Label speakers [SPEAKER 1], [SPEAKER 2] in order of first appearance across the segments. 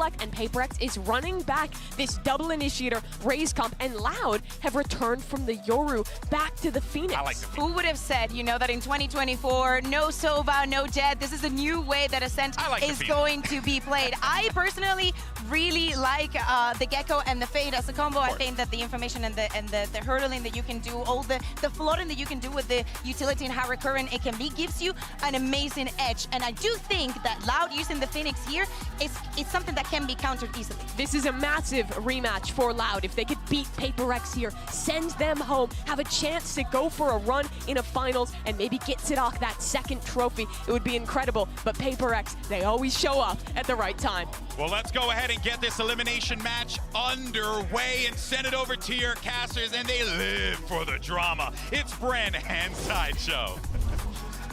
[SPEAKER 1] Select and PRX is running back this double initiator raise comp, and Loud have returned from the Yoru back to the Phoenix.
[SPEAKER 2] I like the
[SPEAKER 3] Who would have said, you know, that in 2024, no Sova, no Jet, this is a new way that Ascent is going to be played. I personally really like the Gecko and the Fade as a combo. I think that the information and the hurdling that you can do, all the flooding that you can do with the utility and how recurrent it can be, gives you an amazing edge. And I do think that Loud using the Phoenix here is something that can be countered easily.
[SPEAKER 1] This is a massive rematch for Loud. If they could beat PRX here, send them home, have a chance to go for a run in a finals, and maybe get Sidok that second trophy, it would be incredible. But PRX, they always show up at the right time.
[SPEAKER 2] Well, let's go ahead and get this elimination match underway and send it over to your casters, and they live for the drama. It's Bren and Sideshow.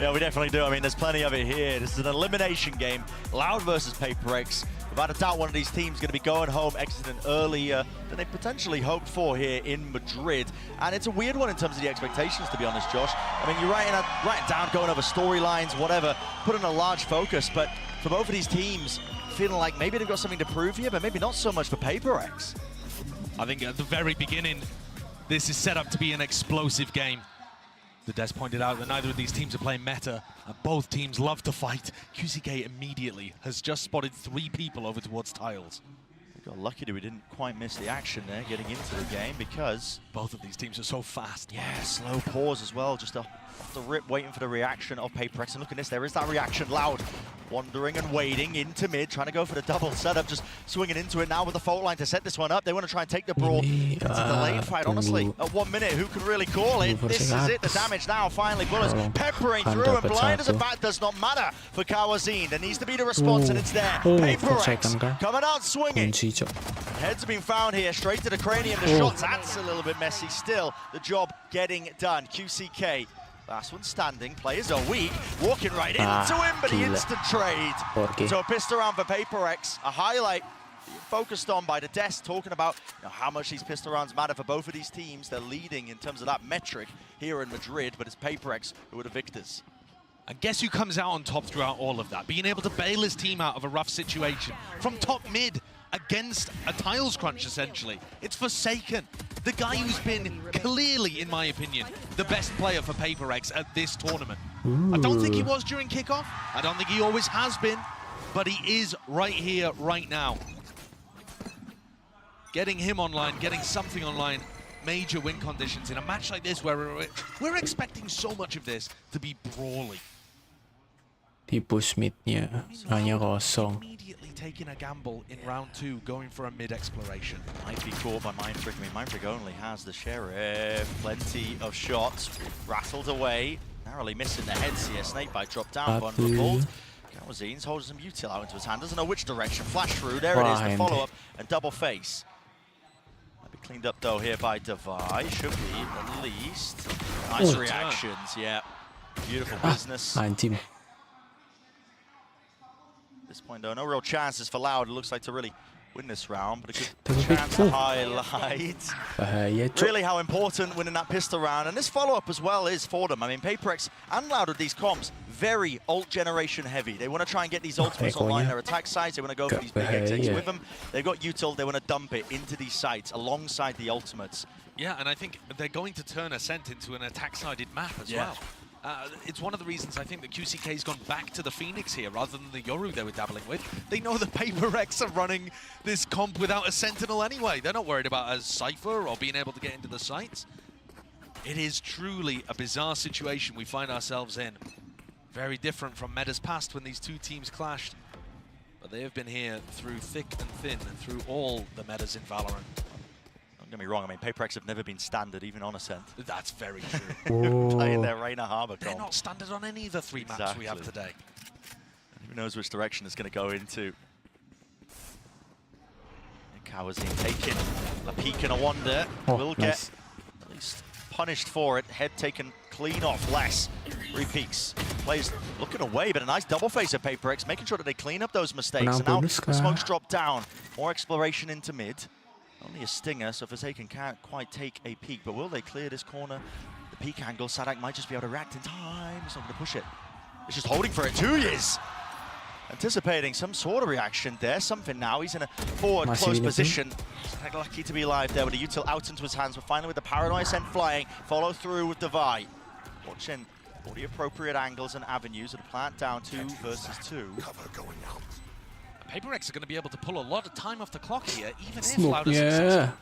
[SPEAKER 4] Yeah, we definitely do. I mean, there's plenty of it here. This is an elimination game. Loud versus PRX. Without a doubt, one of these teams is going to be going home, exiting earlier than they potentially hoped for here in Madrid. And it's a weird one in terms of the expectations, to be honest, Josh. I mean, you're writing down, going over storylines, whatever, putting a large focus. But for both of these teams, feeling like maybe they've got something to prove here, but maybe not so much for PRX.
[SPEAKER 5] I think at the very beginning, this is set up to be an explosive game. The Des pointed out that neither of these teams are playing meta, and both teams love to fight. QCK immediately has just spotted 3 people over towards tiles.
[SPEAKER 4] We got lucky that we didn't quite miss the action there getting into the game, because
[SPEAKER 5] both of these teams are so fast.
[SPEAKER 4] Yeah, slow pause as well, just off the rip, waiting for the reaction of PRX. And look at this, there is that reaction. Loud wandering and wading into mid, trying to go for the double setup, just swinging into it now with the fault line to set this one up. They want to try and take the brawl. It's a delayed fight, honestly. At 1 minute, who can really call it? This is it, the damage now, finally. Bullets peppering through, and blind as a bat does not matter for Kawazine. There needs to be the response, and it's there. PRX coming out swinging. Heads have been found here, straight to the cranium. The shots, that's a little bit messy still. The job getting done. QCK. Last one standing, players are weak, walking right into him, but the instant trade. So a pissed around for PRX, a highlight focused on by the desk, talking about how much these pissed arounds matter for both of these teams. They're leading in terms of that metric here in Madrid, but it's PRX who are the victors.
[SPEAKER 5] And guess who comes out on top throughout all of that? Being able to bail his team out of a rough situation from top mid against a tiles crunch, essentially. It's Forsaken, the guy who's been clearly, in my opinion, the best player for PRX at this tournament. I don't think he was during kickoff. I don't think he always has been, but he is right here, right now. Getting him online, getting something online, major win conditions in a match like this where we're expecting so much of this to be brawly.
[SPEAKER 6] Di push midnya hanya kosong.
[SPEAKER 5] Immediately taking a gamble in round 2, going for a mid exploration.
[SPEAKER 4] Might be caught by Mindfreak. I mean, Mindfreak only has the Sheriff. Plenty of shots, rattled away. Narrowly missing the heads here. Snakebite dropped down, vulnerable. Kawazine's holding some util out into his hand. Doesn't know which direction. Flash through. There it is, the follow-up and double face. Might be cleaned up though here by Device. Should be at least. Nice reactions, yeah. Beautiful business.
[SPEAKER 6] Anjing.
[SPEAKER 4] At this point though, no real chances for Loud. It looks like to really win this round, but a good chance to highlight really how important winning that pistol round. And this follow-up as well is for them. I mean, PRX and Loud with these comps, very ult generation heavy. They want to try and get these ultimates online, their attack sites. They want to go for these big exits with them. They've got util, they want to dump it into these sites alongside the ultimates.
[SPEAKER 5] Yeah, and I think they're going to turn Ascent into an attack-sided map as well. It's one of the reasons I think that QCK's gone back to the Phoenix here rather than the Yoru they were dabbling with. They know the PRX are running this comp without a Sentinel anyway. They're not worried about a Cypher or being able to get into the sites. It is truly a bizarre situation we find ourselves in. Very different from Meta's past when these two teams clashed. But they have been here through thick and thin and through all the metas in Valorant.
[SPEAKER 4] Don't get me wrong, I mean, PRX have never been standard, even on Ascent.
[SPEAKER 5] That's very true.
[SPEAKER 4] Playing their Reina Harbor comp.
[SPEAKER 5] They're not standard on any of the 3 maps we have today.
[SPEAKER 4] Who knows which direction it's going to go into. Kawazine taking a peek and a wonder. Will get at least punished for it. Head taken clean off. Less. 3 peeks. Plays looking away, but a nice double face of PRX, making sure that they clean up those mistakes. And now the smoke's dropped down. More exploration into mid. Only a stinger, so Forsaken can't quite take a peek, but will they clear this corner? The peek angle, Sadak might just be able to react in time. He's not going to push it. It's just holding for it. 2 years. Anticipating some sort of reaction there, something now. He's in a forward close position. He's lucky to be live there with a util out into his hands, but finally with the paranoia sent flying, follow through with Devi. Watching all the appropriate angles and avenues of the plant down 2 versus 2.
[SPEAKER 7] Cover going out.
[SPEAKER 5] PRX are going to be able to pull a lot of time off the clock here, even if Loud is successful.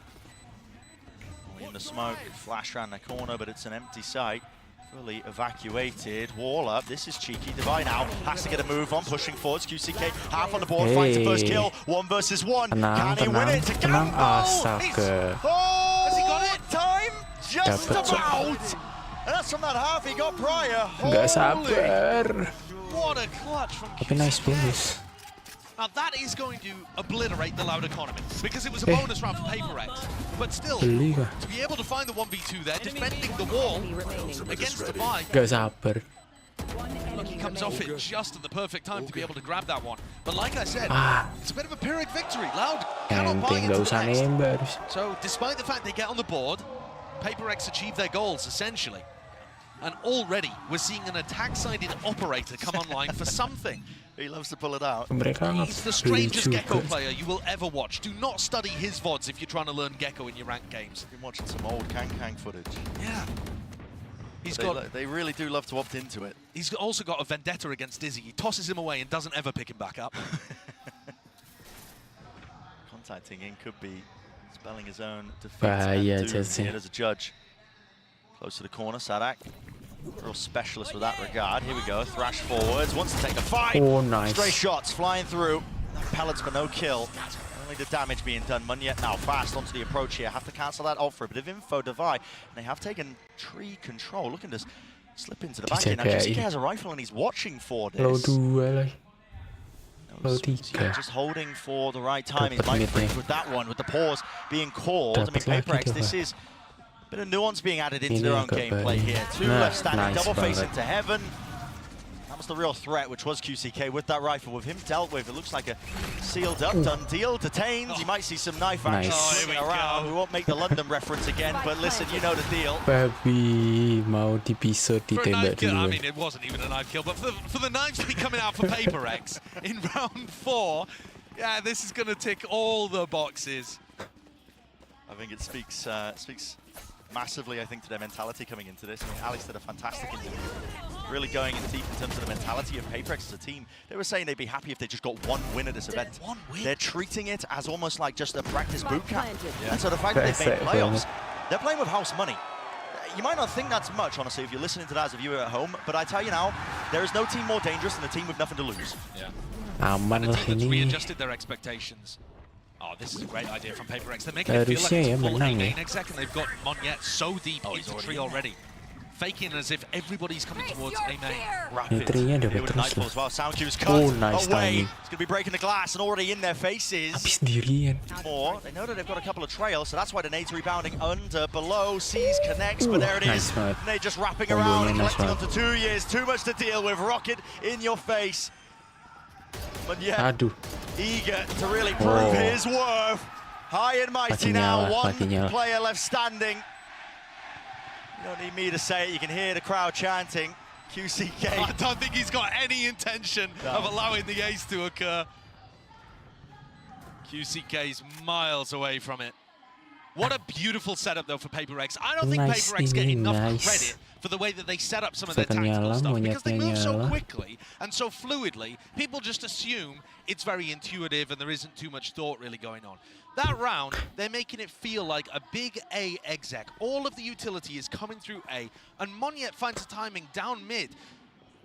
[SPEAKER 4] In the smoke, flash around the corner, but it's an empty site. Fully evacuated. Wall up. This is cheeky. Devi now has to get a move on, pushing forwards. QCK half on the board, finds the first kill. 1 versus 1. Can he win it to gamble?
[SPEAKER 6] Astaga.
[SPEAKER 4] Has he got it? Time just about. And that's from that half he got prior.
[SPEAKER 6] Nggak sabar.
[SPEAKER 5] What a clutch from
[SPEAKER 6] Tapi nice bonus.
[SPEAKER 5] Now that is going to obliterate the Loud economy, because it was a bonus round for PRX. But still, to be able to find the 1v2 there, defending the wall against Devi.
[SPEAKER 6] Nggak sabar.
[SPEAKER 5] Look, he comes off it just at the perfect time to be able to grab that one. But like I said, it's a bit of a Pyrrhic victory. Loud cannot buy into the next. So despite the fact they get on the board, PRX achieve their goals, essentially. And already, we're seeing an attack-sided operator come online for something.
[SPEAKER 4] He loves to pull it out.
[SPEAKER 5] He's the strangest Gecko player you will ever watch. Do not study his VODs if you're trying to learn Gecko in your ranked games.
[SPEAKER 4] I've been watching some old Kang footage.
[SPEAKER 5] Yeah.
[SPEAKER 4] They really do love to opt into it.
[SPEAKER 5] He's also got a vendetta against Dizzy. He tosses him away and doesn't ever pick him back up.
[SPEAKER 4] Contacting in could be spelling his own defeat. As a judge. Close to the corner, Sadak. Real specialist with that regard. Here we go, thrash forwards, wants to take the fight.
[SPEAKER 6] Oh, nice.
[SPEAKER 4] Stray shots flying through. Pellets for no kill. Only the damage being done. Munyet now fast onto the approach here. Have to cancel that off for a bit of info. Devi. And they have taken tree control. Looking to slip into the back here. Now GCK has a rifle and he's watching for this. Just holding for the right time. He's mindful with that one, with the pause being called. I mean, PRX, this is a bit of nuance being added into their own gameplay here. 2 left standing, double face into heaven. That was the real threat, which was QCK with that rifle. With him dealt with, it looks like a sealed up, done deal, detained. You might see some knife action swinging around. We won't make the London reference again, but listen, you know the deal.
[SPEAKER 6] Babi mau dipisut ditembak duluan.
[SPEAKER 5] I mean, it wasn't even a knife kill, but for the knives to be coming out for PRX in round 4, yeah, this is going to tick all the boxes.
[SPEAKER 4] I think it speaks massively, I think, to their mentality coming into this. I mean, Alex did a fantastic interview, really going in deep in terms of the mentality of PRX as a team. They were saying they'd be happy if they just got 1 win at this event. They're treating it as almost like just a practice boot camp. And so the fact that they've made playoffs, they're playing with house money. You might not think that's much, honestly, if you're listening to that as a viewer at home, but I tell you now, there is no team more dangerous than a team with nothing to lose.
[SPEAKER 5] Yeah.
[SPEAKER 6] Aman
[SPEAKER 5] and a
[SPEAKER 6] lah
[SPEAKER 5] team that's
[SPEAKER 6] ini.
[SPEAKER 5] readjusted their expectations. Oh, this is a great idea from PRX. They're making it feel like it's full exec, and they've got Munyet so deep into the tree already. Faking as if everybody's coming towards A main.
[SPEAKER 4] Rapid. As well. Sound cue's cut
[SPEAKER 6] nice
[SPEAKER 4] away.
[SPEAKER 6] timing.
[SPEAKER 4] It's going to be breaking the glass and already in their faces.
[SPEAKER 6] Habis sendirian.
[SPEAKER 4] More. They know that they've got a couple of trails, so that's why the nade's rebounding under, below, sees, connects, but there it is.
[SPEAKER 6] Nice,
[SPEAKER 4] Nade just wrapping around and collecting onto 2 years. Too much to deal with. Rocket in your face. But yeah, eager to really prove his worth. High and mighty now, 1 player left standing. You don't need me to say it, you can hear the crowd chanting. QCK.
[SPEAKER 5] I don't think he's got any intention of allowing the ace to occur. QCK's miles away from it. What a beautiful setup, though, for PRX. I don't think PRX get enough credit for the way that they set up some of their tactical stuff, because they move so quickly and so fluidly. People just assume it's very intuitive and there isn't too much thought really going on. That round, they're making it feel like a big A exec. All of the utility is coming through A, and Munyet finds the timing down mid.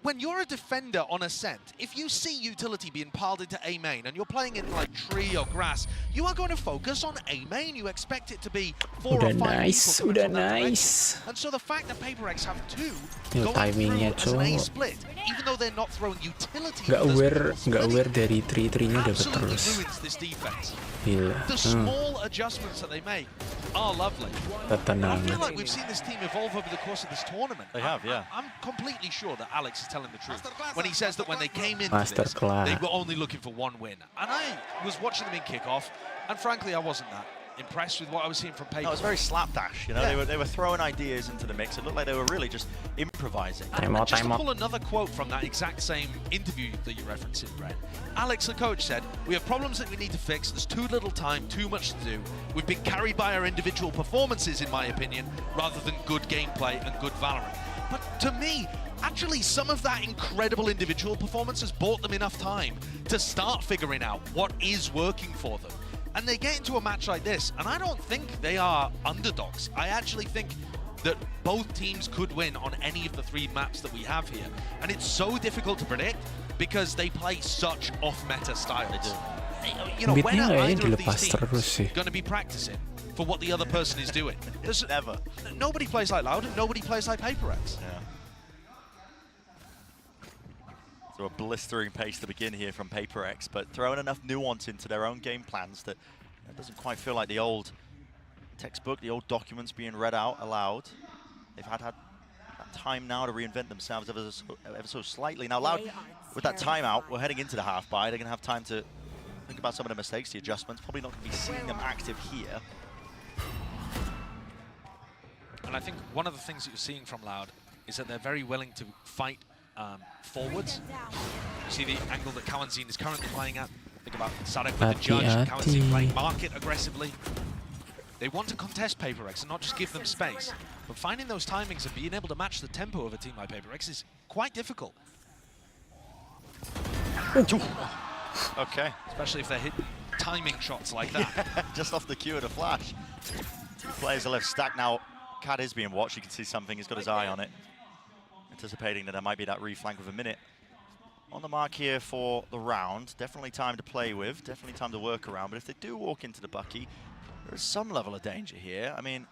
[SPEAKER 5] When you're a defender on Ascent, if you see utility being piled into A main and you're playing in like tree or grass, you are going to focus on A main. You expect it to be 4 or 5 people coming from that direction. And so the fact that PRX have 2 going through as an A split, even though they're not throwing utility,
[SPEAKER 6] Nggak aware dari tree-nya dapat
[SPEAKER 5] absolutely
[SPEAKER 6] terus.
[SPEAKER 5] ruins this defense.
[SPEAKER 6] Gila.
[SPEAKER 5] The small adjustments that they make are lovely. I feel like we've seen this team evolve over the course of this tournament.
[SPEAKER 4] They have, yeah.
[SPEAKER 5] I'm completely sure that Alex is telling the truth when he says that when they came into this, they were only looking for 1 win. And I was watching them in kickoff, and frankly, I wasn't that impressed with what I was seeing from Paper.
[SPEAKER 4] No, it was very slapdash, you know,
[SPEAKER 5] Yeah.
[SPEAKER 4] they were throwing ideas into the mix. It looked like they were really just improvising.
[SPEAKER 5] And just to pull another quote from that exact same interview that you referenced, Brett. Alex, the coach, said, "We have problems that we need to fix. There's too little time, too much to do. We've been carried by our individual performances, in my opinion, rather than good gameplay and good Valorant." But to me, actually, some of that incredible individual performance has bought them enough time to start figuring out what is working for them. And they get into a match like this, and I don't think they are underdogs. I actually think that both teams could win on any of the 3 maps that we have here. And it's so difficult to predict because they play such off-meta styles. You know, when are either of these teams going to be practicing for what the other person is doing?
[SPEAKER 4] Never.
[SPEAKER 5] Nobody plays like Loud and nobody plays like PRX.
[SPEAKER 4] Yeah. So a blistering pace to begin here from PRX, but throwing enough nuance into their own game plans that it doesn't quite feel like the old textbook, the old documents being read out aloud. They've had that time now to reinvent themselves ever so slightly. Now, Loud, with that timeout, we're heading into the half buy. They're going to have time to think about some of the mistakes, the adjustments. Probably not going to be seeing them active here.
[SPEAKER 5] And I think one of the things that you're seeing from Loud is that they're very willing to fight forwards. You see the angle that Kawanzin is currently playing at. Think about Sadek with the judge, Kawanzin playing market aggressively. They want to contest PRX and not just give them space. But finding those timings and being able to match the tempo of a team like PRX is quite difficult.
[SPEAKER 4] Okay.
[SPEAKER 5] Especially if they're hitting timing shots like that.
[SPEAKER 4] Just off the cue of the flash. 2 players are left stacked now. Cad is being watched. You can see something. He's got his eye on it. Anticipating that there might be that reflank with a minute on the mark here for the round. Definitely time to play with. Definitely time to work around. But if they do walk into the Bucky, there is some level of danger here. I mean,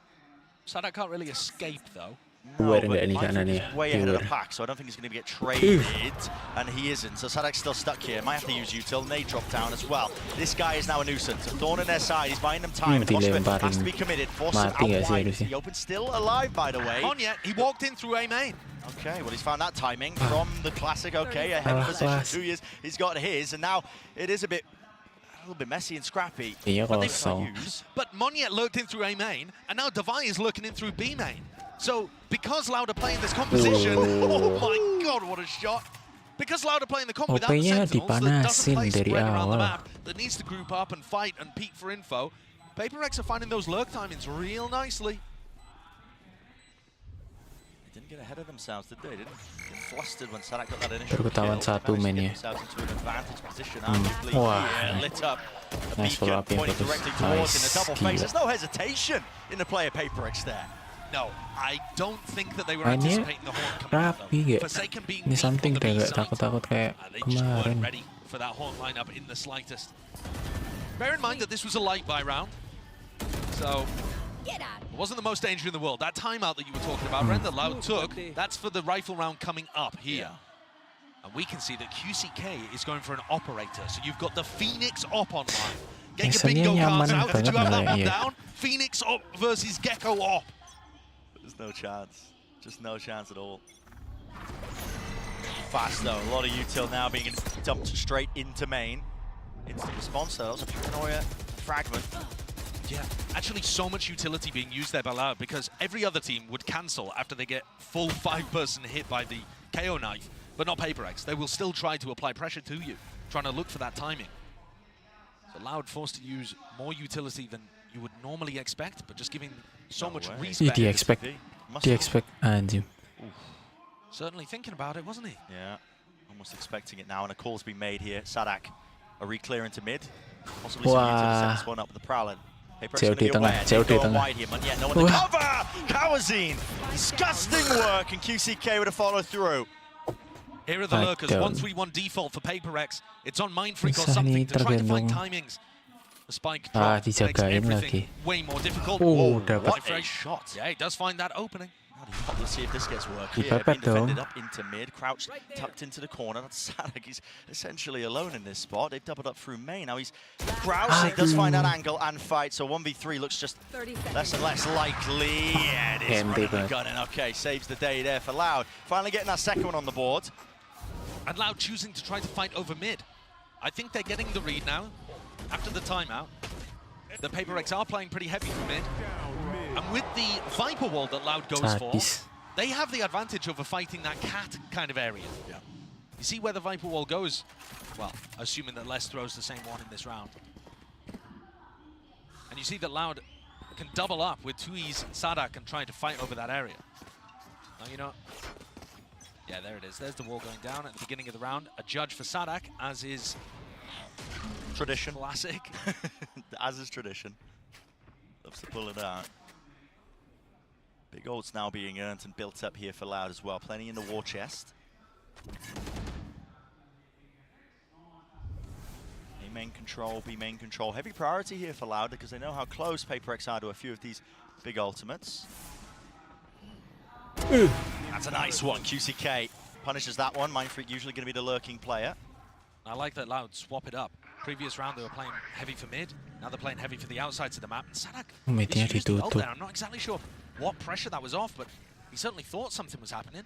[SPEAKER 5] Sadak can't really escape, though.
[SPEAKER 4] No, but he's way ahead of the pack, so I don't think he's going to get traded, and he isn't. So Sadak's still stuck here. Might have to use util. Nade drop down as well. This guy is now a nuisance. A thorn in their side. He's buying them time. Phosphor has to be committed. Force him out wide. The Open still alive, by the way.
[SPEAKER 5] On yet. He walked in through A main.
[SPEAKER 4] Okay, well, he's found that timing from the classic. Okay, ahead of position. 2 years. He's got his, and now it is a little bit messy and scrappy.
[SPEAKER 5] But Monyet lurked in through A main, and now Davai is lurking in through B main. So, because Loud are playing this composition, oh my god, what a shot! Because Loud are playing the comp without the Sentinels that doesn't play spread around the map, that needs to group up and fight and peek for info, PRX are finding those lurk timings real nicely.
[SPEAKER 4] They didn't get ahead of themselves, did they? Didn't get flustered when Sadak got that initial
[SPEAKER 6] kill. Ketahuan satu mainnya.
[SPEAKER 4] Wah, lit up.
[SPEAKER 6] Nice follow up
[SPEAKER 4] pointing directly towards in a double face. There's no hesitation in the player PRX there.
[SPEAKER 5] No, I don't think that they were anticipating the horn coming out,
[SPEAKER 6] rapi
[SPEAKER 5] though. Forsaken being
[SPEAKER 6] ini something
[SPEAKER 5] the
[SPEAKER 6] gak takut-takut kayak
[SPEAKER 5] they just weren't
[SPEAKER 6] kemarin.
[SPEAKER 5] ready for that horn lineup in the slightest. Bear in mind that this was a light buy round, so it wasn't the most danger in the world. That timeout that you were talking about, Ren, that Loud took, that's for the rifle round coming up here. And we can see that QCK is going for an operator, so you've got the Phoenix op online. Get your bingo cards out. Did you have that one down? Phoenix op versus Gecko op.
[SPEAKER 4] There's no chance. Just no chance at all. Fast though. A lot of util now being dumped straight into main. Instant response though. That was a paranoia fragment.
[SPEAKER 5] Yeah, actually so much utility being used there by Loud because every other team would cancel after they get full 5-person hit by the KO knife, but not PRX. They will still try to apply pressure to you, trying to look for that timing. So Loud forced to use more utility than you would normally expect, but just giving so much respect.
[SPEAKER 6] Dia expect anjing.
[SPEAKER 5] Certainly thinking about it, wasn't he?
[SPEAKER 4] Yeah, almost expecting it now, and a call's been made here. Sadak, a re-clear into mid. Possibly some util to set this one up with the Prowler.
[SPEAKER 6] Jauh di tengah, jauh di tengah.
[SPEAKER 4] Kawazin, disgusting work, and QCK would have followed through.
[SPEAKER 5] Here are the lurkers, 1-3-1 default for PRX. It's on Mindfreak or something to try to find timings. The spike drop makes everything way more difficult.
[SPEAKER 6] Oh,
[SPEAKER 4] what a shot.
[SPEAKER 5] Yeah, he does find that opening.
[SPEAKER 4] Let's see if this gets work here. Being defended up into mid, crouched, tucked into the corner. That's Sadak. He's essentially alone in this spot. They've doubled up through main. Now he's crouching, does find that angle and fight. So 1v3 looks just less and less likely. Yeah, it is running the gun. And okay, saves the day there for Loud. Finally getting that second one on the board.
[SPEAKER 5] And Loud choosing to try to fight over mid. I think they're getting the read now after the timeout. The PRX are playing pretty heavy from mid. And with the Viper wall that Loud goes for, they have the advantage over fighting that cat kind of area.
[SPEAKER 4] Yeah.
[SPEAKER 5] You see where the Viper wall goes? Well, assuming that Les throws the same one in this round. And you see that Loud can double up with Tui's, Sadak, and trying to fight over that area. Now, you know... Yeah, there it is. There's the wall going down at the beginning of the round. A judge for Sadak, as is...
[SPEAKER 4] Tradition.
[SPEAKER 5] Classic.
[SPEAKER 4] As is tradition. Loves to pull it out. Big ults now being earned and built up here for Loud as well. Plenty in the war chest. A main control, B main control. Heavy priority here for Loud because they know how close PRX are to a few of these big ultimates. That's a nice one. QCK punishes that one. Mindfreak usually going to be the lurking player.
[SPEAKER 5] I like that Loud swap it up. Previous round they were playing heavy for mid. Now they're playing heavy for the outsides of the map. And Sadak is used the ult there. I'm not exactly sure what pressure that was off, but he certainly thought something was happening.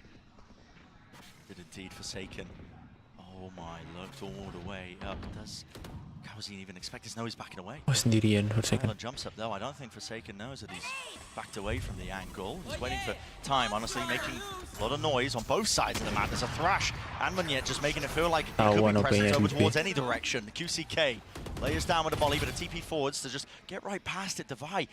[SPEAKER 4] Did indeed Forsaken. Oh my, looked all the way up. How was he even expect this? No, he's backing away.
[SPEAKER 6] Sendirian Forsaken.
[SPEAKER 4] Jumps up though. I don't think Forsaken knows that he's backed away from the angle. He's waiting for time, honestly, making a lot of noise on both sides of the map. There's a Thrash and Munyet just making it feel like it could be present over towards any direction. QCK layers down with a volley, but a TP forwards to just get right past it. Devi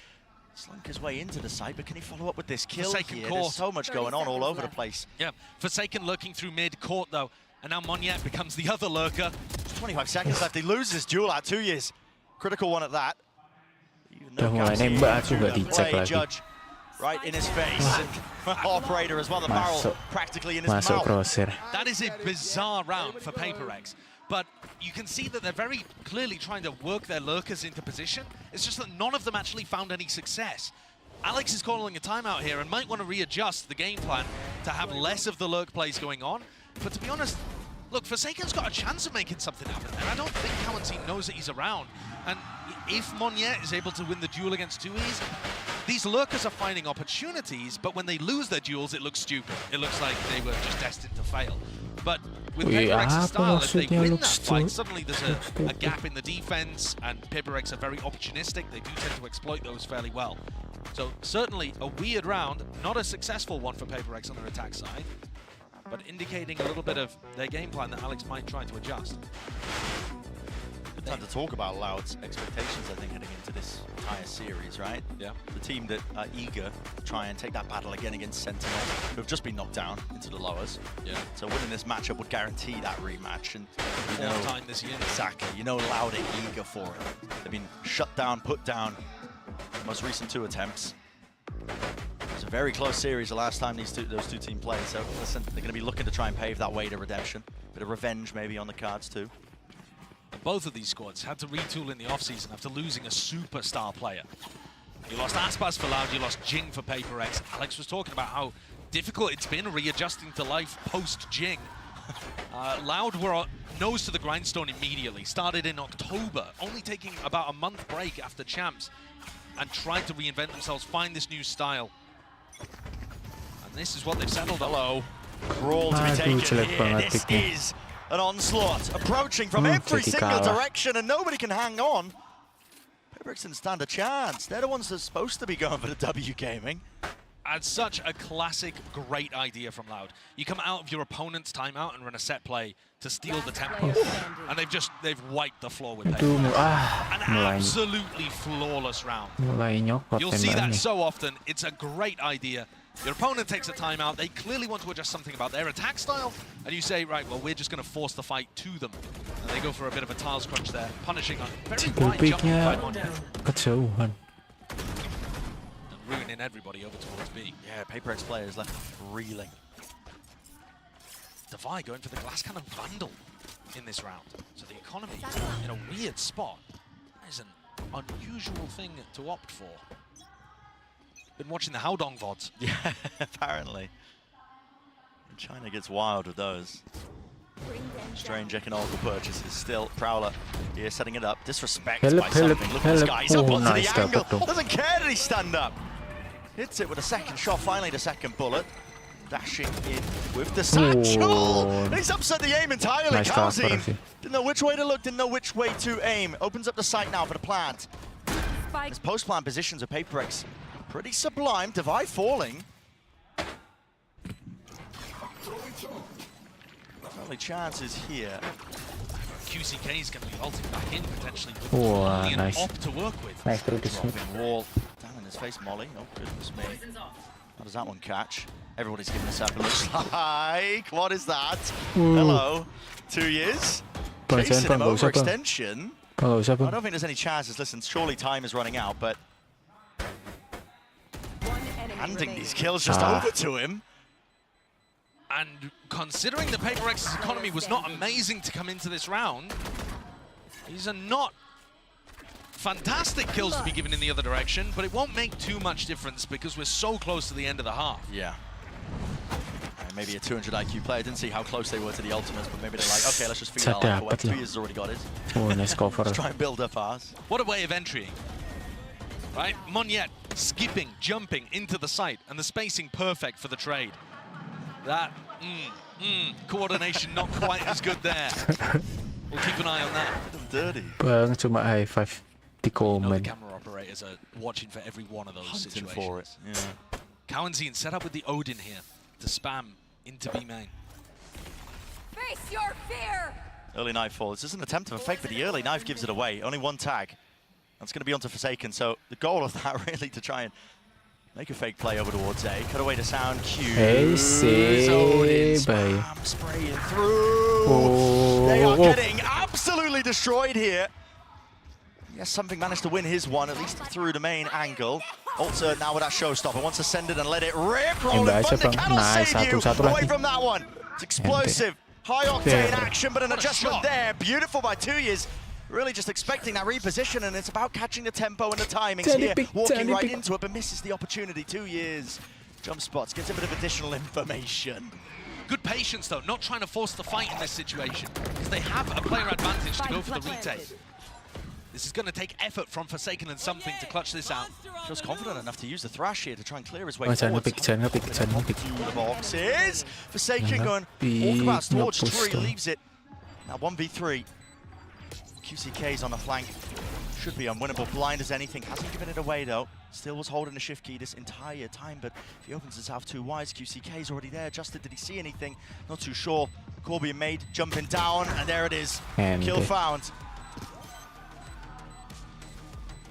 [SPEAKER 4] slunk his way into the site, but can he follow up with this kill here? There's so much going on all over the place.
[SPEAKER 5] Yeah, Forsaken lurking through mid, caught though. And now Munyet becomes the other lurker.
[SPEAKER 4] 25 seconds left. He loses his duel at 2 years. Critical one at that. Judge right in his face. And Operator as well. The barrel practically in his mouth.
[SPEAKER 5] That is a bizarre round for PRX. But you can see that they're very clearly trying to work their lurkers into position. It's just that none of them actually found any success. Alex is calling a timeout here and might want to readjust the game plan to have less of the lurk plays going on. But to be honest, look, Forsaken's got a chance of making something happen, and I don't think Cowancy knows that he's around. And if Munyet is able to win the duel against Tui's, these lurkers are finding opportunities, but when they lose their duels, it looks stupid. It looks like they were just destined to fail. But with PRX's style, if they win that fight, suddenly there's a gap in the defense, and PRX are very opportunistic. They do tend to exploit those fairly well. So certainly a weird round, not a successful one for PRX on their attack side, but indicating a little bit of their game plan that Alex might try to adjust.
[SPEAKER 4] Good time to talk about Loud's expectations, I think, heading into this entire series, right?
[SPEAKER 5] Yeah. The
[SPEAKER 4] team that are eager to try and take that battle again against Sentinel, who have just been knocked down into the lowers.
[SPEAKER 5] Yeah.
[SPEAKER 4] So winning this matchup would guarantee that rematch. And
[SPEAKER 5] fourth time this year.
[SPEAKER 4] Exactly. You know Loud are eager for it. They've been shut down, put down, the most recent 2 attempts. It's a very close series the last time those two teams played, so listen, they're going to be looking to try and pave that way to redemption. Bit of revenge maybe on the cards too.
[SPEAKER 5] And both of these squads had to retool in the offseason after losing a superstar player. You lost Aspas for Loud, you lost Jing for PRX. Alex was talking about how difficult it's been readjusting to life post-Jing. Loud were nose to the grindstone immediately, started in October, only taking about a month break after Champs, and tried to reinvent themselves, find this new style. And this is what they've settled on.
[SPEAKER 4] Hello. Brawl to be taken here. This is an onslaught approaching from every single direction, and nobody can hang on. PRX didn't stand a chance. They're the ones that's supposed to be going for the W gaming.
[SPEAKER 5] And such a classic, great idea from Loud. You come out of your opponent's timeout and run a set play to steal the tempo. And they've wiped the floor with pace. An absolutely flawless round. You'll see that so often. It's a great idea. Your opponent takes a timeout. They clearly want to adjust something about their attack style. And you say, right, well, we're just going to force the fight to them. And they go for a bit of a tiles crunch there, punishing on very wide jumping by Monte. Ruining everybody over towards B.
[SPEAKER 4] Yeah, PRX players left reeling.
[SPEAKER 5] Devi going for the glass cannon Vandal in this round. So the economy in a weird spot. That is an unusual thing to opt for. Been watching the Haodong VODs.
[SPEAKER 4] Yeah, apparently. And China gets wild with those. Strange economical purchases. Still, Prowler here setting it up. Disrespects by something. Look at this guy. He's up onto the angle. Doesn't care that he stand up. Hits it with a second shot. Finally, the second bullet. Dashing in with the satchel. He's upset the aim entirely. Kalzine didn't know which way to look, didn't know which way to aim. Opens up the sight now for the plant. His post-plant positions of PRX pretty sublime. Divide falling. Only chances here.
[SPEAKER 5] QCK is going to be ulting back in potentially with
[SPEAKER 6] Oh,
[SPEAKER 5] only an
[SPEAKER 6] nice.
[SPEAKER 5] op to work with.
[SPEAKER 6] Nice through this one.
[SPEAKER 4] Dropping wall down in his face, Molly. Oh, goodness me. How does that one catch? Everybody's giving this up. It looks like. What is that? Hello. 2 years. Chasing him over extension. I don't think there's any chances. Listen, surely time is running out, but handing these kills just over to him.
[SPEAKER 5] And considering the PRX's economy was not amazing to come into this round, these are not fantastic kills to be given in the other direction, but it won't make too much difference because we're so close to the end of the half.
[SPEAKER 4] Yeah. Maybe a 200 IQ player didn't see how close they were to the ultimates, but maybe they're like, okay, let's just figure out like, 2 years has already got it.
[SPEAKER 6] Oh, nice call for
[SPEAKER 4] Let's try and build up ours.
[SPEAKER 5] What a way of entering, right? Monyet skipping, jumping into the site, and the spacing perfect for the trade. That, coordination not quite as good there. We'll keep an eye on that.
[SPEAKER 4] Dirty.
[SPEAKER 6] Cuma high five di
[SPEAKER 5] The
[SPEAKER 6] comment.
[SPEAKER 5] camera operators are watching for every one of those
[SPEAKER 4] Hunting
[SPEAKER 5] situations.
[SPEAKER 4] for it. Yeah.
[SPEAKER 5] Cowanzine set up with the Odin here to spam into B main.
[SPEAKER 7] Face your fear!
[SPEAKER 4] Early knife fall. This is an attempt of a fake, but the early knife gives it away. Only one tag. That's going to be onto Forsaken. So the goal of that really to try and make a fake play over towards A. Cut away to sound. Q.
[SPEAKER 6] Hey,
[SPEAKER 4] Odin
[SPEAKER 6] see, bye.
[SPEAKER 4] spam spraying through.
[SPEAKER 6] Oh,
[SPEAKER 4] They are
[SPEAKER 6] oh.
[SPEAKER 4] getting absolutely destroyed here. Yes, something managed to win his one, at least through the main angle. Alter now with that showstopper, wants to send it and let it rip. Rolling Thunder cannot
[SPEAKER 6] Nice,
[SPEAKER 4] save you
[SPEAKER 6] satu
[SPEAKER 4] away
[SPEAKER 6] lagi.
[SPEAKER 4] from that one. It's explosive, high octane
[SPEAKER 6] There.
[SPEAKER 4] action, but an
[SPEAKER 5] What a
[SPEAKER 4] adjustment
[SPEAKER 5] shot.
[SPEAKER 4] there. Beautiful by 2 years. Really just expecting that reposition, and it's about catching the tempo and the timings
[SPEAKER 6] Tiny
[SPEAKER 4] here.
[SPEAKER 6] pick,
[SPEAKER 4] Walking
[SPEAKER 6] tiny
[SPEAKER 4] right
[SPEAKER 6] pick.
[SPEAKER 4] into it, but misses the opportunity. 2 years. Jump spots, gets a bit of additional information.
[SPEAKER 5] Good patience though, not trying to force the fight in this situation, because they have a player advantage to go for the retake. This is going to take effort from Forsaken and something to clutch this out.
[SPEAKER 4] Feels confident enough to use the thrash here to try and clear his way
[SPEAKER 6] Oh, jangan
[SPEAKER 4] forward.
[SPEAKER 6] ngepick, jangan ngepick, jangan ngepick.
[SPEAKER 4] Through the boxes. Forsaken
[SPEAKER 6] Jangan
[SPEAKER 4] going
[SPEAKER 6] ngepick,
[SPEAKER 4] walkabouts towards
[SPEAKER 6] ngepus
[SPEAKER 4] 3,
[SPEAKER 6] dong.
[SPEAKER 4] leaves it. Now 1v3. QCK's on the flank. Should be unwinnable. Blind as anything. Hasn't given it away though. Still was holding the shift key this entire time, but if he opens himself too wide, QCK's already there. Justin, did he see anything? Not too sure. Corby and Made jumping down, and there it is.
[SPEAKER 6] And
[SPEAKER 4] Kill found.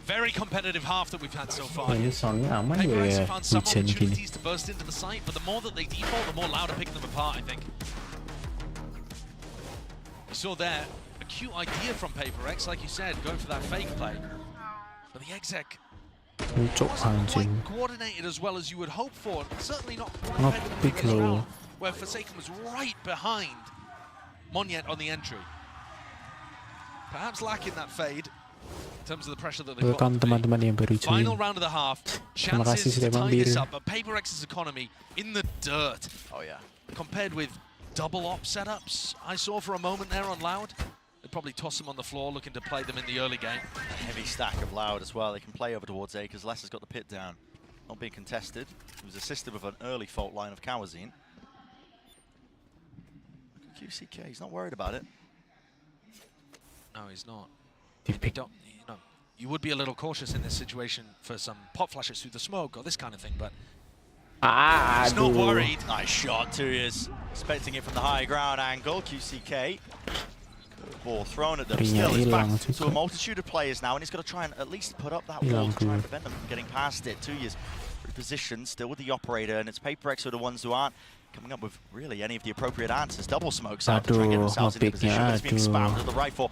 [SPEAKER 5] Very competitive half that we've had so far.
[SPEAKER 6] Ini soundnya aman ya,
[SPEAKER 5] PRX have found some
[SPEAKER 6] hujan gini.
[SPEAKER 5] opportunities to burst into the site, but the more that they default, the more louder picking them apart, I think. You saw there a cute idea from PRX, like you said, going for that fake play. But the exec
[SPEAKER 6] Lucu
[SPEAKER 5] wasn't quite
[SPEAKER 6] anjing.
[SPEAKER 5] coordinated as well as you would hope for. Certainly not
[SPEAKER 6] Not
[SPEAKER 5] competitive
[SPEAKER 6] big
[SPEAKER 5] in this
[SPEAKER 6] though.
[SPEAKER 5] round, where Forsaken was right behind Monyet on the entry. Perhaps lacking that fade in terms of the pressure that they've got.
[SPEAKER 6] Welcome teman-teman yang baru
[SPEAKER 5] Final
[SPEAKER 6] join.
[SPEAKER 5] round of the half.
[SPEAKER 6] Terima kasih
[SPEAKER 5] Chances
[SPEAKER 6] sudah
[SPEAKER 5] to tie this
[SPEAKER 6] mampir.
[SPEAKER 5] up, but PRX's economy in the dirt
[SPEAKER 4] Oh yeah.
[SPEAKER 5] compared with double op setups I saw for a moment there on Loud. They'd probably toss them on the floor looking to play them in the early game.
[SPEAKER 4] Heavy stack of Loud as well. They can play over towards A because Les has got the pit down. Not being contested. He was assisted with an early fault line of Kawazine. Look at QCK, he's not worried about it.
[SPEAKER 5] No, he's not.
[SPEAKER 6] Di
[SPEAKER 5] You
[SPEAKER 6] pick.
[SPEAKER 5] don't, you know, you would be a little cautious in this situation for some pop flashes through the smoke or this kind of thing, but he's not
[SPEAKER 6] Aduh.
[SPEAKER 5] worried.
[SPEAKER 4] Nice shot, 2 years. Expecting it from the high ground angle. QCK. Good ball thrown at them.
[SPEAKER 6] Terima
[SPEAKER 4] Still, it's back
[SPEAKER 6] hilang
[SPEAKER 4] to a
[SPEAKER 6] juga.
[SPEAKER 4] multitude of players now, and he's got to try and at least put up that wall
[SPEAKER 6] Hilang
[SPEAKER 4] to try and
[SPEAKER 6] dulu.
[SPEAKER 4] prevent them from getting past it. 2 years repositioned, still with the operator, and it's PRX who are the ones who aren't coming up with really any of the appropriate answers. Double smokes out to try and get
[SPEAKER 6] Aduh,
[SPEAKER 4] themselves into
[SPEAKER 6] ngepicknya,
[SPEAKER 4] position, but it's being
[SPEAKER 6] aduh.
[SPEAKER 4] spammed with the rifle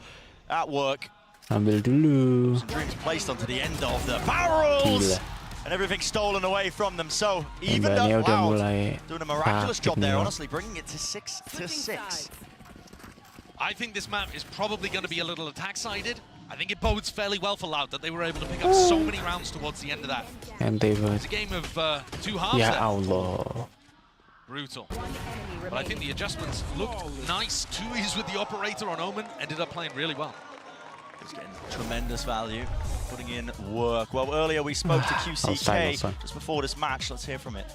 [SPEAKER 4] at work.
[SPEAKER 6] Ambil dulu.
[SPEAKER 4] Some dreams placed onto the end of the barrels,
[SPEAKER 6] Gila.
[SPEAKER 4] and everything stolen away from them. So even
[SPEAKER 6] Mbaknya
[SPEAKER 4] up
[SPEAKER 6] udah
[SPEAKER 4] Loud,
[SPEAKER 6] mulai
[SPEAKER 4] doing a miraculous job
[SPEAKER 6] sakit
[SPEAKER 4] there,
[SPEAKER 6] nih,
[SPEAKER 4] honestly, bringing it to 6-6.
[SPEAKER 5] I think this map is probably going to be a little attack-sided. I think it bodes fairly well for Loud that they were able to pick up so many rounds towards the end of that.
[SPEAKER 6] Ente
[SPEAKER 5] It's a
[SPEAKER 6] banget.
[SPEAKER 5] game of two halves
[SPEAKER 6] Ya
[SPEAKER 5] there.
[SPEAKER 6] Allah.
[SPEAKER 5] Brutal. But I think the adjustments looked nice. 2-E's with the operator on Omen ended up playing really well.
[SPEAKER 4] He's getting tremendous value, putting in work. Well, earlier we spoke to QCK
[SPEAKER 6] Outside.
[SPEAKER 4] just before this match. Let's hear from it.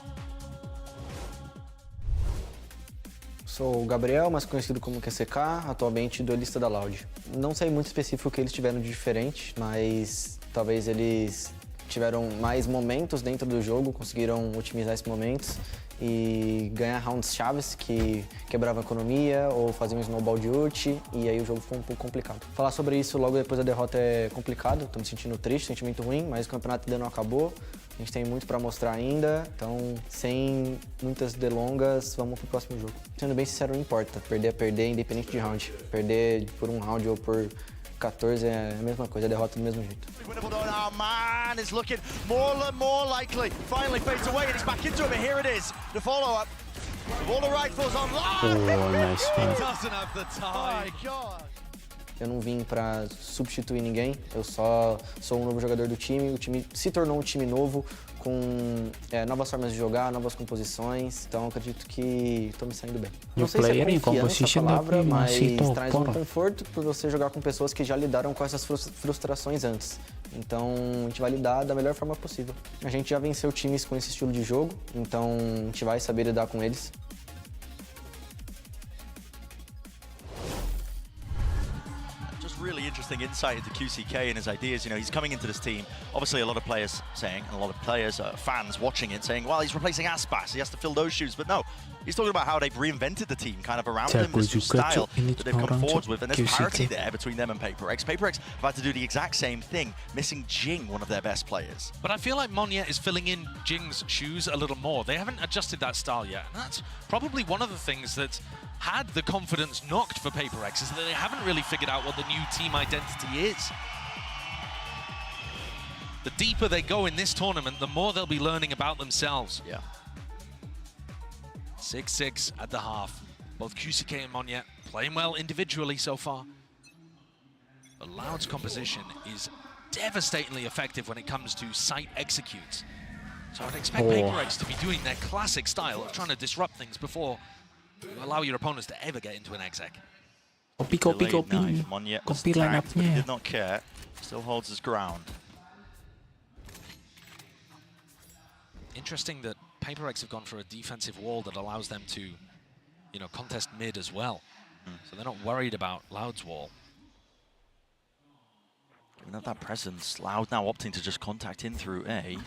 [SPEAKER 8] Sou o Gabriel, mais conhecido como QCK, atualmente duelista da Loud. Não sei muito específico o que eles tiveram de diferente, mas Talvez eles tiveram mais momentos dentro do jogo, conseguiram otimizar esses momentos e ganhar rounds chaves que quebravam a economia ou faziam um snowball de ult, e aí o jogo ficou um pouco complicado. Falar sobre isso logo depois da derrota é complicado, tô me sentindo triste, sentimento ruim, mas o campeonato ainda não acabou. A gente tem muito para mostrar ainda, então sem muitas delongas, vamos pro próximo jogo. Sendo bem sincero, não importa, perder é perder, independente de round. Perder por um round ou por 14 é a mesma coisa, é derrota do mesmo jeito.
[SPEAKER 4] Oh man, it's looking more likely. Finally fades away and he's back into it, but here it is. The follow-up. All the rifles online.
[SPEAKER 6] Oh, nice
[SPEAKER 5] He
[SPEAKER 6] man.
[SPEAKER 5] doesn't have the time.
[SPEAKER 4] My God.
[SPEAKER 8] Eu não vim para substituir ninguém, eu só sou um novo jogador do time. O time se tornou um time novo, com novas formas de jogar, novas composições, então acredito que estou me saindo bem. Não sei se é confiança a palavra, mas traz um conforto por você jogar com pessoas que já lidaram com essas frustrações antes. Então a gente vai lidar da melhor forma possível. A gente já venceu times com esse estilo de jogo, então a gente vai saber lidar com eles.
[SPEAKER 4] Really interesting insight into QCK and his ideas. You know, he's coming into this team. Obviously, a lot of players saying, and a lot of players, fans watching it, saying, well, he's replacing Aspas. He has to fill those shoes. But no, he's talking about how they've reinvented the team kind of around him, this new style that they've come forward with. And there's parity there between them and PRX. PRX have had to do the exact same thing, missing Jing, one of their best players.
[SPEAKER 5] But I feel like Monyet is filling in Jing's shoes a little more. They haven't adjusted that style yet. And that's probably one of the things that's had the confidence knocked for PRX, is that they haven't really figured out what the new team identity is. The deeper they go in this tournament, the more they'll be learning about themselves.
[SPEAKER 4] Yeah.
[SPEAKER 5] 6-6 at the half. Both QCK and Monyet playing well individually so far. But Loud's composition is devastatingly effective when it comes to site executes. So I'd expect PRX to be doing their classic style of trying to disrupt things before you allow your opponents to ever get into an exec.
[SPEAKER 6] Copy.
[SPEAKER 4] Monyet was
[SPEAKER 6] Copy line
[SPEAKER 4] tagged,
[SPEAKER 6] up,
[SPEAKER 4] but he
[SPEAKER 6] yeah.
[SPEAKER 4] did not care. Still holds his ground.
[SPEAKER 5] Interesting that PRX have gone for a defensive wall that allows them to, you know, contest mid as well. So they're not worried about Loud's wall.
[SPEAKER 4] Given that presence, Loud now opting to just contact in through A.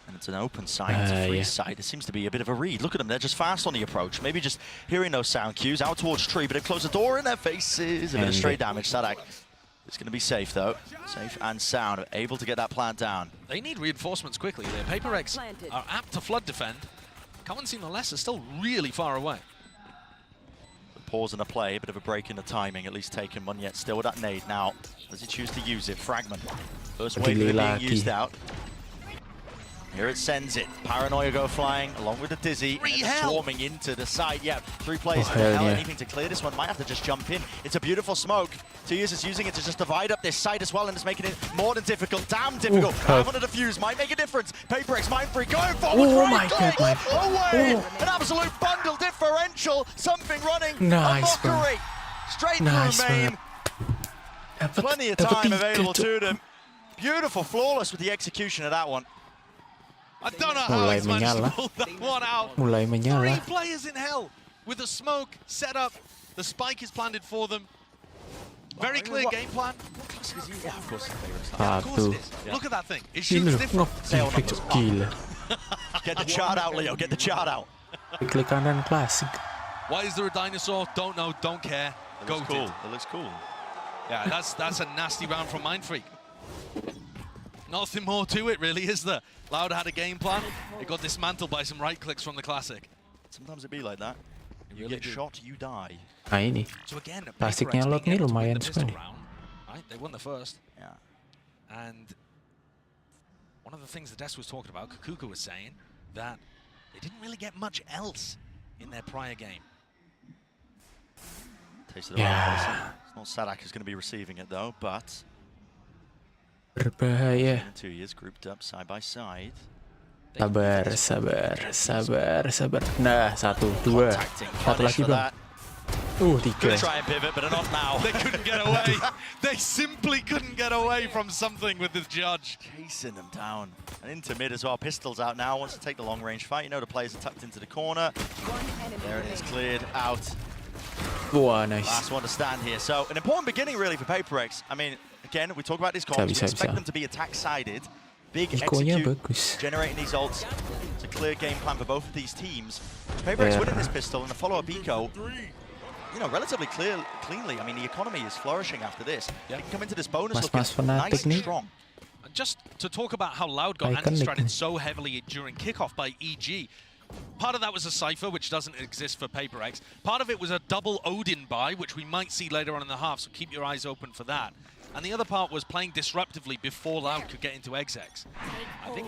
[SPEAKER 4] And it's an open site, it's a free site. It seems to be a bit of a read. Look at them, they're just fast on the approach. Maybe just hearing those sound cues out towards tree, but they've closed the door in their faces. A bit of stray damage. Sadak is going to be safe though. Safe and sound, able to get that plant down.
[SPEAKER 5] They need reinforcements quickly there. PRX are apt to flood defend. Cohen Less is still really far away.
[SPEAKER 4] Pause in the play, a bit of a break in the timing, at least taken. Monyet still with that nade now. Does he choose to use it? Fragment. First wave of it being used out. Here it sends it. Paranoia go flying along with the Dizzy. Swarming into the side. Yeah, 3 players in hell. Anything to clear this one. Might have to just jump in. It's a beautiful smoke. Tyus is using it to just divide up this side as well, and it's making it more than difficult. Damn difficult. I'm on the defuse. Might make a difference. PRX mind free. Going forward.
[SPEAKER 6] Oh my God.
[SPEAKER 4] Away. An absolute bundle differential. Something running.
[SPEAKER 6] Nice,
[SPEAKER 4] a mockery. Straight through main. Plenty of time available to them. Beautiful, flawless with the execution of that one.
[SPEAKER 5] I don't know how he's managed to pull that one out. 3 players in hell with the smoke set up. The spike is planted for them. Very clear game plan.
[SPEAKER 4] Yeah, of course.
[SPEAKER 5] Yeah, of course it is. Look at that thing. It shoots different.
[SPEAKER 4] Get the chart out, Leo. Get the chart out.
[SPEAKER 6] Klik kanan klasik.
[SPEAKER 5] Why is there a dinosaur? Don't know. Don't care. Go
[SPEAKER 4] cool. It looks cool.
[SPEAKER 5] Yeah, that's a nasty round from Mindfreak. Nothing more to it, really, is there? Loud had a game plan. It got dismantled by some right clicks from the Classic.
[SPEAKER 4] Sometimes it be like that. You
[SPEAKER 5] really
[SPEAKER 4] get shot, you die.
[SPEAKER 6] Nah ini.
[SPEAKER 5] So again,
[SPEAKER 6] Klasiknya Loud nih lumayan sekali.
[SPEAKER 5] Right, they won the first.
[SPEAKER 4] Yeah.
[SPEAKER 5] And one of the things the desk was talking about, Kukuka was saying that they didn't really get much else in their prior game.
[SPEAKER 4] Taste of the right. It's not Sadak who's going to be receiving it though, but
[SPEAKER 6] berbahaya.
[SPEAKER 4] 2 years grouped up side by side.
[SPEAKER 6] Sabar. Nah, 1, 2. Satu lagi, Bang. 3.
[SPEAKER 4] Try and pivot, but enough now.
[SPEAKER 5] They couldn't get away. They simply couldn't get away from something with this judge.
[SPEAKER 4] Chasing them down. And into mid as well. Pistols out now. Wants to take the long range fight. You know the players are tucked into the corner. There it is, cleared out.
[SPEAKER 6] Wah, nice.
[SPEAKER 4] Last one to stand here. So an important beginning really for PRX. I mean, Again, we talk about these comps, we expect them to be attack-sided. Big execute, generating these ults. It's a clear game plan for both of these teams. PRX winning this pistol and the follow-up eco, you know, relatively cleanly. I mean, the economy is flourishing after this. They can come into this bonus looking nice and strong.
[SPEAKER 5] Just to talk about how Loud got anti-stratted so heavily during kickoff by EG. Part of that was a Cypher, which doesn't exist for PRX. Part of it was a double Odin buy, which we might see later on in the half, so keep your eyes open for that. And the other part was playing disruptively before Loud could get into execs. I think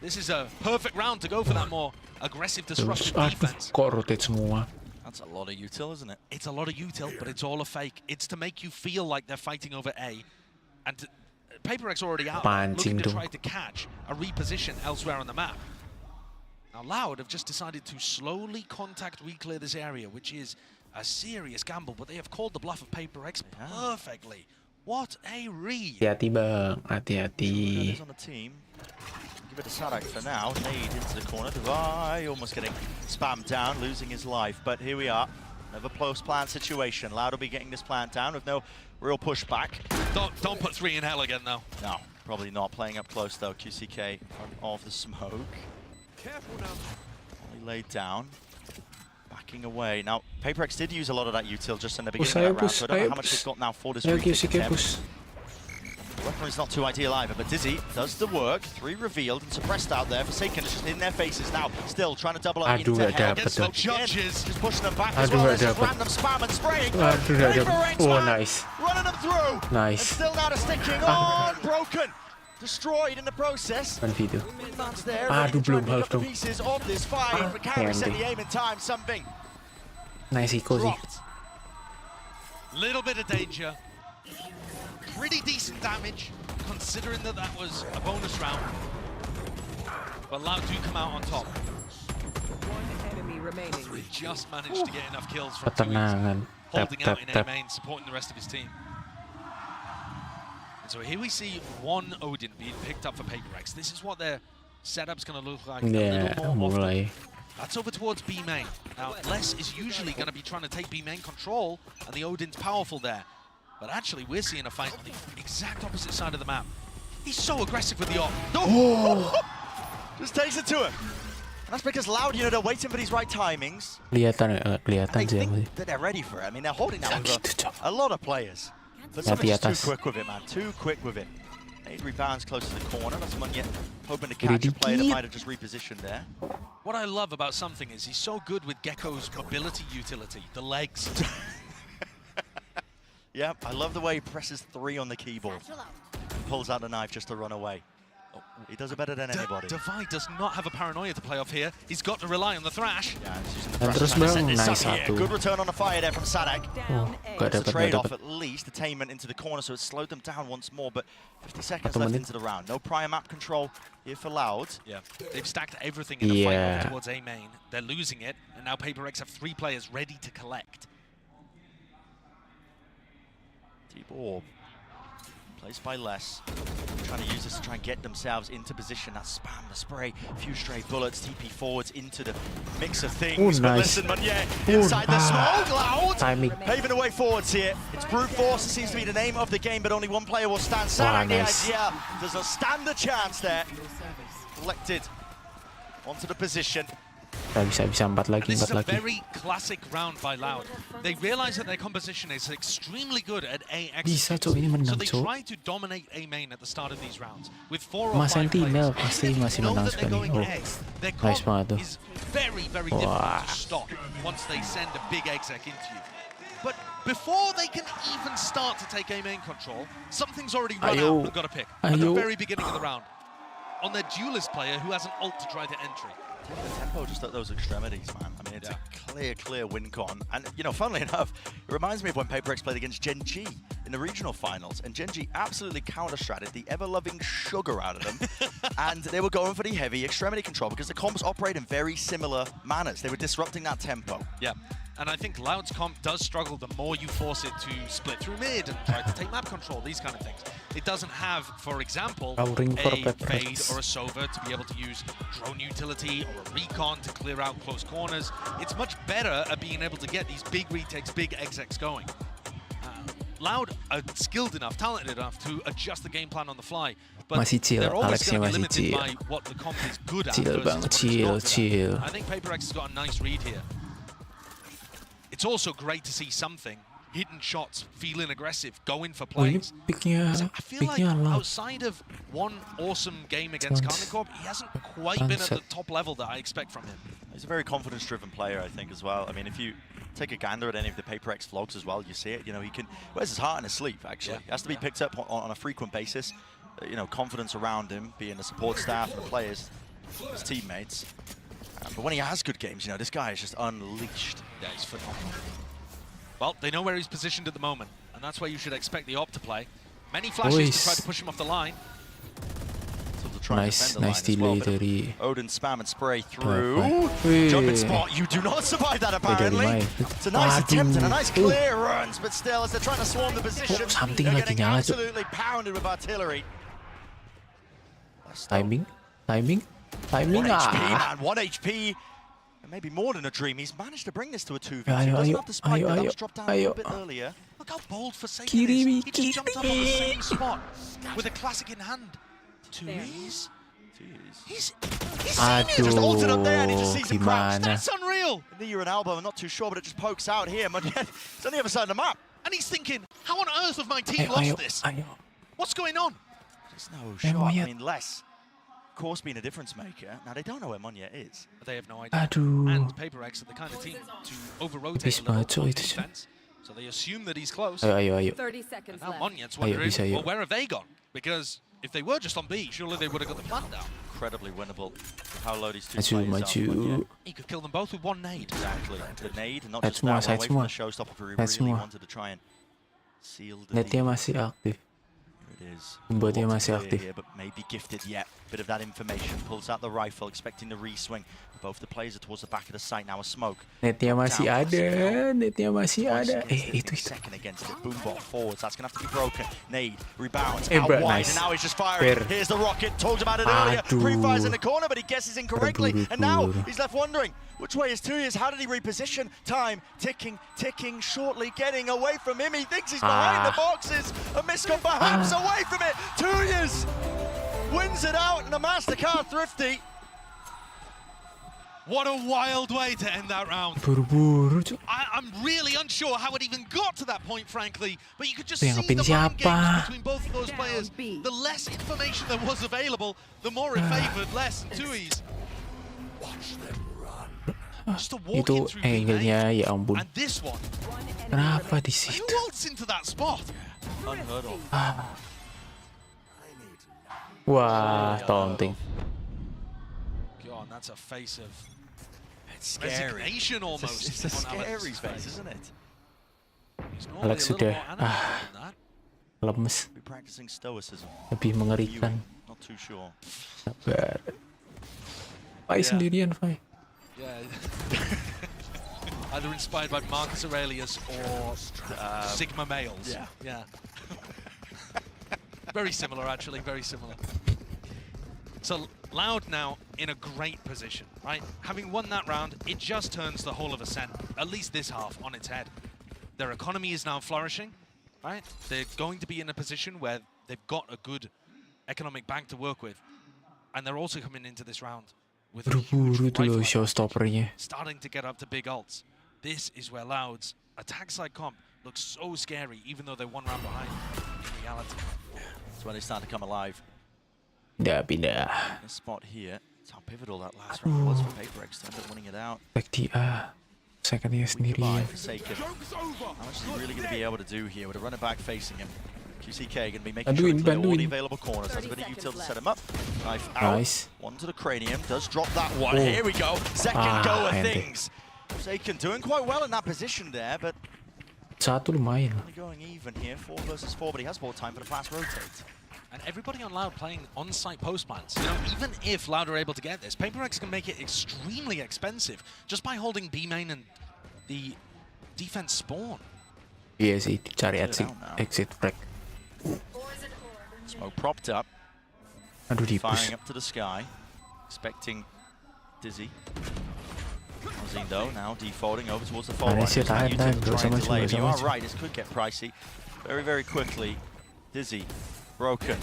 [SPEAKER 5] this is a perfect round to go for that more aggressive, disruptive defense.
[SPEAKER 4] That's a lot of util, isn't it?
[SPEAKER 5] It's a lot of util, but it's all a fake. It's to make you feel like they're fighting over A. And PRX already out, looking to try to catch a reposition elsewhere on the map. Now Loud have just decided to slowly contact reclear this area, which is a serious gamble, but they have called the bluff of PRX perfectly. What a read!
[SPEAKER 6] Hati-hati bang, hati-hati.
[SPEAKER 4] On the team. Give it to Sadak for now. Nade into the corner. Divide almost getting spammed down, losing his life. But here we are. Another close plant situation. Loud will be getting this plant down with no real pushback.
[SPEAKER 5] Don't put 3 in hell again, though.
[SPEAKER 4] No, probably not. Playing up close, though. QCK in front of the smoke.
[SPEAKER 9] Careful now.
[SPEAKER 4] He laid down. Backing away. Now, PRX did use a lot of that util just in the beginning of that round, so I don't know how much they've got now for this retake. Weaponry's not too ideal either, but Dizzy does the work. 3 revealed and suppressed out there. Forsaken is just in their faces now. Still trying to double up into hell.
[SPEAKER 5] Against the judges.
[SPEAKER 4] Just pushing them back as well. There's just random spam and spraying.
[SPEAKER 6] Oh, nice.
[SPEAKER 4] Running them through.
[SPEAKER 6] Nice.
[SPEAKER 4] And still now sticking on. Broken. Destroyed in the process. That's there.
[SPEAKER 6] Belum half dong.
[SPEAKER 4] Pieces of this fight. But can we set the aim in time? Something.
[SPEAKER 6] Nice eco sih.
[SPEAKER 5] Little bit of danger. Pretty decent damage, considering that that was a bonus round. But Loud do come out on top.
[SPEAKER 9] One enemy remaining.
[SPEAKER 5] He just managed to get enough kills from 2 holding out in A main, supporting the rest of his team. And so here we see 1 Odin being picked up for PRX. This is what their setup's going to look like a little more often. That's over towards B main. Now, Les is usually going to be trying to take B main control, and the Odin's powerful there. But actually, we're seeing a fight on the exact opposite side of the map. He's so aggressive with the op.
[SPEAKER 4] Just takes it to him. And that's because Loud, you know, they're waiting for these right timings.
[SPEAKER 6] Kelihatan
[SPEAKER 4] They think that they're ready for it. I mean, they're holding that over a lot of players. But somebody's too quick with it, man. Too quick with it. 8 rebounds close to the corner. That's Munya hoping to catch a player that might have just repositioned there.
[SPEAKER 5] What I love about Something is he's so good with Gecko's mobility utility, the legs.
[SPEAKER 4] Yeah, I love the way he presses 3 on the keyboard and pulls out the knife just to run away. Oh, he does it better than anybody.
[SPEAKER 5] Divide does not have a paranoia to play off here. He's got to rely on the thrash.
[SPEAKER 4] Yeah, he's using the thrash to set this up here. Good return on the fire there from Sadak. It's a trade-off at least. Attainment into the corner, so it slowed them down once more, but 50 seconds left into the round. No prior map control here for Loud.
[SPEAKER 5] Yeah, they've stacked everything in the fight over towards A main. They're losing it, and now PRX have 3 players ready to collect.
[SPEAKER 4] Deep orb. Placed by Les. Trying to use this to try and get themselves into position. That spam, the spray, a few stray bullets, TP forwards into the mix of things. But listen, Munya, inside the smoke, Loud!
[SPEAKER 6] Timing.
[SPEAKER 4] Paving the way forwards here. It's brute force, it seems to be the name of the game, but only 1 player will stand. Sadak, the idea, doesn't stand a chance there. Collected onto the position.
[SPEAKER 6] Bisa 4 lagi,
[SPEAKER 5] This is
[SPEAKER 6] 4
[SPEAKER 5] a
[SPEAKER 6] lagi.
[SPEAKER 5] very classic round by Loud. They realize that their composition is extremely good at A executes.
[SPEAKER 6] Cok, ini menang,
[SPEAKER 5] So they
[SPEAKER 6] Cok.
[SPEAKER 5] try to dominate A main at the start of these rounds. With 4 or 5
[SPEAKER 6] Sentinel
[SPEAKER 5] players,
[SPEAKER 6] pasti
[SPEAKER 5] they
[SPEAKER 6] masih
[SPEAKER 5] know
[SPEAKER 6] menang
[SPEAKER 5] that they're
[SPEAKER 6] sekali.
[SPEAKER 5] going
[SPEAKER 6] Oh,
[SPEAKER 5] A. Their
[SPEAKER 6] nice banget
[SPEAKER 5] comp
[SPEAKER 6] tuh.
[SPEAKER 5] is very, very difficult to stop once they send a big exec into you. But before they can even start to take A main control, something's already run out and got a pick at the very beginning of the round on their duelist player who has an ult to try to entry.
[SPEAKER 4] The tempo just at those extremities, man. I mean, it's a clear win con. And, you know, funnily enough, it reminds me of when PRX played against Gen G in the regional finals. And Gen G absolutely counter-stratted the ever-loving sugar out of them. And they were going for the heavy extremity control because the comps operate in very similar manners. They were disrupting that tempo.
[SPEAKER 5] Yeah. And I think Loud's comp does struggle the more you force it to split through mid and try to take map control, these kind of things. It doesn't have, for example, a Fade or a Sova to be able to use drone utility or a recon to clear out close corners. It's much better at being able to get these big retakes, big execs going. Loud are skilled enough, talented enough to adjust the game plan on the fly, but
[SPEAKER 6] Masih chill,
[SPEAKER 5] they're always
[SPEAKER 6] Alexnya
[SPEAKER 5] going to be
[SPEAKER 6] masih
[SPEAKER 5] limited
[SPEAKER 6] chill.
[SPEAKER 5] by what the comp is good at.
[SPEAKER 6] Chill
[SPEAKER 5] versus
[SPEAKER 6] banget,
[SPEAKER 5] what it's
[SPEAKER 6] chill,
[SPEAKER 5] not good at.
[SPEAKER 6] chill.
[SPEAKER 5] I think PRX has got a nice read here. It's also great to see something. Hidden shots, feeling aggressive, going for
[SPEAKER 6] Oh, ini
[SPEAKER 5] plays.
[SPEAKER 6] picknya
[SPEAKER 5] I feel like
[SPEAKER 6] Loud.
[SPEAKER 5] outside of one awesome game against Carnicorp, he hasn't quite been at the top level that I expect from him.
[SPEAKER 4] He's a very confidence-driven player, I think, as well. I mean, if you take a gander at any of the PaperX vlogs as well, you see it. You know, he wears his heart on his sleeve, actually.
[SPEAKER 5] Yeah.
[SPEAKER 4] He has to be picked up on a frequent basis. You know, confidence around him, being the support staff and the players, his teammates. But when he has good games, you know, this guy is just unleashed.
[SPEAKER 5] Yeah, he's phenomenal. Well, they know where he's positioned at the moment, and that's where you should expect the op to play. Many flashes to try to push him off the line.
[SPEAKER 6] Nice delay dari
[SPEAKER 4] Odin spam and spray through. Jumping spot, you do not survive that apparently. It's a nice attempt and a nice clear runs, but still as they're trying to swarm the position, they're getting absolutely pounded with artillery.
[SPEAKER 6] timing.
[SPEAKER 4] 1 HP, man, 1 HP. And maybe more than a dream. He's managed to bring this to a 2v2. Doesn't have the spike, but that was dropped down a little bit earlier.
[SPEAKER 5] Look how bold Forsaken is. He just jumped up on the same spot with a classic in hand. Twos? He's
[SPEAKER 4] just ulted up there and he just sees him crouched.
[SPEAKER 5] That's unreal.
[SPEAKER 4] Knee or an elbow, I'm not too sure, but it just pokes out here. But yet, it's on the other side of the map.
[SPEAKER 5] And he's thinking, how on earth have my team lost this? What's going on?
[SPEAKER 4] There's no shot. I mean, less. Of course, being a difference maker. Now, they don't know where Monya is.
[SPEAKER 5] They have no idea. And PaperX are the kind of team to over-rotate a little on defense. So they assume that he's close.
[SPEAKER 7] 30 seconds
[SPEAKER 5] Now
[SPEAKER 7] left.
[SPEAKER 5] Monyet's wondering, well, where have they gone? Because if they were just on B, surely they would have got the plant down.
[SPEAKER 4] Incredibly winnable. How low these two
[SPEAKER 6] Maju.
[SPEAKER 4] players are.
[SPEAKER 5] He could kill them both with one nade.
[SPEAKER 4] Exactly. The nade, not
[SPEAKER 6] That's
[SPEAKER 4] just that one
[SPEAKER 6] more,
[SPEAKER 4] away from the showstopper, but he really wanted to try and seal the
[SPEAKER 6] Netnya
[SPEAKER 4] lead.
[SPEAKER 6] masih aktif.
[SPEAKER 4] It is.
[SPEAKER 6] Membuatnya masih
[SPEAKER 4] Clear
[SPEAKER 6] aktif.
[SPEAKER 4] here, but maybe gifted yet. Bit of that information. Pulls out the rifle, expecting the re-swing. Both the players are towards the back of the site now. A smoke.
[SPEAKER 6] Netnya masih ada. Netnya masih ada. Itu.
[SPEAKER 4] Second against it. Boombot forwards. That's gonna have to be broken. Nade rebounds out wide,
[SPEAKER 6] nice.
[SPEAKER 4] and now he's just firing. Here's the rocket. Talked about it earlier. Pre-fires in the corner, but he guesses incorrectly, and now he's left wondering which way is 2 years. How did he reposition? Time ticking, shortly getting away from him. He thinks he's behind the boxes. A miscom perhaps away from it. 2 years wins it out, and the Mastercard Thrifty.
[SPEAKER 5] What a wild way to end that round.
[SPEAKER 6] Buru-buru.
[SPEAKER 5] I'm really unsure how it even got to that point, frankly. But you could just
[SPEAKER 6] Yang
[SPEAKER 5] see the mind
[SPEAKER 6] siapa?
[SPEAKER 5] games between both of those players. The less information there was available, the more it favored Les and Tui's. Just a walk
[SPEAKER 6] Itu
[SPEAKER 5] in through
[SPEAKER 6] angle-nya, ya ampun.
[SPEAKER 5] And this one.
[SPEAKER 6] Kenapa di situ?
[SPEAKER 5] Who ults into that spot?
[SPEAKER 4] Unheard of.
[SPEAKER 6] Wah, taunting.
[SPEAKER 5] God, that's a face of
[SPEAKER 4] Scary.
[SPEAKER 5] resignation almost.
[SPEAKER 4] It's a
[SPEAKER 5] on
[SPEAKER 4] scary
[SPEAKER 5] Alex's
[SPEAKER 4] face, isn't it?
[SPEAKER 5] He's normally
[SPEAKER 6] Alex
[SPEAKER 5] a little
[SPEAKER 6] sudah
[SPEAKER 5] more animated than that.
[SPEAKER 6] lemes,
[SPEAKER 4] Be practicing stoicism.
[SPEAKER 6] lebih mengerikan.
[SPEAKER 4] Not too sure.
[SPEAKER 6] Sabar. Fai sendirian, Fai.
[SPEAKER 5] Yeah. Either inspired by Marcus Aurelius or Sigma males. Yeah. Very similar, actually, very similar. So Loud now in a great position, right? Having won that round, it just turns the whole of Ascent, at least this half, on its head. Their economy is now flourishing, right? They're going to be in a position where they've got a good economic bank to work with. And they're also coming into this round with a
[SPEAKER 6] Buru-buru
[SPEAKER 5] huge
[SPEAKER 6] tuh loh
[SPEAKER 5] rifle
[SPEAKER 6] showstoppernya.
[SPEAKER 5] starting to get up to big ults. This is where Loud's attack side comp looks so scary, even though they're one round behind in reality.
[SPEAKER 4] That's when they start to come alive.
[SPEAKER 6] Pindah.
[SPEAKER 4] This spot here, it's how pivotal that last round was for PaperX. They ended up winning it out.
[SPEAKER 6] Back di A. Secondnya sendirian.
[SPEAKER 4] Forsaken. How much is he really going to be able to do here with a runner back facing him? QCK going to be making sure to clear all the available corners. Has a bit of util to set him up. Knife out.
[SPEAKER 6] Nice.
[SPEAKER 4] One to the cranium. Does drop that one. Here we go. Second go of things. Forsaken doing quite well in that position there, but
[SPEAKER 6] Satu lumayan.
[SPEAKER 4] only going even here. 4 versus 4, but he has more time for the fast rotate.
[SPEAKER 5] And everybody on Loud playing on-site post plants. You know, even if Loud are able to get this, PaperX can make it extremely expensive just by holding B main and the defense spawn.
[SPEAKER 6] Iya sih, cari exit frag.
[SPEAKER 4] Smoke propped up.
[SPEAKER 6] Aduh, di push.
[SPEAKER 4] Firing up to the sky. Expecting Dizzy. Zindo now defaulting over towards the fall line.
[SPEAKER 6] Tahan, bro, sama
[SPEAKER 4] You are
[SPEAKER 6] sama.
[SPEAKER 4] right, this could get pricey. very, very quickly. Dizzy, broken.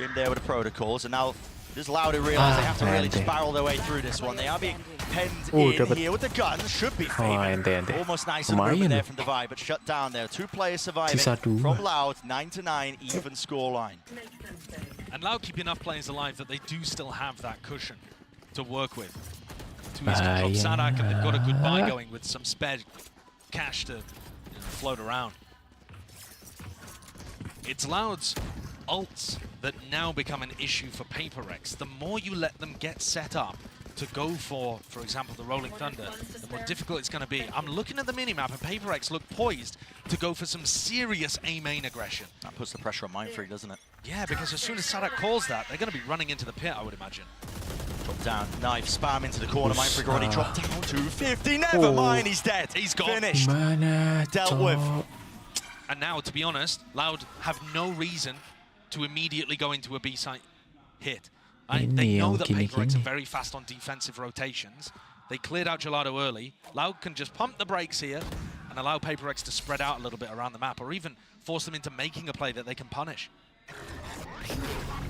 [SPEAKER 4] In there with the protocols, and now just Loud to realize they have to really just barrel their way through this one. They are being penned in here with the gun. Should be favored. Almost nice and movement there from Divide, but shut down there. 2 players surviving from Loud. 9-9, even scoreline.
[SPEAKER 5] And Loud keep enough players alive that they do still have that cushion to work with. 2 is from Sadak, and they've got a good buy going with some spare cash to float around. It's Loud's ults that now become an issue for PRX. The more you let them get set up to go for example, the Rolling Thunder, the more difficult it's going to be. I'm looking at the minimap, and PRX look poised to go for some serious A-main aggression.
[SPEAKER 4] That puts the pressure on Mindfreak, doesn't it?
[SPEAKER 5] Yeah, because as soon as Sadak calls that, they're going to be running into the pit, I would imagine.
[SPEAKER 4] Drop down, knife, spam into the corner. Mindfreak already dropped down to 50. Never mind, he's dead.
[SPEAKER 5] He's gone.
[SPEAKER 4] Finished. Dealt with.
[SPEAKER 5] And now, to be honest, Loud have no reason to immediately go into a B site hit. They know that PRX are very fast on defensive rotations. They cleared out Gelato early. Loud can just pump the brakes here and allow PRX to spread out a little bit around the map, or even force them into making a play that they can punish.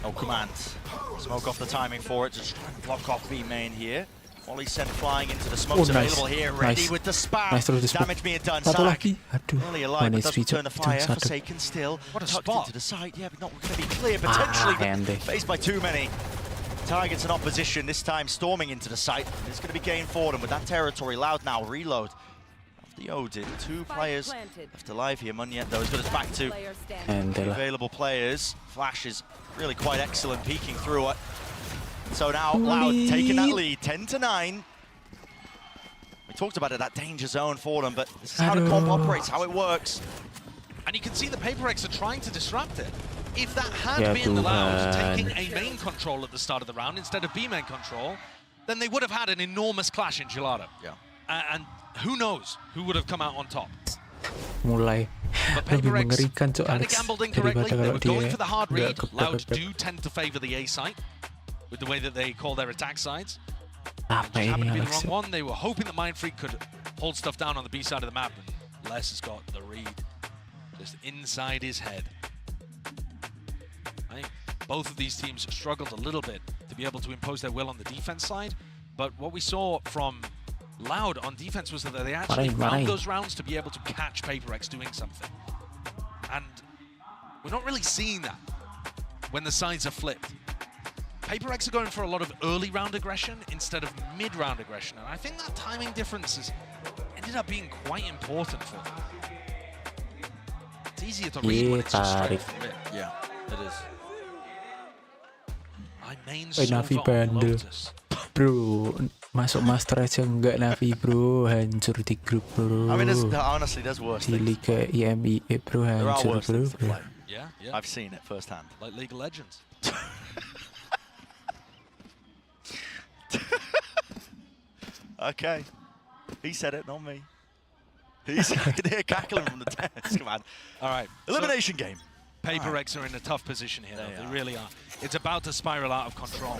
[SPEAKER 4] No commands. Smoke off the timing for it, just try and block off B main here. Wally sent flying into the smokes available here, ready with the spam. Damage being done. Sadak nearly alive, but doesn't turn the fire. Forsaken still.
[SPEAKER 5] What a
[SPEAKER 4] tucked
[SPEAKER 5] spot.
[SPEAKER 4] into the side. Yeah, but not going to be clear potentially. But faced by too many targets in opposition. This time storming into the site. It's going to be gain for them with that territory. Loud now. Reload. Of the Odin. 2 players left alive here. Munyet though has got us back to the available players. Flash is really quite excellent, peeking through it. So now Loud taking that lead, 10-9. We talked about it, that danger zone for them, but this is how the comp operates, how it works.
[SPEAKER 5] And you can see the PRX are trying to disrupt it. If that had been Loud taking A main control at the start of the round instead of B main control, then they would have had an enormous clash in Gelato.
[SPEAKER 4] Yeah.
[SPEAKER 5] And who knows who would have come out on top.
[SPEAKER 6] Mulai lebih mengerikan tuh
[SPEAKER 5] Alex daripada
[SPEAKER 6] kalau dia
[SPEAKER 5] for the hard read. Loud do tend to favor the A site with the way that they call their attack sides.
[SPEAKER 6] Apa
[SPEAKER 5] Just happened
[SPEAKER 6] ini
[SPEAKER 5] to be the
[SPEAKER 6] Alex?
[SPEAKER 5] wrong one. They were hoping that Mindfreak could hold stuff down on the B side of the map, and Les has got the read just inside his head. I think both of these teams struggled a little bit to be able to impose their will on the defense side, but what we saw from Loud on defense was that they actually found those rounds to be able to catch PRX doing something. And we're not really seeing that when the sides are flipped. PRX are going for a lot of early round aggression instead of mid-round aggression, and I think that timing difference has ended up being quite important for them. It's easier to read when it's just straight from mid.
[SPEAKER 4] Yeah, it is.
[SPEAKER 5] I main
[SPEAKER 6] Navi
[SPEAKER 5] Sova
[SPEAKER 6] bandel.
[SPEAKER 5] Lotus.
[SPEAKER 6] Bro, masuk master aja enggak Navi bro, hancur di grup bro.
[SPEAKER 4] I mean, honestly, there's worse
[SPEAKER 6] di
[SPEAKER 4] things.
[SPEAKER 6] Liga IMIE bro,
[SPEAKER 4] There are
[SPEAKER 6] hancur
[SPEAKER 4] worse
[SPEAKER 6] bro.
[SPEAKER 4] things to play.
[SPEAKER 5] Yeah, yeah.
[SPEAKER 4] I've seen it firsthand.
[SPEAKER 5] Like League of Legends.
[SPEAKER 4] Okay. He said it, not me. I can hear cackling from the desk, man.
[SPEAKER 5] All right.
[SPEAKER 4] Elimination game.
[SPEAKER 5] PRX are in a tough position here, though. They really are. It's about to spiral out of control.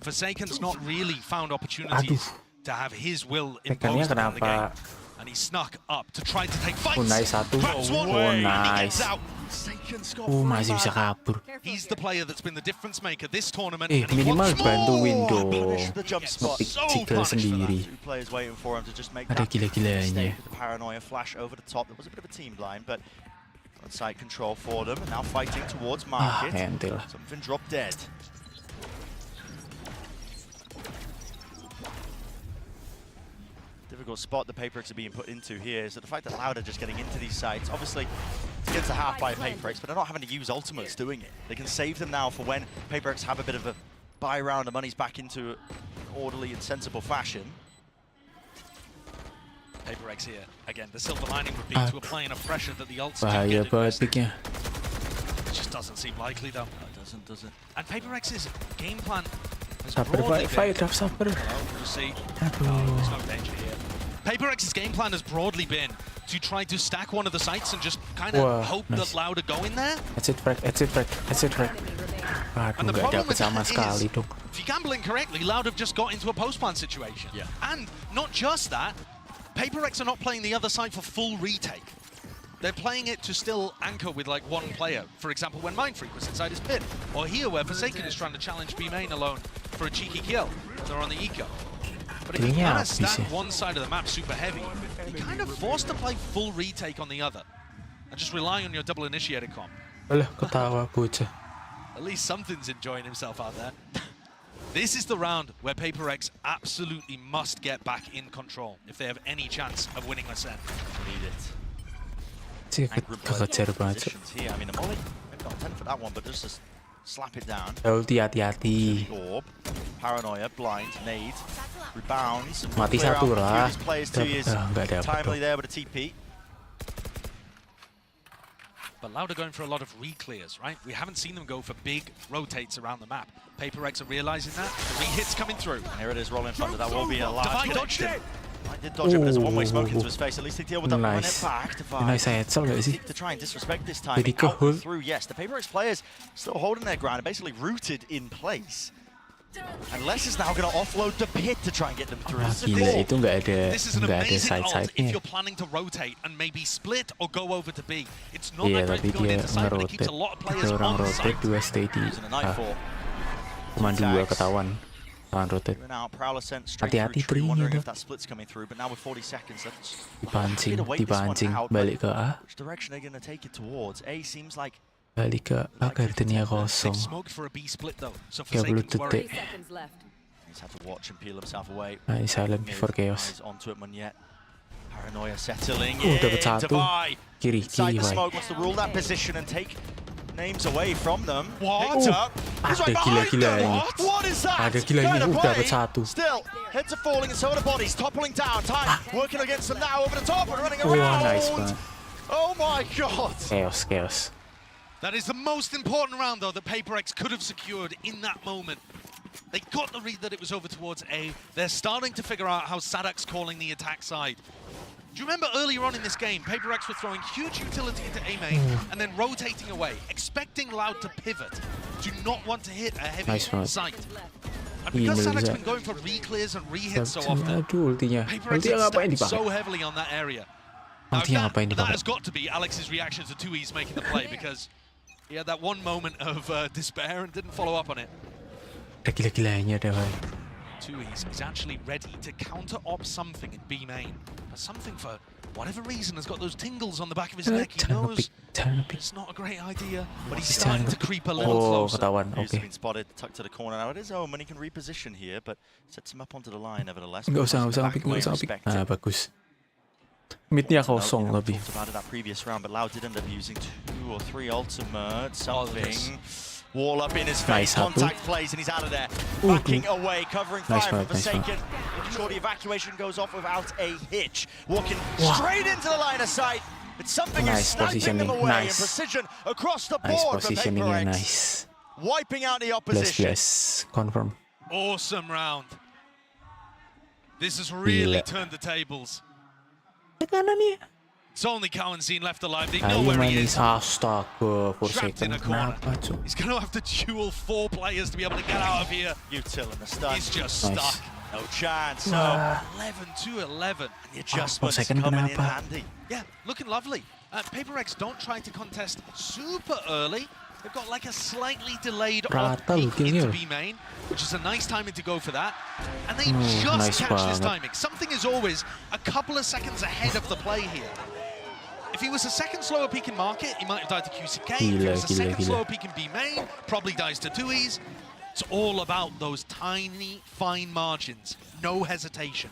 [SPEAKER 5] Forsaken's not really found opportunities to have his will imposed on the game. And he snuck up to try to take fights.
[SPEAKER 6] Nice satu.
[SPEAKER 5] Grabs one,
[SPEAKER 6] Nice. Masih bisa kabur.
[SPEAKER 5] He's the player that's been the difference maker this tournament.
[SPEAKER 6] Eh,
[SPEAKER 5] and he
[SPEAKER 6] minimal
[SPEAKER 5] wants
[SPEAKER 6] bantuin
[SPEAKER 5] more.
[SPEAKER 6] dong.
[SPEAKER 4] The jump spot.
[SPEAKER 6] Ngepick
[SPEAKER 5] So
[SPEAKER 6] Cikal
[SPEAKER 5] punished for that.
[SPEAKER 6] sendiri.
[SPEAKER 4] 2 players waiting for him to just make
[SPEAKER 6] Ada
[SPEAKER 4] that
[SPEAKER 6] gila-gilanya.
[SPEAKER 4] mistake with the paranoia flash over the top. There was a bit of a team blind, but on site control for them. And now fighting towards market.
[SPEAKER 6] Entil.
[SPEAKER 4] Something dropped dead. Difficult spot the PRX are being put into here is that the fact that Loud are just getting into these sites. Obviously, it's against a half by PRX, but they're not having to use ultimates doing it. They can save them now for when PRX have a bit of a buy round and money's back into an orderly and sensible fashion.
[SPEAKER 5] PRX here. Again, the silver lining would be to apply enough pressure that the ults do
[SPEAKER 6] Bahaya
[SPEAKER 5] get
[SPEAKER 6] banget
[SPEAKER 5] invested.
[SPEAKER 6] picknya.
[SPEAKER 5] It just doesn't seem likely, though.
[SPEAKER 4] No, it doesn't, does it?
[SPEAKER 5] And PRX's game plan has
[SPEAKER 6] Sabar
[SPEAKER 5] broadly
[SPEAKER 6] fight,
[SPEAKER 5] been...
[SPEAKER 6] sabar.
[SPEAKER 5] We'll see.
[SPEAKER 6] Aduh.
[SPEAKER 5] No, there's no danger here. PRX's game plan has broadly been to try to stack one of the sites and just kind of hope that Loud are going there.
[SPEAKER 6] Exit frag.
[SPEAKER 5] And the
[SPEAKER 6] Aduh, nggak
[SPEAKER 5] problem
[SPEAKER 6] dapet
[SPEAKER 5] with
[SPEAKER 6] sama
[SPEAKER 5] that
[SPEAKER 6] sekali
[SPEAKER 5] is,
[SPEAKER 6] dong.
[SPEAKER 5] if you gamble incorrectly, Loud have just got into a post-plan situation.
[SPEAKER 4] Yeah.
[SPEAKER 5] And not just that, PRX are not playing the other side for full retake. They're playing it to still anchor with like one player. For example, when Mindfreak was inside his pit. Or here where Forsaken is trying to challenge B main alone for a cheeky kill. They're on the eco. But if you want to stack one side of the map super heavy, you're kind of forced to play full retake on the other. And just rely on your double initiator comp.
[SPEAKER 6] Alah, ketawa bocah.
[SPEAKER 5] At least something's enjoying himself out there. This is the round where PRX absolutely must get back in control if they have any chance of winning a set.
[SPEAKER 4] Need it.
[SPEAKER 6] Sih kekejar banget.
[SPEAKER 4] Here. I mean, the Molly, maybe not 10 for that one, but just slap it down.
[SPEAKER 6] Ulti hati-hati.
[SPEAKER 4] Orb, paranoia, blind, nade, rebounds.
[SPEAKER 6] Mati satu lah.
[SPEAKER 4] Players 2 years timely there with a TP.
[SPEAKER 5] But Loud are going for a lot of re-clears, right? We haven't seen them go for big rotates around the map. PRX are realizing that. The re-hits coming through.
[SPEAKER 4] Here it is, rolling thunder. That will be a large
[SPEAKER 5] Divide dodged it.
[SPEAKER 4] I did dodge it, but there's a one-way smoke into his face. At least they deal with that. Run it back.
[SPEAKER 6] Nice headsel gak sih?
[SPEAKER 4] To try and disrespect this time.
[SPEAKER 6] Jadi
[SPEAKER 4] Out
[SPEAKER 6] kehul.
[SPEAKER 4] and through, yes. The PRX players still holding their ground and basically rooted in place. And Les is now going to offload the pit to try and get them through.
[SPEAKER 6] Gila, itu nggak ada
[SPEAKER 5] if
[SPEAKER 6] side-side-nya.
[SPEAKER 5] you're planning to rotate and maybe split or go over to B. It's not
[SPEAKER 6] Iya,
[SPEAKER 5] that great
[SPEAKER 6] tapi
[SPEAKER 5] to go
[SPEAKER 6] dia
[SPEAKER 5] inside, but it keeps
[SPEAKER 6] nge-rotate.
[SPEAKER 5] a lot of
[SPEAKER 6] Ada
[SPEAKER 5] players
[SPEAKER 6] orang
[SPEAKER 5] on
[SPEAKER 6] rotate,
[SPEAKER 5] site.
[SPEAKER 6] dua stay di. Cuma dua ketahuan. Lawan rotate. Hati-hati tri-nya tuh.
[SPEAKER 4] That split's coming through, but now with 40 seconds, let's
[SPEAKER 6] Dipancing, balik ke A.
[SPEAKER 4] which direction are they going to take it towards? A seems like
[SPEAKER 6] Balik ke A, gardennya kosong.
[SPEAKER 5] Smoke for a B split though, so
[SPEAKER 6] 30
[SPEAKER 5] Forsaken's worried.
[SPEAKER 6] detik.
[SPEAKER 7] Seconds left.
[SPEAKER 4] he's had to watch and peel himself away.
[SPEAKER 6] Nice silent before chaos.
[SPEAKER 4] Eyes onto it, yet. Paranoia settling
[SPEAKER 6] dapat
[SPEAKER 4] in.
[SPEAKER 6] satu.
[SPEAKER 4] Divide.
[SPEAKER 6] Kiri,
[SPEAKER 4] Inside the
[SPEAKER 6] Wai.
[SPEAKER 4] smoke wants to rule that position and take names away from them.
[SPEAKER 5] What?
[SPEAKER 4] Picked up. He's
[SPEAKER 6] Ada
[SPEAKER 4] right behind
[SPEAKER 6] gila-gilanya.
[SPEAKER 4] them. What is that?
[SPEAKER 6] Ada gilanya.
[SPEAKER 4] Trying to
[SPEAKER 6] Dapat
[SPEAKER 4] play.
[SPEAKER 6] satu.
[SPEAKER 4] Still, heads are falling and so are the bodies. Toppling down. Time working against them now over the top and running around.
[SPEAKER 6] Nice one.
[SPEAKER 4] Oh my god.
[SPEAKER 6] Chaos.
[SPEAKER 5] That is the most important round though that PRX could have secured in that moment. They got the read that it was over towards A. They're starting to figure out how Sadak's calling the attack side. Do you remember earlier on in this game, PRX were throwing huge utility into A main and then rotating away, expecting Loud to pivot. Do not want to hit a heavy site. And because Sadak's been going for re-clears and re-hits so often,
[SPEAKER 6] Aduh, ultinya.
[SPEAKER 5] PRX
[SPEAKER 6] Ultinya ngapain
[SPEAKER 5] has stepped so
[SPEAKER 6] dipakai?
[SPEAKER 5] heavily on that area.
[SPEAKER 6] Ultinya ngapain
[SPEAKER 5] That
[SPEAKER 6] dipakai?
[SPEAKER 5] has got to be Alex's reaction to 2E's making the play because he had that one moment of despair and didn't follow up on it.
[SPEAKER 6] Ada gila-gilanya dah, Wai.
[SPEAKER 5] 2E's is actually ready to counter-op something in B main. But something, for whatever reason, has got those tingles on the back of his neck. He knows it's not a great idea, but he's starting to creep a little
[SPEAKER 6] Oh,
[SPEAKER 5] closer.
[SPEAKER 6] ketahuan.
[SPEAKER 4] He's
[SPEAKER 6] Oke.
[SPEAKER 4] been spotted, tucked to the corner now. It is home and he can reposition here, but sets him up onto the line nevertheless.
[SPEAKER 6] Nggak usah
[SPEAKER 4] Back
[SPEAKER 6] pick,
[SPEAKER 4] away
[SPEAKER 6] nggak usah
[SPEAKER 4] and
[SPEAKER 6] pick.
[SPEAKER 4] respect it.
[SPEAKER 6] Ah, bagus. Midnya kosong
[SPEAKER 4] We
[SPEAKER 6] lebih.
[SPEAKER 4] talked about it that previous round, but Loud did end up using 2 or 3 ultimates, something. Wall up in his face,
[SPEAKER 6] Nice,
[SPEAKER 4] contact plays, and he's out of there. Backing away, covering fire from Forsaken. Making sure the evacuation goes off without a hitch. Walking straight into the line of sight. It's something is sniping them away, and precision across the
[SPEAKER 6] Nice
[SPEAKER 4] board from
[SPEAKER 6] positioningnya,
[SPEAKER 4] PRX.
[SPEAKER 6] nice.
[SPEAKER 4] Wiping out the opposition.
[SPEAKER 6] Bless. Confirm.
[SPEAKER 5] Awesome round. This has really
[SPEAKER 6] Gila.
[SPEAKER 5] turned the tables.
[SPEAKER 6] Kanannya.
[SPEAKER 5] It's only Cowanzine left alive. They
[SPEAKER 6] Ayo
[SPEAKER 5] know where he
[SPEAKER 6] manis.
[SPEAKER 5] is.
[SPEAKER 6] Astaga,
[SPEAKER 5] Trapped in
[SPEAKER 6] Forsaken.
[SPEAKER 5] a corner.
[SPEAKER 6] Kenapa, Cuk?
[SPEAKER 5] He's going to have to duel 4 players to be able to get out of here.
[SPEAKER 4] Util in the stun.
[SPEAKER 5] He's just
[SPEAKER 6] Nice.
[SPEAKER 5] stuck.
[SPEAKER 4] No chance. So
[SPEAKER 5] 11-11.
[SPEAKER 4] the adjustments
[SPEAKER 6] Forsaken
[SPEAKER 4] coming in
[SPEAKER 6] kenapa?
[SPEAKER 4] handy.
[SPEAKER 5] Yeah, looking lovely. PRX don't try to contest super early. They've got like a slightly delayed
[SPEAKER 6] Rata
[SPEAKER 5] off-peak
[SPEAKER 6] loh killnya
[SPEAKER 5] into
[SPEAKER 6] loh.
[SPEAKER 5] B main, which is a nice timing to go for that. And they just
[SPEAKER 6] nice
[SPEAKER 5] catch this
[SPEAKER 6] banget.
[SPEAKER 5] timing. Something is always a couple of seconds ahead of the play here. If he was a second slower peak in market, he might have died to QCK. If he was a second slower peak in B main, probably dies to 2E's. It's all about those tiny, fine margins. No hesitation.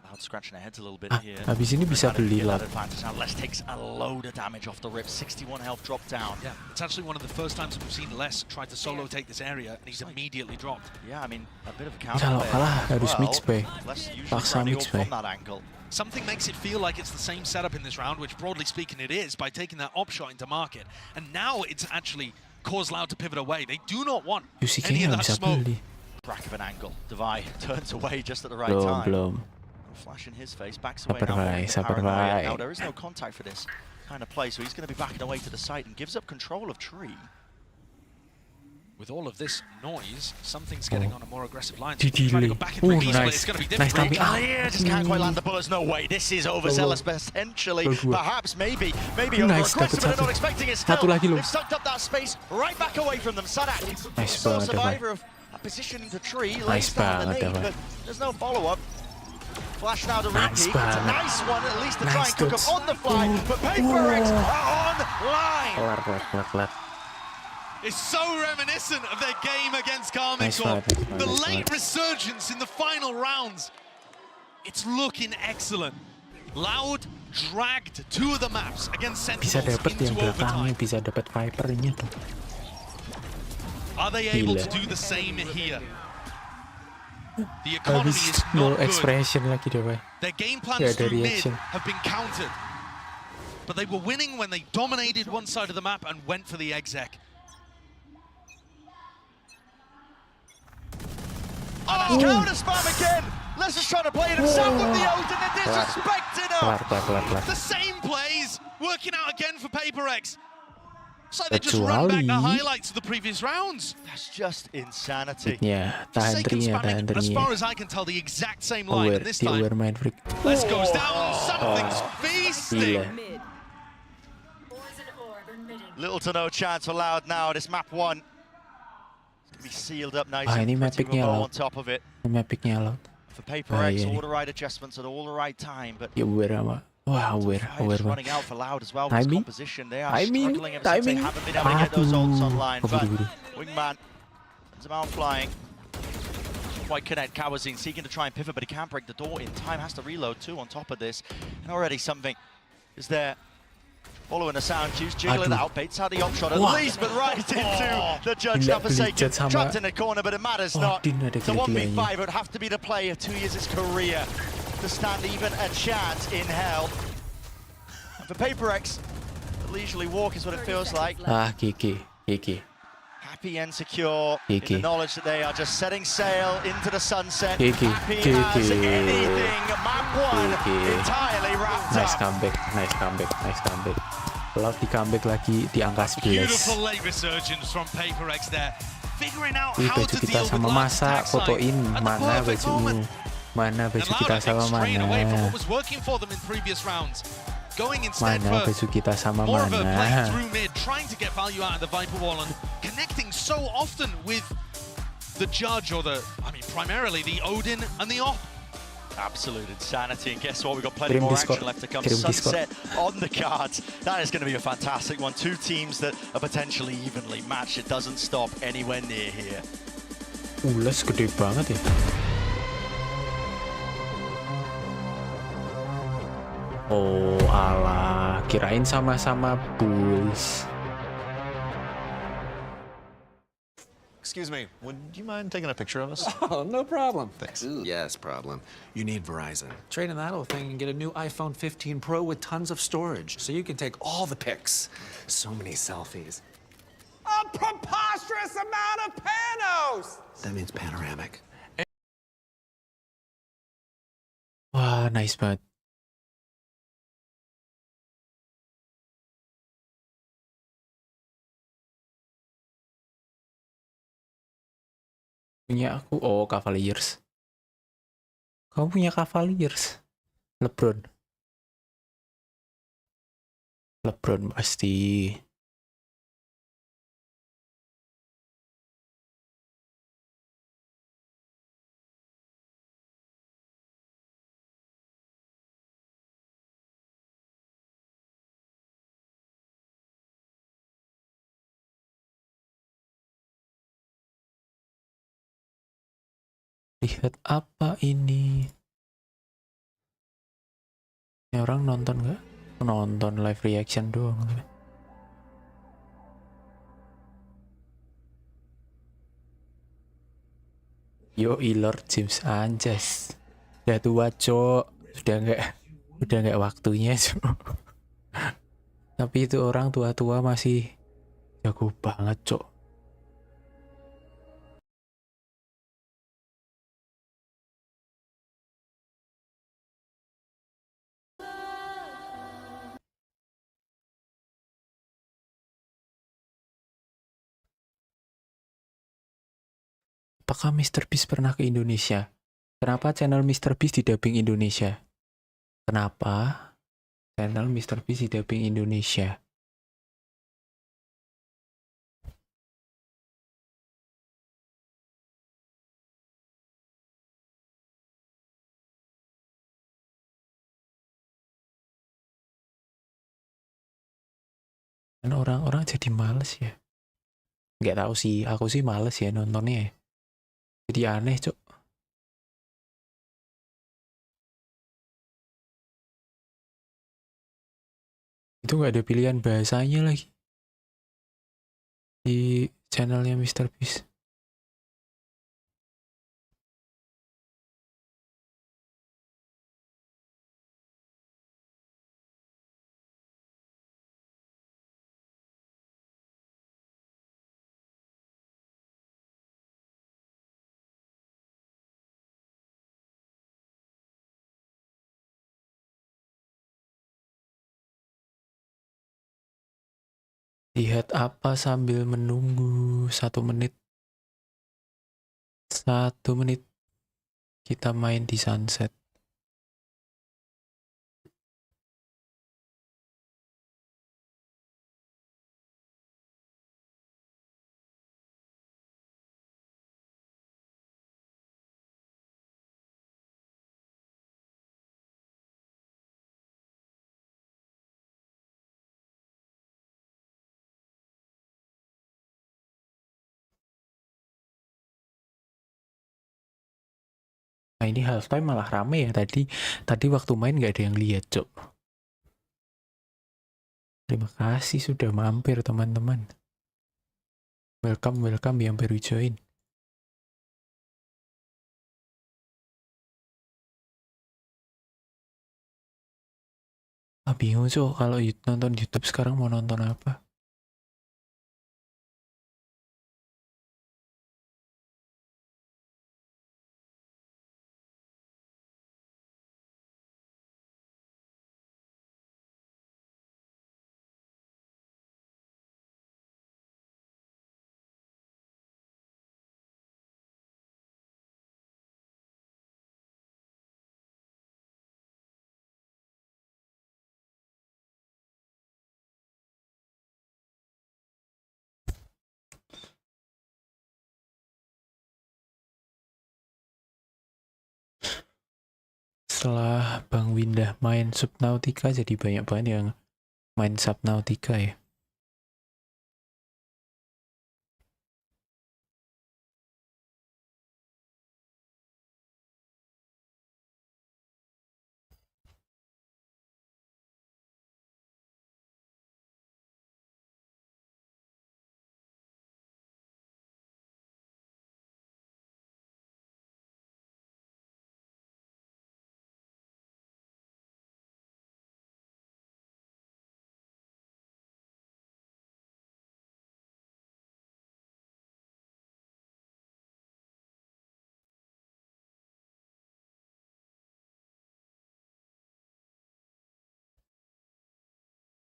[SPEAKER 4] Loud scratching their heads a little bit here.
[SPEAKER 6] Habis ini bisa beli
[SPEAKER 4] That
[SPEAKER 6] Loud.
[SPEAKER 4] advantage now. Les takes a load of damage off the rip. 61 health dropped down.
[SPEAKER 5] Yeah, it's actually one of the first times that we've seen Les try to solo take this area, and he's immediately dropped.
[SPEAKER 4] Yeah, I mean, a bit of a counter
[SPEAKER 6] Kalau
[SPEAKER 4] there
[SPEAKER 6] kalah
[SPEAKER 4] as
[SPEAKER 6] harus
[SPEAKER 4] well.
[SPEAKER 6] mix, Bay.
[SPEAKER 4] Les usually
[SPEAKER 6] Paksa
[SPEAKER 4] running
[SPEAKER 6] mix,
[SPEAKER 4] all from
[SPEAKER 6] Bay.
[SPEAKER 4] that angle.
[SPEAKER 5] Something makes it feel like it's the same setup in this round, which broadly speaking it is, by taking that op shot into market. And now it's actually caused Loud to pivot away. They do not want any
[SPEAKER 6] QCK
[SPEAKER 5] of
[SPEAKER 6] nggak
[SPEAKER 5] that
[SPEAKER 6] bisa
[SPEAKER 5] smoke.
[SPEAKER 6] beli.
[SPEAKER 4] Crack of an angle. Devi turns away just at the right
[SPEAKER 6] Belum,
[SPEAKER 4] time.
[SPEAKER 6] belum.
[SPEAKER 4] Flash in his face, backs away
[SPEAKER 6] Sabar,
[SPEAKER 4] now.
[SPEAKER 6] Bay,
[SPEAKER 4] Into
[SPEAKER 6] sabar,
[SPEAKER 4] paranoia.
[SPEAKER 6] Bay.
[SPEAKER 4] Now there is no contact for this kind of play, so he's going to be backing away to the site and gives up control of Tree.
[SPEAKER 5] with all of this noise, something's getting on a more aggressive line.
[SPEAKER 6] Di
[SPEAKER 5] So trying to go
[SPEAKER 6] delay.
[SPEAKER 5] back into the piece, but
[SPEAKER 6] Nice.
[SPEAKER 5] it's going to be
[SPEAKER 6] Nice
[SPEAKER 5] difficult.
[SPEAKER 6] timing.
[SPEAKER 4] Yeah, just can't quite land the bullets. No way. This is overzealous potentially. Perhaps, maybe
[SPEAKER 6] Nice,
[SPEAKER 4] over-aggressive, but they're
[SPEAKER 6] dapat
[SPEAKER 4] not
[SPEAKER 6] satu.
[SPEAKER 4] expecting it still.
[SPEAKER 6] Satu lagi loh.
[SPEAKER 4] They've sucked up that space right back away from them. Sadak,
[SPEAKER 6] Nice
[SPEAKER 4] still a
[SPEAKER 6] banget,
[SPEAKER 4] survivor of a position in the tree.
[SPEAKER 6] Nice
[SPEAKER 4] Lays down the
[SPEAKER 6] banget,
[SPEAKER 4] nade,
[SPEAKER 6] dapat.
[SPEAKER 4] but there's no follow-up. Flash now to
[SPEAKER 6] Nice
[SPEAKER 4] repeat. It's a
[SPEAKER 6] banget.
[SPEAKER 4] nice one, at least to try
[SPEAKER 6] Nice
[SPEAKER 4] and cook
[SPEAKER 6] touch.
[SPEAKER 4] up on the fly. But PRX are online.
[SPEAKER 6] Kelar.
[SPEAKER 5] It's so reminiscent of their game against Karmine
[SPEAKER 6] Nice
[SPEAKER 5] Corp.
[SPEAKER 6] fight, nice fight,
[SPEAKER 5] The
[SPEAKER 6] nice
[SPEAKER 5] late
[SPEAKER 6] fight.
[SPEAKER 5] resurgence in the final rounds. It's looking excellent. Loud dragged two of the maps against
[SPEAKER 6] Bisa
[SPEAKER 5] Sentinels
[SPEAKER 6] dapat yang
[SPEAKER 5] into
[SPEAKER 6] belakangnya,
[SPEAKER 5] overtime.
[SPEAKER 6] bisa dapat Vipernya tuh.
[SPEAKER 5] Are they able to
[SPEAKER 6] Gila.
[SPEAKER 5] do the same here? The economy
[SPEAKER 6] Habis
[SPEAKER 5] is
[SPEAKER 6] no
[SPEAKER 5] not good.
[SPEAKER 6] expression lagi deh, Pak.
[SPEAKER 5] Their game
[SPEAKER 6] Yeah,
[SPEAKER 5] plans
[SPEAKER 6] the
[SPEAKER 5] through mid
[SPEAKER 6] reaction.
[SPEAKER 5] have been countered. But they were winning when they dominated one side of the map and went for the exec.
[SPEAKER 4] Oh, counter spam again. Let's just try to play it himself with the Odin. They're disrespecting him.
[SPEAKER 6] Kelar.
[SPEAKER 5] The same plays working out again for PRX. It's like they just run back the
[SPEAKER 6] Kecuali-
[SPEAKER 5] highlights of the previous rounds.
[SPEAKER 4] That's just insanity.
[SPEAKER 6] Ya,
[SPEAKER 5] Just
[SPEAKER 6] tahan
[SPEAKER 5] spamming,
[SPEAKER 6] trinya.
[SPEAKER 5] as far as I can tell, the exact same line.
[SPEAKER 6] Aware,
[SPEAKER 5] And this
[SPEAKER 6] dia
[SPEAKER 5] time,
[SPEAKER 6] aware main freak.
[SPEAKER 5] let's goes down. Something's feasting.
[SPEAKER 6] Gila.
[SPEAKER 9] Mid.
[SPEAKER 4] Little to no chance for Loud now. This map one. It's going to be sealed up nicely.
[SPEAKER 6] ini
[SPEAKER 4] Pretty
[SPEAKER 6] mapicnya
[SPEAKER 4] Rainbow
[SPEAKER 6] Loud.
[SPEAKER 4] on top of it.
[SPEAKER 6] Mapicnya Loud.
[SPEAKER 4] For PRX,
[SPEAKER 6] iya
[SPEAKER 4] all
[SPEAKER 6] nih.
[SPEAKER 4] the right adjustments at all the right time. But
[SPEAKER 6] Ya aware sama. Wah, aware
[SPEAKER 4] Fire just running
[SPEAKER 6] banget.
[SPEAKER 4] out for Loud as well. With his
[SPEAKER 6] Timing.
[SPEAKER 4] composition, they are
[SPEAKER 6] Timing.
[SPEAKER 4] struggling ever since they
[SPEAKER 6] Timing.
[SPEAKER 4] haven't been able to get those ults online.
[SPEAKER 6] Aduh.
[SPEAKER 4] But
[SPEAKER 6] Buru-buru.
[SPEAKER 4] Wingman sends him out flying. Quite connect. Kawazin seeking to try and pivot, but he can't break the door in time. Has to reload too on top of this. And already something is there. Following the sound cues, jiggling
[SPEAKER 6] Aduh.
[SPEAKER 4] out, baits out the op shot at
[SPEAKER 6] Wah.
[SPEAKER 4] least, but right into the judge.
[SPEAKER 6] Gila,
[SPEAKER 4] Not forsaken,
[SPEAKER 6] Blizzard sama-
[SPEAKER 4] trapped in the corner, but it matters
[SPEAKER 6] Oh,
[SPEAKER 4] not.
[SPEAKER 6] Din ada
[SPEAKER 4] The
[SPEAKER 6] gila-gilanya.
[SPEAKER 4] 1v5 it would have to be the player 2 years his career to stand even a chance in hell. And for PRX, the leisurely walk is what it feels like.
[SPEAKER 6] Ah, Kiki.
[SPEAKER 4] Happy and secure in
[SPEAKER 6] Kiki.
[SPEAKER 4] the knowledge that they are just setting sail into the sunset.
[SPEAKER 6] Kiki.
[SPEAKER 4] Happy
[SPEAKER 6] Kiki.
[SPEAKER 4] as anything. Map one
[SPEAKER 6] Kiki.
[SPEAKER 4] entirely wrapped
[SPEAKER 6] Nice
[SPEAKER 4] up.
[SPEAKER 6] comeback. Loud di comeback lagi di angka 11.
[SPEAKER 5] Beautiful late resurgence from PRX there. Figuring out
[SPEAKER 6] Wih,
[SPEAKER 5] how
[SPEAKER 6] baju
[SPEAKER 5] to
[SPEAKER 6] kita
[SPEAKER 5] deal with
[SPEAKER 6] sama
[SPEAKER 5] Loud's
[SPEAKER 6] Masa,
[SPEAKER 5] attack side
[SPEAKER 6] fotoin
[SPEAKER 5] at the
[SPEAKER 6] mana
[SPEAKER 5] perfect
[SPEAKER 6] bajumu.
[SPEAKER 5] moment.
[SPEAKER 6] Mana
[SPEAKER 5] And
[SPEAKER 6] baju
[SPEAKER 5] Loud,
[SPEAKER 6] kita
[SPEAKER 5] I think,
[SPEAKER 6] sama
[SPEAKER 5] straying away from
[SPEAKER 6] mana.
[SPEAKER 5] what was working for them in previous rounds. Going instead
[SPEAKER 6] Mana
[SPEAKER 5] for
[SPEAKER 6] baju kita sama
[SPEAKER 5] more of a play
[SPEAKER 6] mana.
[SPEAKER 5] through mid, trying to get value out of the Viper wall and connecting so often with the Judge or primarily the Odin and the Op.
[SPEAKER 4] Absolute insanity, and guess what? We've got plenty
[SPEAKER 6] Kirim
[SPEAKER 4] more
[SPEAKER 6] Discord.
[SPEAKER 4] action left to come.
[SPEAKER 6] Kirim Discord.
[SPEAKER 4] Sunset on the cards. That is going to be a fantastic one. Two teams that are potentially evenly matched. It doesn't stop anywhere near here.
[SPEAKER 6] Ulas gede banget ya. Oh alah, kirain sama-sama Bulls.
[SPEAKER 10] Excuse me, would you mind taking a picture of us?
[SPEAKER 11] Oh, no problem.
[SPEAKER 10] Thanks.
[SPEAKER 11] Yes, problem. You need Verizon. Trade in that old thing and get a new iPhone 15 Pro with tons of storage, so you can take all the pics. So many selfies.
[SPEAKER 9] A preposterous amount of panos!
[SPEAKER 11] That means panoramic.
[SPEAKER 6] Wah, nice banget. Punya aku, oh Cavaliers. Kamu punya Cavaliers? LeBron. LeBron pasti. Lihat apa ini? Ini orang nonton nggak? Nonton live reaction doang. Yo, Lord James Anjas. Udah tua, Cok. Udah nggak waktunya, Cok. Tapi itu orang tua-tua masih jago banget, Cok. Apakah Mr. Beast pernah ke Indonesia? Kenapa channel Mr. Beast didubbing Indonesia? Kenapa channel Mr. Beast didubbing Indonesia? Dan orang-orang jadi males ya. Nggak tahu sih, aku sih males ya nontonnya ya. Jadi aneh, Cok. Itu nggak ada pilihan bahasanya lagi di channelnya Mr. Beast. Lihat apa sambil menunggu 1 menit. 1 menit kita main di sunset. Nah ini halftime malah rame ya tadi waktu main nggak ada yang lihat, Cok. Terima kasih sudah mampir teman-teman. Welcome yang baru join. Bingung, Cok, kalau nonton YouTube sekarang mau nonton apa. Setelah Bang Windah main Subnautica, jadi banyak banget yang main Subnautica ya.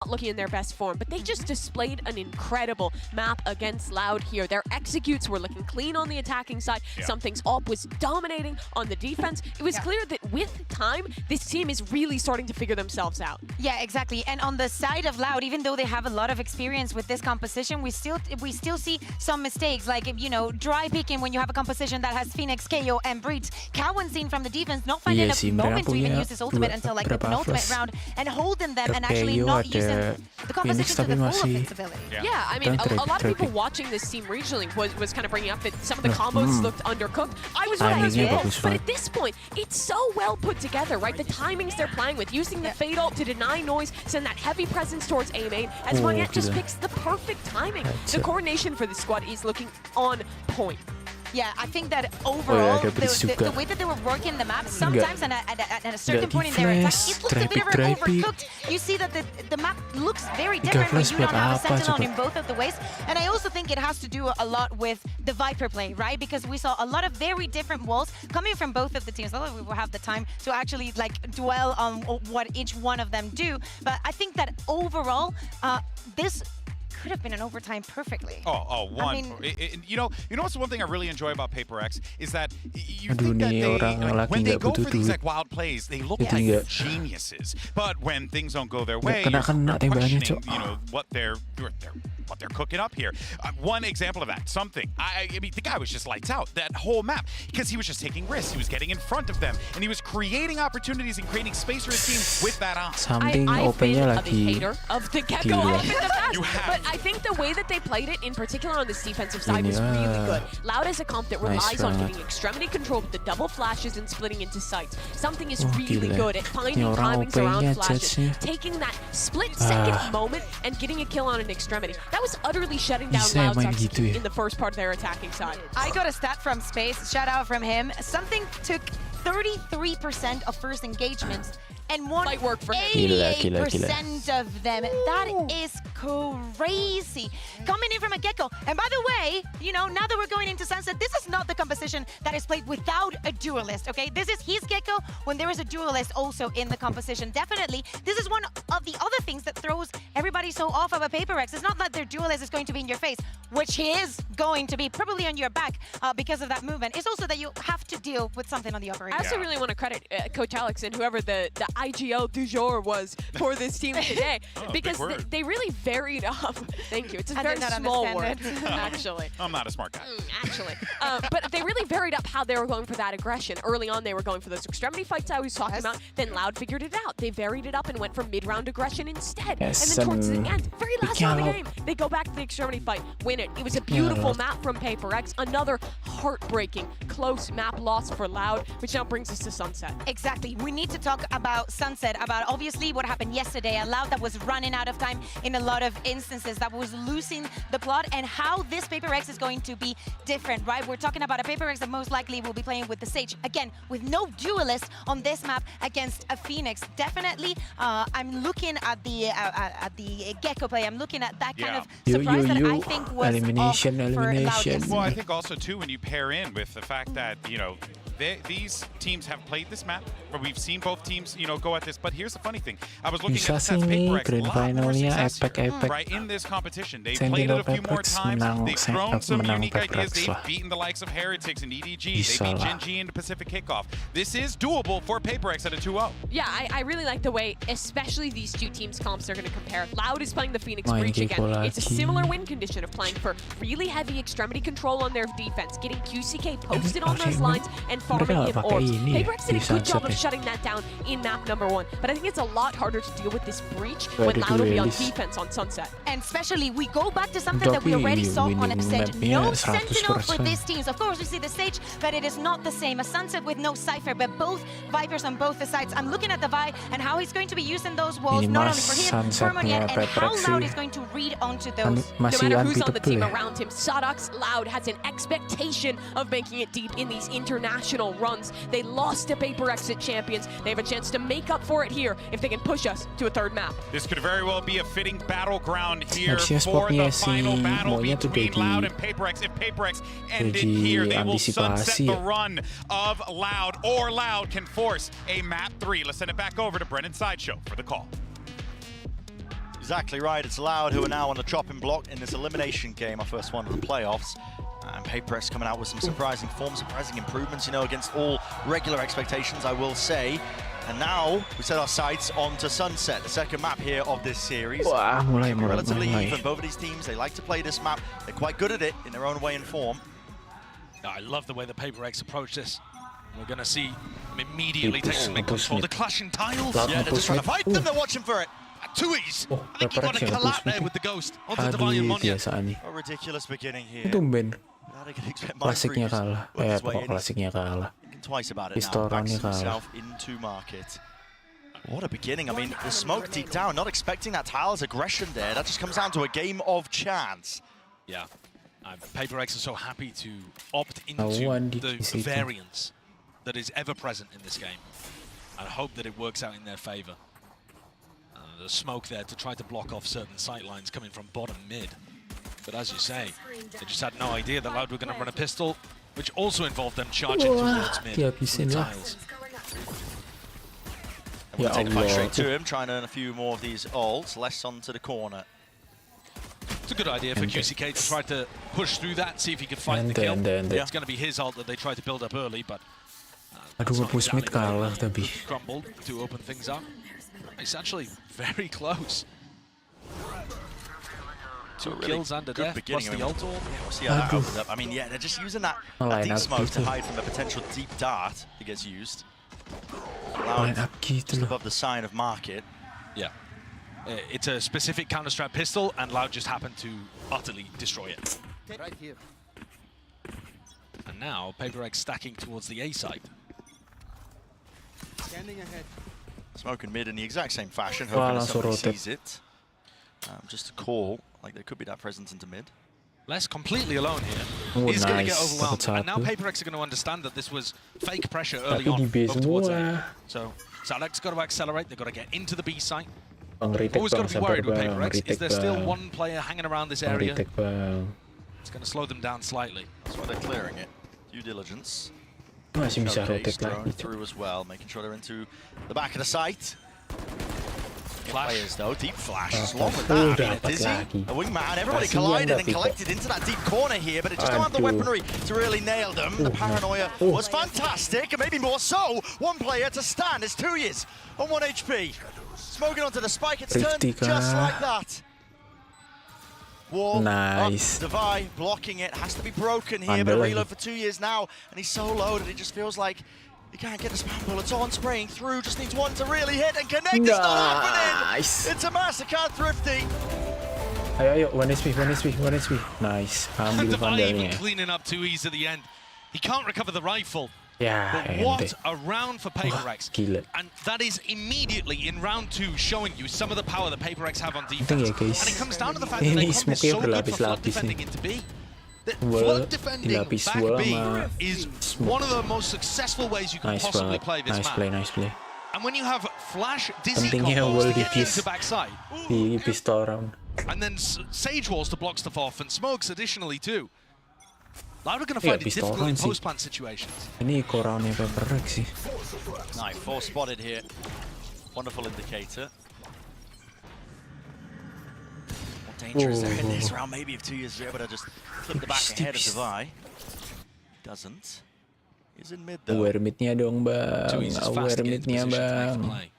[SPEAKER 1] Looking in their best form, but they just displayed an incredible map against Loud here. Their executes were looking clean on the attacking side. Something's Op was dominating on the defense. It was clear that with time, this team is really starting to figure themselves out.
[SPEAKER 3] Yeah, exactly. And on the side of Loud, even though they have a lot of experience with this composition, we still see some mistakes, like, you know, dry picking when you have a composition that has Phoenix, KO, and Breach. Cowan seen from the defense, not finding a moment to even use his ultimate until like the penultimate round, and holding them and actually not using the composition to the full of its ability.
[SPEAKER 1] Yeah, I mean, a lot of people watching this team regionally was kind of bringing up that some of the combos looked undercooked. I was right as well, but at this point, it's so well put together, right? The timings they're playing with, using the Fade ult to deny noise, send that heavy presence towards A main, as Hanyat just picks the perfect timing. The coordination for the squad is looking on point.
[SPEAKER 3] Yeah, I think that overall, the way that they were working the map, sometimes at a certain point in their attack, it looks a bit overcooked. You see that the map looks very different when you don't have a Sentinel in both of the ways. And I also think it has to do a lot with the Viper play, right? Because we saw a lot of very different walls coming from both of the teams. Although we will have the time to actually like dwell on what each one of them do. But I think that overall, this could have been an overtime perfectly.
[SPEAKER 2] One.
[SPEAKER 3] I mean,
[SPEAKER 2] you know what's one thing I really enjoy about PRX is that you
[SPEAKER 6] Aduh,
[SPEAKER 2] think that
[SPEAKER 6] nih orang laki
[SPEAKER 2] when they
[SPEAKER 6] nggak
[SPEAKER 2] go
[SPEAKER 6] butuh
[SPEAKER 2] for these
[SPEAKER 6] duit.
[SPEAKER 2] like wild plays, they look
[SPEAKER 6] Itu
[SPEAKER 2] like
[SPEAKER 6] nggak.
[SPEAKER 2] geniuses. But when things don't go their way,
[SPEAKER 6] Nggak kena
[SPEAKER 2] you're
[SPEAKER 6] tembakannya,
[SPEAKER 2] questioning,
[SPEAKER 6] Cok.
[SPEAKER 2] what they're cooking up here. One example of that, I mean, the guy was just lights out that whole map because he was just taking risks. He was getting in front of them, and he was creating opportunities and creating space for his team with that eye.
[SPEAKER 6] Something
[SPEAKER 1] I've been
[SPEAKER 6] OP-nya
[SPEAKER 1] a
[SPEAKER 6] lagi
[SPEAKER 1] hater of the Gecko
[SPEAKER 6] gila.
[SPEAKER 1] up in the past,
[SPEAKER 2] You have.
[SPEAKER 1] but I think the way that they played it, in particular on this defensive side, was
[SPEAKER 6] Ini,
[SPEAKER 1] really good. Loud as a comp that
[SPEAKER 6] nice
[SPEAKER 1] relies on
[SPEAKER 6] banget.
[SPEAKER 1] getting extremity control with the double flashes and splitting into sights. Something is
[SPEAKER 6] Oh,
[SPEAKER 1] really
[SPEAKER 6] gila.
[SPEAKER 1] good at finding
[SPEAKER 6] Ini orang
[SPEAKER 1] timings around
[SPEAKER 6] OP-nya
[SPEAKER 1] flashes,
[SPEAKER 6] judge-nya.
[SPEAKER 1] taking that split-second moment and getting a kill on an extremity. That was utterly shutting down
[SPEAKER 6] Bisa ya
[SPEAKER 1] Loud's
[SPEAKER 6] main gitu ya?
[SPEAKER 1] in the first part of their attacking side.
[SPEAKER 3] I got a stat from Space, shout out from him. Something took 33% of first engagements and won
[SPEAKER 1] Light work for him.
[SPEAKER 3] 88% of them. That is crazy. Coming in from a Gecko. And by the way, you know, now that we're going into Sunset, this is not the composition that is played without a duelist, okay? This is his Gecko when there is a duelist also in the composition. Definitely, this is one of the other things that throws everybody so off of a PRX. It's not that their duelist is going to be in your face, which he is going to be probably on your back because of that movement. It's also that you have to deal with something on the upper end.
[SPEAKER 1] I also really want to credit Coach Alex and whoever the IGL du jour was for this team today, because they really varied up. Thank you. It's a very small word, actually.
[SPEAKER 2] I'm not a smart guy.
[SPEAKER 1] Actually. But they really varied up how they were going for that aggression. Early on, they were going for those extremity fights I was talking about. Then Loud figured it out. They varied it up and went for mid-round aggression instead.
[SPEAKER 6] Yes,
[SPEAKER 1] and then towards the end, very last round of the game, they go back to the extremity fight, win it. It was a beautiful map from PRX. Another heartbreaking, close map loss for Loud, which now brings us to Sunset.
[SPEAKER 3] Exactly. We need to talk about Sunset, about obviously what happened yesterday. A Loud that was running out of time in a lot of instances, that was losing the plot, and how this PRX is going to be different, right? We're talking about a PRX that most likely will be playing with the Sage. Again, with no duelist on this map against a Phoenix. Definitely, I'm looking at the Gecko play. I'm looking at that kind of surprise that I think was
[SPEAKER 6] elimination.
[SPEAKER 2] Well, I think also, too, when you pair in with the fact that, you know, these teams have played this map, but we've seen both teams, you know, go at this. But here's the funny thing: I was looking
[SPEAKER 6] Bisa
[SPEAKER 2] at the stats,
[SPEAKER 6] sini
[SPEAKER 2] PRX,
[SPEAKER 6] grand
[SPEAKER 2] a lot more
[SPEAKER 6] finalnya
[SPEAKER 2] success here,
[SPEAKER 6] epic.
[SPEAKER 2] right in this competition. They've
[SPEAKER 6] Sending
[SPEAKER 2] played it a
[SPEAKER 6] up
[SPEAKER 2] few more
[SPEAKER 6] Apex,
[SPEAKER 2] times.
[SPEAKER 6] menang,
[SPEAKER 2] They've thrown some
[SPEAKER 6] menang
[SPEAKER 2] unique ideas.
[SPEAKER 6] PRX
[SPEAKER 2] They've
[SPEAKER 6] lah.
[SPEAKER 2] beaten the likes of Heretics and EDG.
[SPEAKER 6] Bisa
[SPEAKER 2] They beat
[SPEAKER 6] lah.
[SPEAKER 2] Gen G in the Pacific Kickoff. This is doable for PRX at a 2-0.
[SPEAKER 1] Yeah, I really like the way, especially these two teams' comps are going to compare. Loud is playing the Phoenix
[SPEAKER 6] Main
[SPEAKER 1] Breach again.
[SPEAKER 6] Gecko
[SPEAKER 1] It's a
[SPEAKER 6] lagi.
[SPEAKER 1] similar win condition of playing for really heavy extremity control on their defense, getting QCK posted on those lines and farming
[SPEAKER 6] nggak
[SPEAKER 1] him
[SPEAKER 6] pakai
[SPEAKER 1] orbs.
[SPEAKER 6] ini ya,
[SPEAKER 1] PRX did a
[SPEAKER 6] di
[SPEAKER 1] good job of
[SPEAKER 6] Sunset ya.
[SPEAKER 1] shutting that down in map number 1, but I think it's a lot harder to deal with this breach when
[SPEAKER 6] Very
[SPEAKER 1] Loud will be on
[SPEAKER 6] duelist.
[SPEAKER 1] defense on Sunset.
[SPEAKER 3] And especially, we go back to something that we
[SPEAKER 6] Tapi
[SPEAKER 3] already saw on
[SPEAKER 6] winning
[SPEAKER 3] Upset.
[SPEAKER 6] mapnya
[SPEAKER 3] No Sentinel for
[SPEAKER 6] 100%.
[SPEAKER 3] these teams. Of course, we see the Sage, but it is not the same. A Sunset with no Cypher, but both Vipers on both the sides. I'm looking at the Vi and how he's going to be using those walls,
[SPEAKER 6] Ini
[SPEAKER 3] not
[SPEAKER 6] mas
[SPEAKER 3] only for him,
[SPEAKER 6] Sunsetnya
[SPEAKER 3] for Monier, and how
[SPEAKER 6] PRX
[SPEAKER 3] Loud
[SPEAKER 6] sih.
[SPEAKER 3] is going to read onto
[SPEAKER 6] Kan
[SPEAKER 3] those.
[SPEAKER 1] No
[SPEAKER 6] masih
[SPEAKER 1] matter who's on the team
[SPEAKER 6] unbeatable ya.
[SPEAKER 1] around him, Sodox Loud has an expectation of making it deep in these international runs. They lost to PRX at Champions. They have a chance to make up for it here if they can push us to a third map.
[SPEAKER 2] This could very well be a fitting battleground here
[SPEAKER 6] Harusnya
[SPEAKER 2] for the
[SPEAKER 6] spotnya si
[SPEAKER 2] final battle
[SPEAKER 6] Monya tuh
[SPEAKER 2] between
[SPEAKER 6] udah
[SPEAKER 2] Loud
[SPEAKER 6] di-
[SPEAKER 2] and PRX. If PRX end it
[SPEAKER 6] di
[SPEAKER 2] here, they will sunset
[SPEAKER 6] antisipasi
[SPEAKER 2] the
[SPEAKER 6] ya.
[SPEAKER 2] run of Loud, or Loud can force a map 3. Let's send it back over to Brennan Sideshow for the call.
[SPEAKER 4] Exactly right. It's Loud who are now on the chopping block in this elimination game, our first one of the playoffs. And PRX coming out with some surprising form, surprising improvements, you know, against all regular expectations, I will say. And now we set our sights onto Sunset, the second map here of this series.
[SPEAKER 6] Wah, mulai.
[SPEAKER 4] Relatively even. Both of these teams, they like to play this map. They're quite good at it in their own way and form.
[SPEAKER 5] I love the way the PRX approach this. We're going to see them immediately take some control. The clashing tiles.
[SPEAKER 4] Yeah, they're just trying to fight them. They're watching for it.
[SPEAKER 5] Tuis.
[SPEAKER 6] Oh,
[SPEAKER 5] I think you got a
[SPEAKER 6] PRX
[SPEAKER 5] collab there
[SPEAKER 6] yang
[SPEAKER 5] with the ghost onto
[SPEAKER 6] Aduh,
[SPEAKER 5] Divine Monya.
[SPEAKER 6] biasa nih.
[SPEAKER 4] A ridiculous beginning here.
[SPEAKER 6] Tumben.
[SPEAKER 4] I can expect my
[SPEAKER 6] Klasiknya
[SPEAKER 4] Breach to
[SPEAKER 6] kalah.
[SPEAKER 4] work his way
[SPEAKER 6] Pokok
[SPEAKER 4] in.
[SPEAKER 6] klasiknya kalah.
[SPEAKER 4] Thinking twice about it now.
[SPEAKER 6] Pistorannya
[SPEAKER 4] Backs
[SPEAKER 6] kalah.
[SPEAKER 4] himself into market. What a beginning. I mean, the smoke deep down, not expecting that Tile's aggression there. That just comes down to a game of chance.
[SPEAKER 5] Yeah. PRX are so happy to opt into
[SPEAKER 6] Lawan di
[SPEAKER 5] the
[SPEAKER 6] situ.
[SPEAKER 5] variance that is ever present in this game. And I hope that it works out in their favor. The smoke there to try to block off certain sight lines coming from bottom mid. But as you say, they just had no idea that Loud were going to run a pistol, which also involved them charging towards mid
[SPEAKER 6] dihabisin
[SPEAKER 5] with
[SPEAKER 6] lah.
[SPEAKER 5] tiles.
[SPEAKER 4] And we'll
[SPEAKER 6] Ya
[SPEAKER 4] take a fight
[SPEAKER 6] Allah.
[SPEAKER 4] straight to him, trying to earn a few more of these ults, less onto the corner.
[SPEAKER 5] It's a good idea for QCK to try to push through that, see if he can fight the kill. It's going to be his ult that they try to build up early, but
[SPEAKER 6] Aduh, push mid kalah tapi.
[SPEAKER 5] Crumbled to open things up. It's actually very close. Two kills under death, plus the ult orb.
[SPEAKER 4] We'll see how that opens up. I mean, yeah, they're just using that deep smoke to hide from a potential deep dart that gets used. Just above the sign of market.
[SPEAKER 5] Yeah. It's a specific counter-strap pistol, and Loud just happened to utterly destroy it.
[SPEAKER 9] Right here.
[SPEAKER 5] And now, PRX stacking towards the A site.
[SPEAKER 9] Standing ahead.
[SPEAKER 4] Smoking mid in the exact same fashion, hoping that somebody sees it. Just a call, like there could be that presence into mid.
[SPEAKER 5] Les completely alone here. He's going to get overwhelmed. And now PRX are going to understand that this was fake pressure early on over towards A. So Zalek's got to accelerate. They've got to get into the B site. Always got to be worried with PRX. Is there still one player hanging around this area? It's going to slow them down slightly.
[SPEAKER 4] That's why they're clearing it. Due diligence.
[SPEAKER 6] Masih bisa rotate
[SPEAKER 4] Throwing
[SPEAKER 6] lagi.
[SPEAKER 4] through as well, making sure they're into the back of the site. Players though, deep flash, as long as that, I mean, a Dizzy, a wingman, everybody collided and collected into that deep corner here, but it just don't have the weaponry to really nail them. The paranoia was fantastic, and maybe more so. One player to stand, it's 2 years on 1 HP. Smoking onto the spike, it's turned just like that. Wall
[SPEAKER 6] Nice.
[SPEAKER 4] up, Devi blocking it, has to be broken here, but a reload for 2 years now, and he's so loaded, it just feels like he can't get the spam bullets on, spraying through, just needs one to really hit and connect. It's not happening! It's a massacre, Thrifty.
[SPEAKER 6] Ayo, 1 HP, 1 HP, 1 HP. Nice. Ambil vandalnya.
[SPEAKER 5] Cleaning up 2 E's at the end. He can't recover the rifle.
[SPEAKER 6] Ya,
[SPEAKER 5] but what a round for PRX.
[SPEAKER 6] Gila.
[SPEAKER 5] And that is immediately in round 2 showing you some of the power that PRX have on defense.
[SPEAKER 6] Ya, guys.
[SPEAKER 5] And it comes down to the fact that they come so good for flood defending into B. Flood defending back B is one of the most successful ways you can possibly play this map.
[SPEAKER 6] Nice play.
[SPEAKER 5] And when you have flash Dizzy
[SPEAKER 6] Pentingnya
[SPEAKER 5] combos to
[SPEAKER 6] wall
[SPEAKER 5] get into backside,
[SPEAKER 6] di pistol round.
[SPEAKER 5] and then Sage walls to block stuff off, and smokes additionally too. Loud are going to find it difficult in post-plant situations.
[SPEAKER 6] Ini korannya PRX sih.
[SPEAKER 4] Nice, 4 spotted here. Wonderful indicator. What danger is there in this round? Maybe if 2 years are able to just flip the back ahead of Devi. Doesn't. He's in mid though.
[SPEAKER 6] Aware midnya dong bang. Aware midnya bang.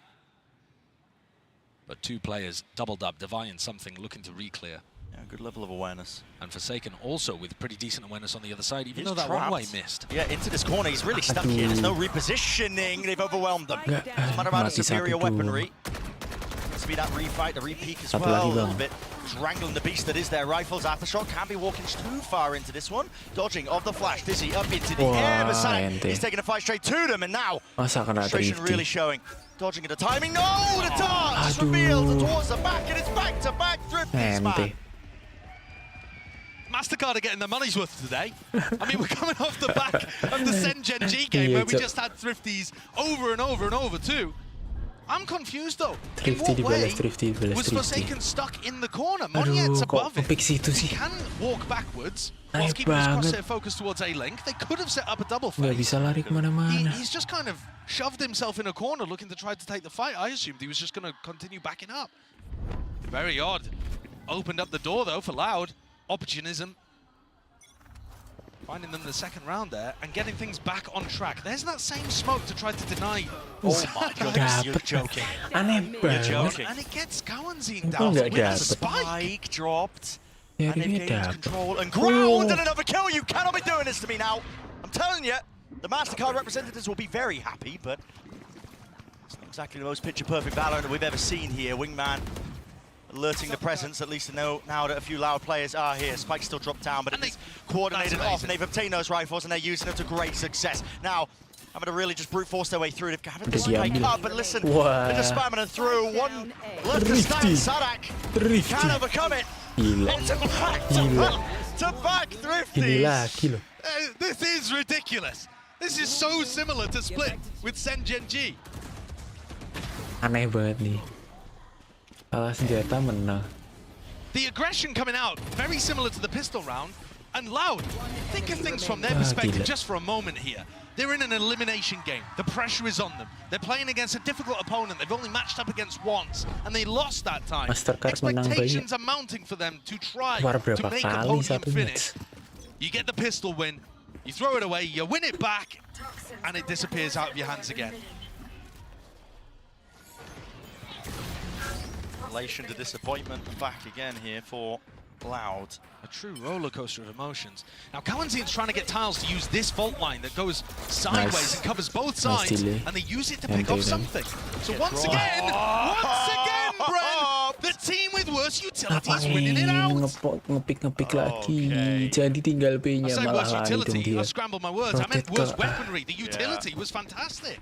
[SPEAKER 5] But 2 players doubled up, Devi and something looking to re-clear.
[SPEAKER 4] Yeah, good level of awareness.
[SPEAKER 5] And Forsaken also with pretty decent awareness on the other side, even though that one-way missed.
[SPEAKER 4] Yeah, into this corner, he's really stuck here. There's no repositioning, they've overwhelmed them. Doesn't matter about the superior weaponry. Needs to be that refight, the re-peek as well, a little bit. Strangling the beast that is their rifles. Aftershock can be walking too far into this one. Dodging of the flash, Dizzy up into the air, but he's taking a fight straight to them, and now frustration really showing. Dodging at the timing, no! The dart is revealed towards the back, and it's back-to-back Thrifty's man.
[SPEAKER 5] MasterCard are getting their money's worth today. I mean, we're coming off the back of the Sen Gen G game where we just had Thrifties over and over and over too. I'm confused though. In what way was Forsaken stuck in the corner? Moniet's above him. He can walk backwards whilst keeping his crosshair focused towards A-Link. They could have set up a double fight. He's just kind of shoved himself in a corner looking to try to take the fight. I assumed he was just going to continue backing up. Very odd. Opened up the door though for Loud. Opportunism. Finding them the second round there and getting things back on track. There's that same smoke to try to deny.
[SPEAKER 4] Oh my goodness, you're joking.
[SPEAKER 6] You're
[SPEAKER 4] joking.
[SPEAKER 5] And it gets Cowanzine down with the
[SPEAKER 4] spike dropped. And they've gained control and ground and another kill. You cannot be doing this to me now. I'm telling you, the MasterCard representatives will be very happy, but it's not exactly the most picture-perfect Valorant that we've ever seen here. Wingman alerting the presence, at least to know now that a few Loud players are here. Spike's still dropped down, but it's coordinated off, and they've obtained those rifles, and they're using them to great success. Now, I'm going to really just brute force their way through. They've haven't the spike up, but listen, they're just spamming it through. One left to stand, Sadak can't overcome it. To back Thrifty.
[SPEAKER 5] This is ridiculous. This is so similar to Split with Sen Gen G.
[SPEAKER 6] Aneh banget nih. Kalah senjata menang.
[SPEAKER 5] The aggression coming out, very similar to the pistol round. And Loud, think of things from their perspective just for a moment here. They're in an elimination game. The pressure is on them. They're playing against a difficult opponent. They've only matched up against once, and they lost that time. Expectations are mounting for them to try to make a podium finish. You get the pistol win, you throw it away, you win it back, and it disappears out of your hands again.
[SPEAKER 4] Relation to disappointment back again here for Loud.
[SPEAKER 5] A true roller coaster of emotions. Now, Kawanzin's trying to get Tiles to use this fault line that goes sideways and covers both sides, and they use it to pick off something. So once again, Bren, the team with worse utilities winning it out.
[SPEAKER 6] Ngepick lagi. Jadi tinggal B-nya
[SPEAKER 5] I say
[SPEAKER 6] malah
[SPEAKER 5] worse
[SPEAKER 6] lari dong
[SPEAKER 5] utility,
[SPEAKER 6] dia.
[SPEAKER 5] I scrambled my words. I meant worse weaponry. The utility was fantastic.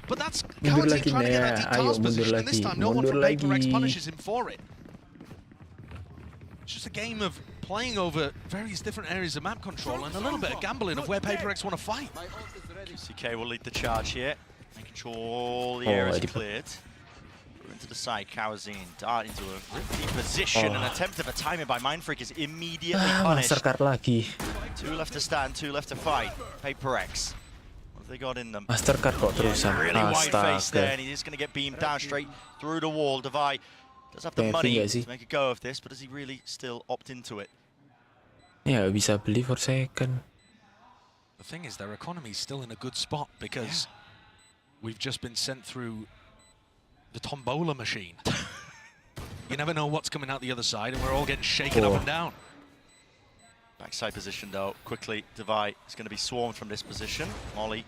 [SPEAKER 5] But that's Kawanzin trying to get that deep Tiles position, and this time no one from PRX punishes him for it. It's just a game of playing over various different areas of map control and a little bit of gambling of where PRX want to fight.
[SPEAKER 4] QCK will lead the charge here, making sure all the areas are cleared. Into the side, Kawazin dart into a risky position. An attempt of a timing by Mindfreak is immediately punished.
[SPEAKER 6] Mastercard lagi.
[SPEAKER 4] 2 left to stand, 2 left to fight. PRX. What have they got in them?
[SPEAKER 6] Mastercard kok terusan.
[SPEAKER 4] Really wide face there, and he's going to get beamed down straight through the wall. Devi does have the money to make a go of this, but does he really still opt into it?
[SPEAKER 6] Ya, bisa beli for second.
[SPEAKER 5] The thing is, their economy is still in a good spot because we've just been sent through the tombola machine. You never know what's coming out the other side, and we're all getting shaken up and down.
[SPEAKER 4] Backside position, though. Quickly, Devi is going to be swarmed from this position. Molly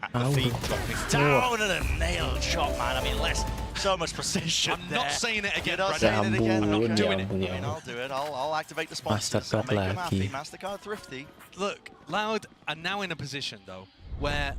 [SPEAKER 4] at the feet, dropping down, and a nailed shot, man. I mean, so much precision.
[SPEAKER 5] I'm not saying it again,
[SPEAKER 4] Brad.
[SPEAKER 5] I'm not doing it.
[SPEAKER 4] I mean, I'll do it. I'll activate the sponsors. I'll make them happy. Mastercard thrifty.
[SPEAKER 5] Look, Loud are now in a position, though, where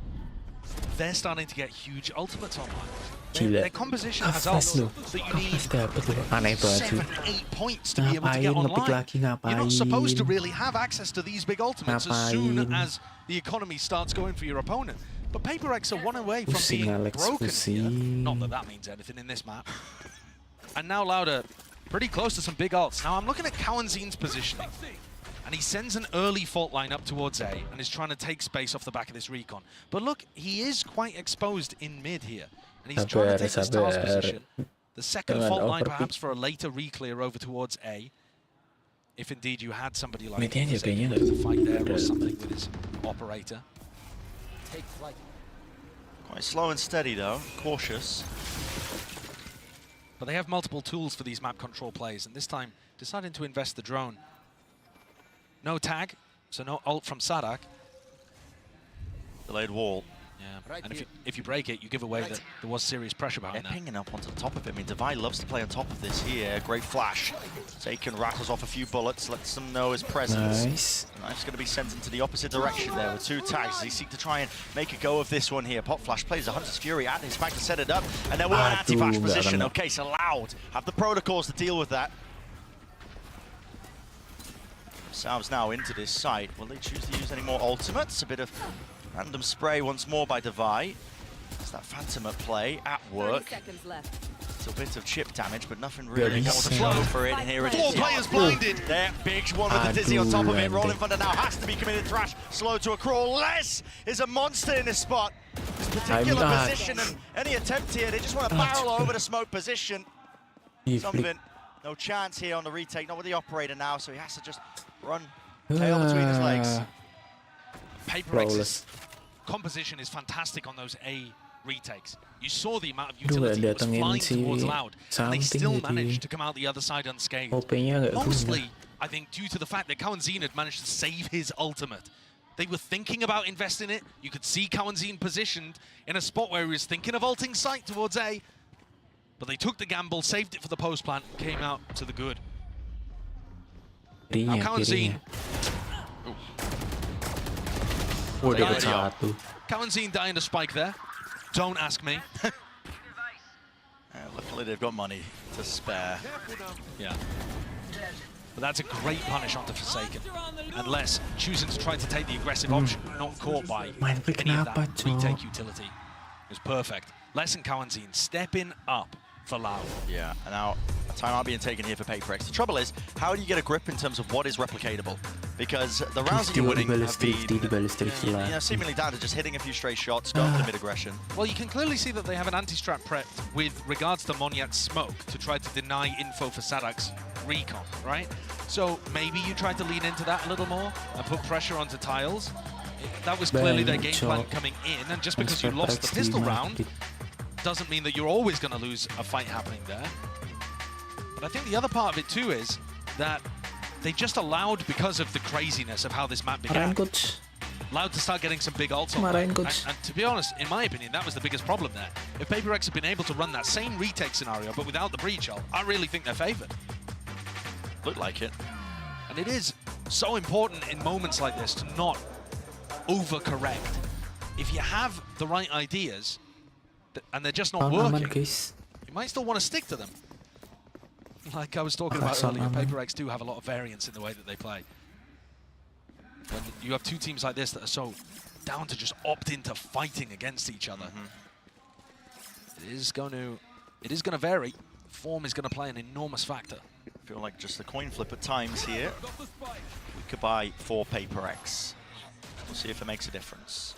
[SPEAKER 5] they're starting to get huge ultimates online. Their composition has ults that you need 7-8 points to be able to get online. You're not supposed to really have access to these big ultimates as soon as the economy starts going for your opponent. But PRX are one away from being broken here. Not that that means anything in this map. And now Loud are pretty close to some big ults. Now I'm looking at Kawanzin's positioning. And he sends an early fault line up towards A and is trying to take space off the back of this recon. But look, he is quite exposed in mid here. And he's trying to take this Tiles position. The second fault line perhaps for a later re-clear over towards A. If indeed you had somebody like to fight there or something with his operator.
[SPEAKER 4] Quite slow and steady, though. Cautious.
[SPEAKER 5] But they have multiple tools for these map control plays, and this time deciding to invest the drone. No tag, so no ult from Sadak.
[SPEAKER 4] Delayed wall.
[SPEAKER 5] Yeah, and if you break it, you give away that there was serious pressure behind that.
[SPEAKER 4] Pinging up onto the top of it. I mean, Devi loves to play on top of this here. Great flash. Taken, rattles off a few bullets, lets them know his presence.
[SPEAKER 6] Nice.
[SPEAKER 4] Knife's going to be sent into the opposite direction there with 2 tags. They seek to try and make a go of this one here. Pop Flash plays the Hunter's Fury at his back to set it up, and then we're in anti-flash position. Okay, so Loud have the protocols to deal with that. Themselves now into this site. Will they choose to use any more ultimates? A bit of random spray once more by Devi. It's that Phantom at play, at work. It's a bit of chip damage, but nothing really got to flow for it. And here it is.
[SPEAKER 5] 4 players blinded.
[SPEAKER 4] There, big one with the Dizzy on top of it. Rolling Thunder now has to be committed. Thrash slow to a crawl. Les is a monster in this spot. This particular position and any attempt here, they just want to barrel over the smoke position. Something, no chance here on the retake. Not with the operator now, so he has to just run tail between his legs.
[SPEAKER 5] PRX's composition is fantastic on those A retakes. You saw the amount of utility that was flying towards Loud, and they still managed to come out the other side unscathed. Mostly, I think, due to the fact that Kawanzin had managed to save his ultimate. They were thinking about investing it. You could see Kawanzin positioned in a spot where he was thinking of ulting sight towards A, but they took the gamble, saved it for the post plant, and came out to the good. Now Kawanzin... Kawanzin dying to spike there. Don't ask me.
[SPEAKER 4] Luckily they've got money to spare.
[SPEAKER 5] Yeah. But that's a great punish onto Forsaken. Unless choosing to try to take the aggressive option, not caught by any of that retake utility. It was perfect. Les and Kawanzin stepping up for Loud.
[SPEAKER 4] Yeah, and now a timeout being taken here for PRX. The trouble is, how do you get a grip in terms of what is replicatable? because the rounds that you're winning have been seemingly down to just hitting a few stray shots, going for the mid-aggression.
[SPEAKER 5] Well, you can clearly see that they have an anti-strat prep with regards to Monyak's smoke to try to deny info for Sadak's recon, right? So maybe you try to lean into that a little more and put pressure onto tiles. That was clearly their game plan coming in, and just because you lost the pistol round doesn't mean that you're always going to lose a fight happening there. But I think the other part of it too is that they just allowed, because of the craziness of how this map began, allowed to start getting some big ults on and to be honest, in my opinion, that was the biggest problem there. If PRX had been able to run that same retake scenario, but without the breach ult, I really think they're favored.
[SPEAKER 4] Looked like it.
[SPEAKER 5] And it is so important in moments like this to not overcorrect. If you have the right ideas, and they're just not working, you might still want to stick to them. Like I was talking about earlier, PRX do have a lot of variance in the way that they play. When you have two teams like this that are so down to just opt into fighting against each other, it is going to vary. Form is going to play an enormous factor.
[SPEAKER 4] I feel like just a coin flip at times here. We could buy 4 PRX. We'll see if it makes a difference.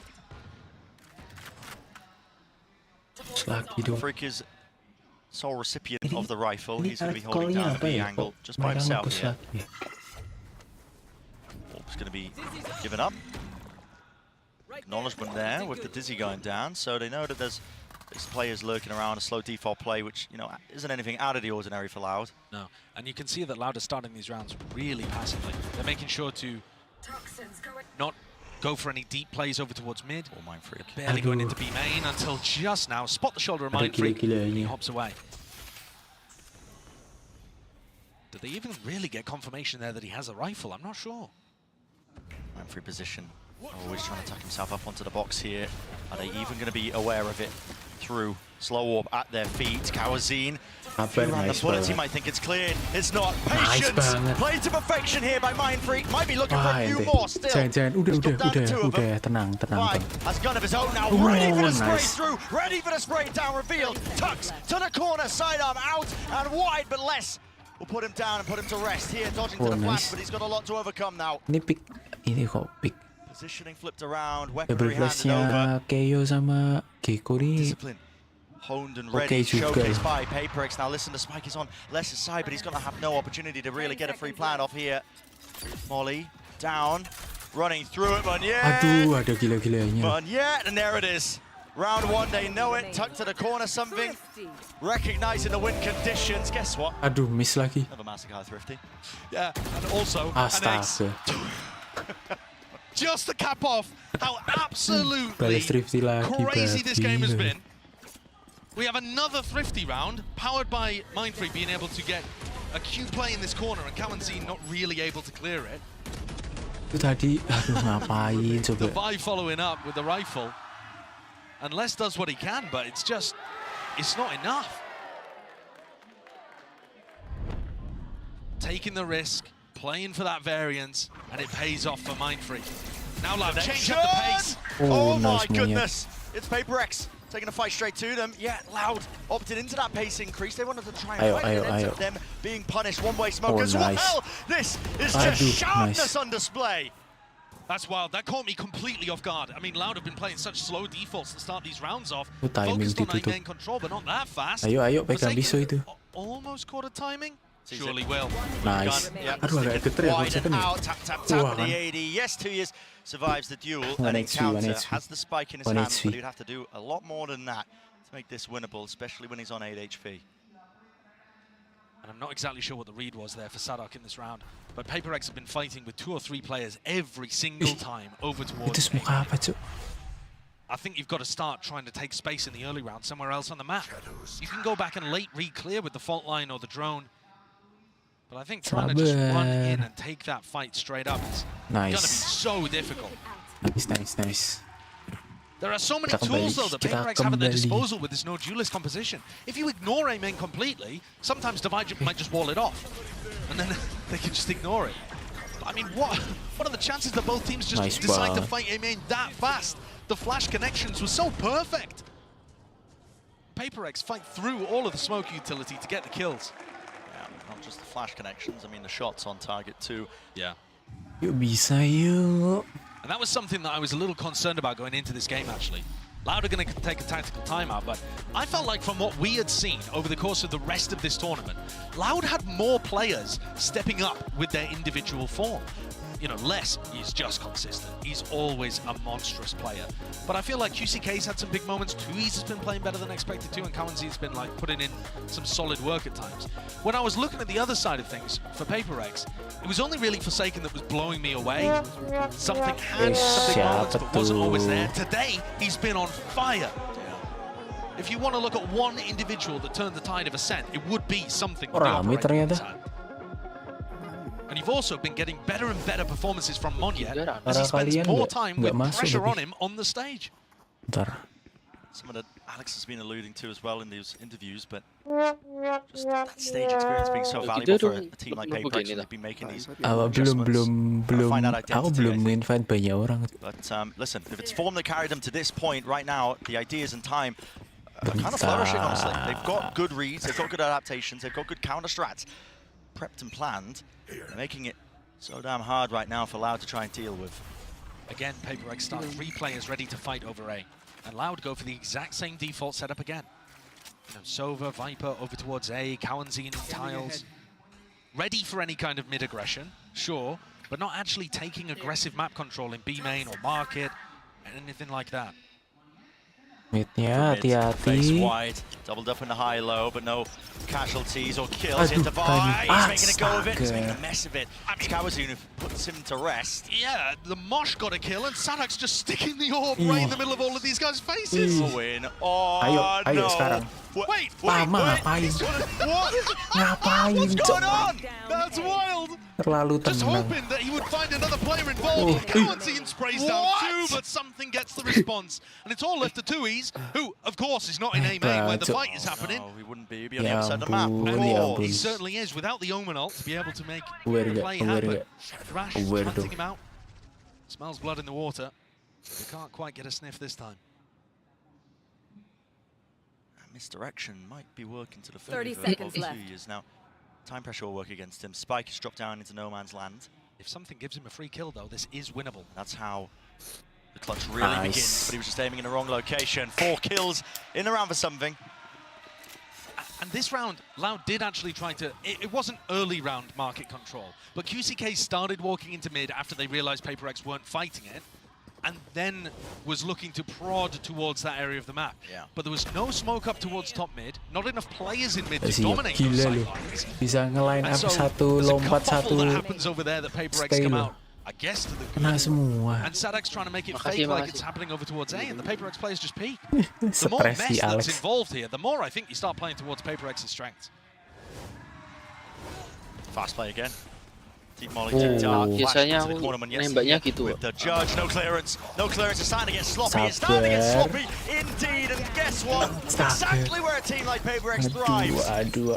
[SPEAKER 4] Freak is sole recipient of the rifle. He's going to be holding down the B angle just by himself here. He's going to be given up. Acknowledgement there with the Dizzy going down, so they know that there's players lurking around, a slow default play, which, you know, isn't anything out of the ordinary for Loud.
[SPEAKER 5] No, and you can see that Loud is starting these rounds really passively. They're making sure to not go for any deep plays over towards mid.
[SPEAKER 4] Or Mind Freak.
[SPEAKER 5] Barely going into B main until just now. Spot the shoulder of Mind Freak, and he hops away. Did they even really get confirmation there that he has a rifle? I'm not sure.
[SPEAKER 4] Mind Freak position. Always trying to tuck himself up onto the box here. Are they even going to be aware of it through slow orb at their feet? Kawazine. Random bullets, he might think it's cleared. It's not. Patience! Played to perfection here by Mind Freak. Might be looking for a few more still.
[SPEAKER 6] Tenang.
[SPEAKER 4] Has gun of his own now. Ready for the spray through. Ready for the spray down reveal. Tucks to the corner. Sidearm out and wide, but less. We'll put him down and put him to rest here. Dodging to the flash, but he's got a lot to overcome now. Positioning flipped around, weaponry handed over. Discipline honed and ready, showcased by PRX. Now listen, the spike is on Less's side, but he's going to have no opportunity to really get a free plan off here. Molly down, running through it, Monyet, and there it is. Round 1, they know it, tucked to the corner, something. Recognizing the win conditions, guess what?
[SPEAKER 6] Miss lagi.
[SPEAKER 4] Another Massacre Thrifty.
[SPEAKER 5] Yeah, and also
[SPEAKER 6] Astaga.
[SPEAKER 5] Just to cap off how absolutely crazy this game has been. We have another Thrifty round, powered by Mind Freak being able to get a Q play in this corner and Kawazine not really able to clear it. The Vibe following up with the rifle. And Les does what he can, but it's not enough. Taking the risk, playing for that variance, and it pays off for Mind Freak. Now Loud, change up the pace.
[SPEAKER 4] Oh my goodness. It's PRX taking a fight straight to them. Yeah, Loud opted into that pace increase. They wanted to try and fight it, ends up them being punished. One-way smoke as well. This is just sharpness on display.
[SPEAKER 5] That's wild. That caught me completely off guard. I mean, Loud have been playing such slow defaults to start these rounds off. Focused on main control, but not that fast.
[SPEAKER 6] Pegang bisu itu.
[SPEAKER 5] Almost caught a timing. Surely will.
[SPEAKER 6] Nice. Aduh, agak geter ya
[SPEAKER 4] Tap with the AD. Yes, 2 years survives the duel. An encounter has the spike in his hands, but he'd have to do a lot more than that to make this winnable, especially when he's on 8 HP.
[SPEAKER 5] And I'm not exactly sure what the read was there for Sadak in this round, but PRX have been fighting with 2 or 3 players every single time over towards me. I think you've got to start trying to take space in the early round somewhere else on the map. You can go back and late re-clear with the fault line or the drone, but I think trying to just run in and take that fight straight up is going to be so difficult.
[SPEAKER 6] Nice.
[SPEAKER 5] There are so many tools, though, that PRX have at their disposal with this no duelist composition. If you ignore A main completely, sometimes Divide might just wall it off, and then they can just ignore it. But, I mean, what are the chances that both teams just decide to fight A main that fast? The flash connections were so perfect. PRX fight through all of the smoke utility to get the kills.
[SPEAKER 4] Yeah, not just the flash connections, I mean the shots on target too.
[SPEAKER 5] Yeah.
[SPEAKER 6] Yuk bisa yuk.
[SPEAKER 5] And that was something that I was a little concerned about going into this game, actually. Loud are going to take a tactical timeout, but I felt like from what we had seen over the course of the rest of this tournament, Loud had more players stepping up with their individual form. You know, Les is just consistent. He's always a monstrous player. But I feel like QCK's had some big moments. Tui's has been playing better than expected too, and Kawanzi's been like putting in some solid work at times. When I was looking at the other side of things for PRX, it was only really Forsaken that was blowing me away. Something had some big moments, but wasn't always there. Today, he's been on fire. If you want to look at one individual that turned the tide of Ascent, it would be something. And you've also been getting better and better performances from Monyet as he spends more time with pressure on him on the stage.
[SPEAKER 4] Some of that Alex has been alluding to as well in these interviews, but just that stage experience being so valuable for a team like PRX when they've been making these
[SPEAKER 6] Aku belum invite banyak orang.
[SPEAKER 4] But listen, if it's form that carried them to this point right now, the ideas and time are kind of flourishing, honestly. They've got good reads, they've got good adaptations, they've got good counter strats prepped and planned. They're making it so damn hard right now for Loud to try and deal with.
[SPEAKER 5] Again, PRX start 3 players ready to fight over A. And Loud go for the exact same default setup again. You know, Sova, Viper over towards A, Kawanzi in tiles. Ready for any kind of mid-aggression, sure, but not actually taking aggressive map control in B main or market, and anything like that.
[SPEAKER 6] Midnya
[SPEAKER 4] Face
[SPEAKER 6] hati-hati.
[SPEAKER 4] wide, doubled up in the high-low, but no casualties or kills. He's making a go of it, he's making a mess of it. It's Kawazu who puts him to rest.
[SPEAKER 5] Yeah, the Mosh got a kill, and Sadak's just sticking the orb right in the middle of all of these guys' faces.
[SPEAKER 4] Win. Oh,
[SPEAKER 6] Ayo
[SPEAKER 4] no.
[SPEAKER 6] sekarang.
[SPEAKER 4] Wait,
[SPEAKER 6] Pama ngapain?
[SPEAKER 4] What?
[SPEAKER 6] Ngapain?
[SPEAKER 4] What's going on?
[SPEAKER 5] That's wild.
[SPEAKER 6] Terlalu
[SPEAKER 5] Just
[SPEAKER 6] tenang.
[SPEAKER 5] hoping that he would find another player involved. Kawanzi sprays down 2, but something gets the response. And it's all left to Tui's, who, of course, is not in A main where the fight is happening.
[SPEAKER 4] No, he wouldn't be. He'd be on the other side of the map.
[SPEAKER 5] And he certainly is, without the Omen ult to be able to make the play happen. Thrash hunting him out. Smells blood in the water. They can't quite get a sniff this time.
[SPEAKER 4] Misdirection might be working to the
[SPEAKER 7] 30
[SPEAKER 4] favor
[SPEAKER 7] seconds
[SPEAKER 4] of
[SPEAKER 7] left.
[SPEAKER 4] Tui's now. Time pressure will work against him. Spike has dropped down into no man's land.
[SPEAKER 5] If something gives him a free kill, though, this is winnable.
[SPEAKER 4] That's how the clutch really begins, but he was just aiming in the wrong location. 4 kills in the round for something.
[SPEAKER 5] And this round, Loud did actually try to... It wasn't early round market control, but QCK started walking into mid after they realized PRX weren't fighting it, and then was looking to prod towards that area of the map.
[SPEAKER 4] Yeah.
[SPEAKER 5] But there was no smoke up towards top mid, not enough players in mid to
[SPEAKER 6] Siap,
[SPEAKER 5] dominate those
[SPEAKER 6] gila lu.
[SPEAKER 5] sidelines.
[SPEAKER 6] Bisa nge-line up
[SPEAKER 5] So,
[SPEAKER 6] satu,
[SPEAKER 5] there's a
[SPEAKER 6] lompat
[SPEAKER 5] couple
[SPEAKER 6] satu.
[SPEAKER 5] that happens over there that PRX
[SPEAKER 6] Stay
[SPEAKER 5] come
[SPEAKER 6] low.
[SPEAKER 5] out, I guess, to the
[SPEAKER 6] Kena
[SPEAKER 5] good.
[SPEAKER 6] semua.
[SPEAKER 5] And Sadak's trying to make it fake like it's happening over towards A, and the PRX players just peek. The
[SPEAKER 6] Stres
[SPEAKER 5] more mess
[SPEAKER 6] si
[SPEAKER 5] that's
[SPEAKER 6] Alex.
[SPEAKER 5] involved here, the more I think you start playing towards PRX's strengths.
[SPEAKER 4] Fast play again. Deep molly to dark.
[SPEAKER 12] biasanya
[SPEAKER 4] Flash into the
[SPEAKER 12] aku
[SPEAKER 4] corner, Monyet
[SPEAKER 12] nembaknya gitu.
[SPEAKER 4] with the judge. No clearance. No clearance. It's starting to get sloppy. It's starting to get sloppy indeed. And guess what? Exactly where a team like PRX thrives.
[SPEAKER 6] Aduh.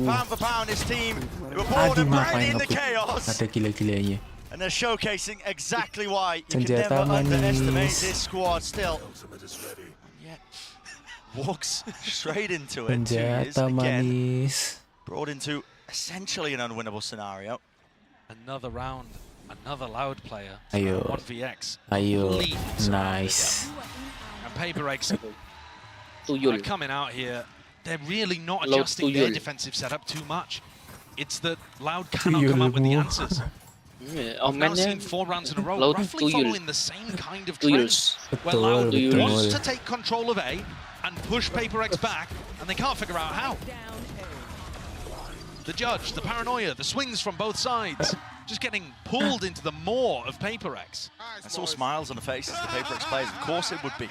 [SPEAKER 4] Pound for pound, this team, they were born and bred in the chaos.
[SPEAKER 6] Ada gila-gilanya.
[SPEAKER 4] And they're showcasing exactly why you can
[SPEAKER 6] Senjata
[SPEAKER 4] never underestimate
[SPEAKER 6] manis.
[SPEAKER 4] this squad still. Yet walks straight into it.
[SPEAKER 6] Senjata
[SPEAKER 4] Again,
[SPEAKER 6] manis.
[SPEAKER 4] brought into essentially an unwinnable scenario.
[SPEAKER 5] Another round, another Loud player.
[SPEAKER 6] Ayo.
[SPEAKER 5] 1vx.
[SPEAKER 6] Ayo.
[SPEAKER 5] Leads.
[SPEAKER 6] Nice.
[SPEAKER 5] And PRX are
[SPEAKER 12] Tuyul.
[SPEAKER 5] coming out here. They're really not
[SPEAKER 12] Loud
[SPEAKER 5] adjusting their
[SPEAKER 12] tuyul.
[SPEAKER 5] defensive setup too much. It's that Loud cannot come up with the answers. I've now seen 4 rounds in a row,
[SPEAKER 12] Loud
[SPEAKER 5] roughly
[SPEAKER 12] tuyul.
[SPEAKER 5] following the same kind of trend.
[SPEAKER 12] Tuyuls.
[SPEAKER 5] Where Loud
[SPEAKER 6] Betul.
[SPEAKER 5] wants to take control of A and push PRX back, and they can't figure out how. The judge, the paranoia, the swings from both sides, just getting pulled into the maw of PRX.
[SPEAKER 4] I saw smiles on the faces of the PRX players. Of course it would be.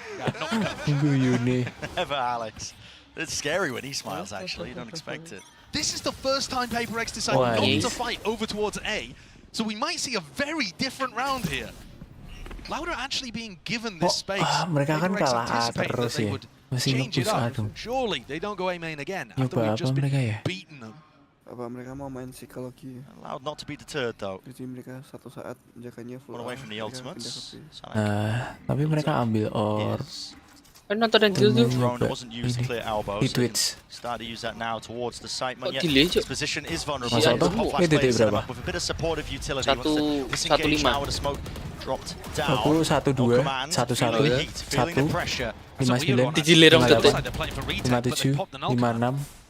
[SPEAKER 6] Guyune.
[SPEAKER 4] Never, Alex. It's scary when he smiles, actually. You don't expect it.
[SPEAKER 5] This is the first time PRX decided
[SPEAKER 6] Why?
[SPEAKER 5] not to fight over towards A, so we might see a very different round here. Loud are actually being given this space.
[SPEAKER 6] Mereka kan
[SPEAKER 5] PRX
[SPEAKER 6] kalah A
[SPEAKER 5] anticipated that
[SPEAKER 6] terus
[SPEAKER 5] they
[SPEAKER 6] ya.
[SPEAKER 5] would
[SPEAKER 6] Masih
[SPEAKER 5] change it
[SPEAKER 6] nge-push A
[SPEAKER 5] up.
[SPEAKER 6] dong.
[SPEAKER 5] Surely they don't go A main again after
[SPEAKER 6] Nyoba
[SPEAKER 5] we've
[SPEAKER 6] apa
[SPEAKER 5] just been
[SPEAKER 6] mereka ya?
[SPEAKER 5] beaten them.
[SPEAKER 13] Apa mereka mau main psikologi?
[SPEAKER 4] Allowed not to be deterred, though.
[SPEAKER 13] Jadi mereka satu saat jakanya full.
[SPEAKER 4] One away from the ultimates.
[SPEAKER 6] Nah, tapi mereka ambil orb.
[SPEAKER 12] Kan nonton yang kill tuh.
[SPEAKER 4] Drone wasn't used to clear elbows.
[SPEAKER 6] He tweets.
[SPEAKER 4] Started to use that now towards the site.
[SPEAKER 12] Kok
[SPEAKER 4] Yet
[SPEAKER 12] delay, Cuk?
[SPEAKER 4] his position is vulnerable.
[SPEAKER 6] Masa
[SPEAKER 4] So
[SPEAKER 6] toh?
[SPEAKER 4] Pop Flash
[SPEAKER 6] Ini detik
[SPEAKER 4] plays set him
[SPEAKER 6] berapa?
[SPEAKER 4] up with a bit of supportive utility.
[SPEAKER 12] Satu-
[SPEAKER 4] Once the disengage
[SPEAKER 12] 1-5.
[SPEAKER 4] now with the smoke dropped down.
[SPEAKER 6] Aku 1-2, 1-1,
[SPEAKER 4] Feeling the heat, feeling the
[SPEAKER 6] 1,
[SPEAKER 4] pressure.
[SPEAKER 6] 59,
[SPEAKER 12] Digilir dong,
[SPEAKER 6] 57, 56,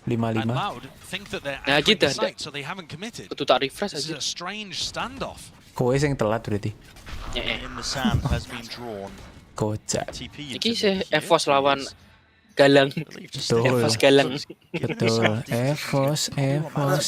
[SPEAKER 6] 55.
[SPEAKER 12] Nah, gitu ada. Kudu tak refresh
[SPEAKER 5] This is
[SPEAKER 12] aja.
[SPEAKER 5] a strange standoff.
[SPEAKER 6] Kowe sing telat berarti.
[SPEAKER 4] In the sand has been drawn.
[SPEAKER 6] Kocak.
[SPEAKER 4] TP
[SPEAKER 12] Iki sih Evos lawan Galang.
[SPEAKER 6] Betul.
[SPEAKER 12] Evos Galang.
[SPEAKER 6] Betul. Evos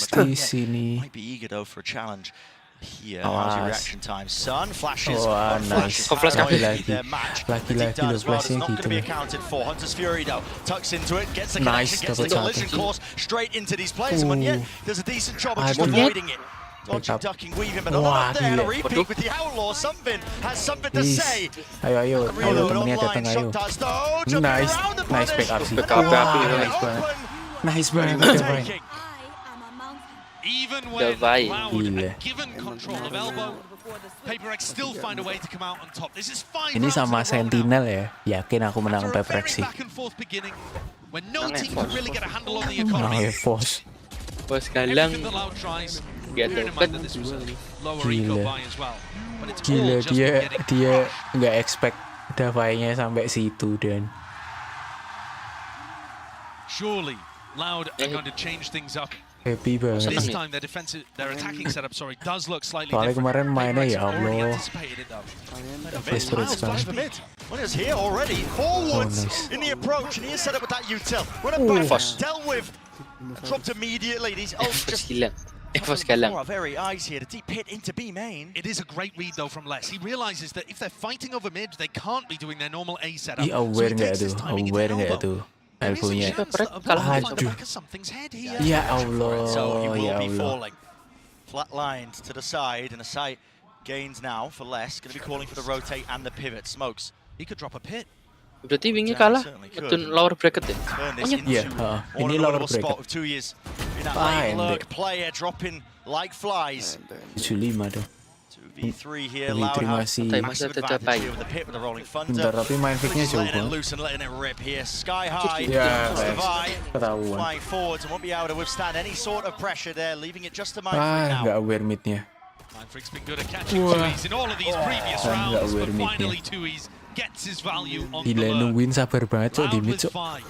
[SPEAKER 6] di sini.
[SPEAKER 4] Might be eager though for a challenge. Here,
[SPEAKER 6] Awas.
[SPEAKER 4] how's your reaction time? Sun flashes.
[SPEAKER 6] Wah,
[SPEAKER 4] One
[SPEAKER 6] nice.
[SPEAKER 4] flash
[SPEAKER 12] Flash
[SPEAKER 4] is
[SPEAKER 12] lagi.
[SPEAKER 4] their match.
[SPEAKER 6] Lagi-lagi
[SPEAKER 4] Deep down
[SPEAKER 6] loh,
[SPEAKER 4] as well,
[SPEAKER 6] flashnya
[SPEAKER 4] it's not going to be
[SPEAKER 6] gitu.
[SPEAKER 4] accounted for. Hunter's Fury though tucks into it, gets the
[SPEAKER 6] Nice,
[SPEAKER 4] connection, gets the
[SPEAKER 6] dapat
[SPEAKER 4] collision
[SPEAKER 6] satu.
[SPEAKER 4] course straight into these players. And yet, there's a decent job of just
[SPEAKER 6] Aduh.
[SPEAKER 4] avoiding it. Dodging,
[SPEAKER 6] Backup.
[SPEAKER 4] ducking, weaving, but not
[SPEAKER 6] Wah,
[SPEAKER 4] up there. And a
[SPEAKER 6] gila.
[SPEAKER 4] repeat with the Outlaw. Something has something to
[SPEAKER 6] Is.
[SPEAKER 4] say.
[SPEAKER 6] Ayo,
[SPEAKER 4] Reload
[SPEAKER 6] temennya
[SPEAKER 4] online,
[SPEAKER 6] datang ayo.
[SPEAKER 4] shot darts though, jumping
[SPEAKER 6] Nice,
[SPEAKER 4] around the
[SPEAKER 6] nice
[SPEAKER 4] punish.
[SPEAKER 6] backup sih.
[SPEAKER 12] Backup, backup,
[SPEAKER 6] Wah,
[SPEAKER 12] iya.
[SPEAKER 6] nice banget.
[SPEAKER 4] Open.
[SPEAKER 6] Nice banget, Devine.
[SPEAKER 4] Taking.
[SPEAKER 5] Even
[SPEAKER 12] when
[SPEAKER 5] when
[SPEAKER 12] Loud
[SPEAKER 6] Gila.
[SPEAKER 5] given control of elbow, PRX still find a way to come out on top. This is 5
[SPEAKER 6] Ini sama Sentinel ya. Yakin aku menang PRX sih.
[SPEAKER 5] back and forth beginning, when no team can really get a handle on the economy.
[SPEAKER 6] Evos.
[SPEAKER 12] Bos Galang.
[SPEAKER 5] Everything that Loud tries,
[SPEAKER 12] Gak
[SPEAKER 5] bearing in
[SPEAKER 12] dapat.
[SPEAKER 5] mind that this was a lower
[SPEAKER 6] Gila.
[SPEAKER 5] eco buy as well. But it's
[SPEAKER 6] Gila,
[SPEAKER 5] all just getting
[SPEAKER 6] dia nggak expect Davai-nya sampai situ dan
[SPEAKER 5] surely Loud are going to change things up.
[SPEAKER 6] happy banget.
[SPEAKER 5] This time their attacking setup, does look slightly
[SPEAKER 6] Soalnya
[SPEAKER 5] different.
[SPEAKER 6] kemarin mainnya
[SPEAKER 5] PRX
[SPEAKER 6] ya
[SPEAKER 5] already
[SPEAKER 6] Allah.
[SPEAKER 5] anticipated it though.
[SPEAKER 6] Desperate
[SPEAKER 4] Flash
[SPEAKER 6] sekali.
[SPEAKER 4] for mid. One is here already. Forwards
[SPEAKER 6] nice.
[SPEAKER 4] in the approach, and he is set up with that util. Run it back,
[SPEAKER 12] Fast.
[SPEAKER 4] dealt with. Dropped immediately. These
[SPEAKER 12] Evos
[SPEAKER 4] just
[SPEAKER 12] Galang. Evos Galang.
[SPEAKER 4] our very eyes here. The deep hit into B main.
[SPEAKER 5] It is a great read though from Les. He realizes that if they're fighting over mid, they can't be doing their normal A setup.
[SPEAKER 6] Ih, aware
[SPEAKER 5] he
[SPEAKER 6] nggak
[SPEAKER 5] takes
[SPEAKER 6] tuh?
[SPEAKER 5] his timing into
[SPEAKER 6] Aware nggak
[SPEAKER 5] elbow.
[SPEAKER 6] tuh?
[SPEAKER 5] There is a
[SPEAKER 6] Elbow-nya.
[SPEAKER 5] chance that a
[SPEAKER 12] Kalah.
[SPEAKER 5] ball might find the
[SPEAKER 6] Aduh.
[SPEAKER 5] back of something's head here.
[SPEAKER 6] Ya
[SPEAKER 4] So he
[SPEAKER 6] Allah,
[SPEAKER 4] will
[SPEAKER 6] ya
[SPEAKER 4] be
[SPEAKER 6] Allah.
[SPEAKER 4] falling. Flatlined to the side, and a sight gains now for Les. Going to be calling for the rotate and the pivot. Smokes.
[SPEAKER 5] He could drop a pit.
[SPEAKER 12] Berarti wingnya kalah. Betul lower bracket ya.
[SPEAKER 4] Turn this
[SPEAKER 12] Oh, yeah.
[SPEAKER 4] into
[SPEAKER 6] Iya,
[SPEAKER 4] one
[SPEAKER 6] ini
[SPEAKER 4] of the
[SPEAKER 6] lower
[SPEAKER 4] notable spot
[SPEAKER 6] bracket.
[SPEAKER 4] of 2 years. In that
[SPEAKER 6] Fine,
[SPEAKER 4] late lurk
[SPEAKER 6] deh.
[SPEAKER 4] player dropping like flies.
[SPEAKER 6] 75 tuh.
[SPEAKER 4] 2v3 here.
[SPEAKER 6] Ini
[SPEAKER 4] Loud
[SPEAKER 6] terima
[SPEAKER 4] have
[SPEAKER 6] kasih.
[SPEAKER 4] massive
[SPEAKER 12] Masih
[SPEAKER 4] advantage
[SPEAKER 12] tercapai.
[SPEAKER 4] here with the pit with the rolling
[SPEAKER 6] Bentar,
[SPEAKER 4] thunder.
[SPEAKER 6] tapi main picknya
[SPEAKER 4] Just
[SPEAKER 6] jauh
[SPEAKER 4] letting it
[SPEAKER 6] banget.
[SPEAKER 4] loose and letting it rip here. Sky high.
[SPEAKER 6] Ya,
[SPEAKER 4] Survive.
[SPEAKER 6] ketahuan.
[SPEAKER 4] Flying forwards and won't be able to withstand any sort of pressure there, leaving it just to Mindfreak
[SPEAKER 6] Ah, nggak
[SPEAKER 4] now.
[SPEAKER 6] aware midnya.
[SPEAKER 5] Mindfreak's been good at catching
[SPEAKER 6] Wah.
[SPEAKER 5] Tuis in all of these previous
[SPEAKER 6] Nggak
[SPEAKER 5] rounds,
[SPEAKER 6] aware
[SPEAKER 5] but
[SPEAKER 6] midnya.
[SPEAKER 5] finally Tuis gets his value on the
[SPEAKER 6] Gila,
[SPEAKER 5] lure.
[SPEAKER 6] nungguin sabar banget cok di
[SPEAKER 5] Loud
[SPEAKER 6] mid
[SPEAKER 5] with
[SPEAKER 6] cok.
[SPEAKER 5] 5.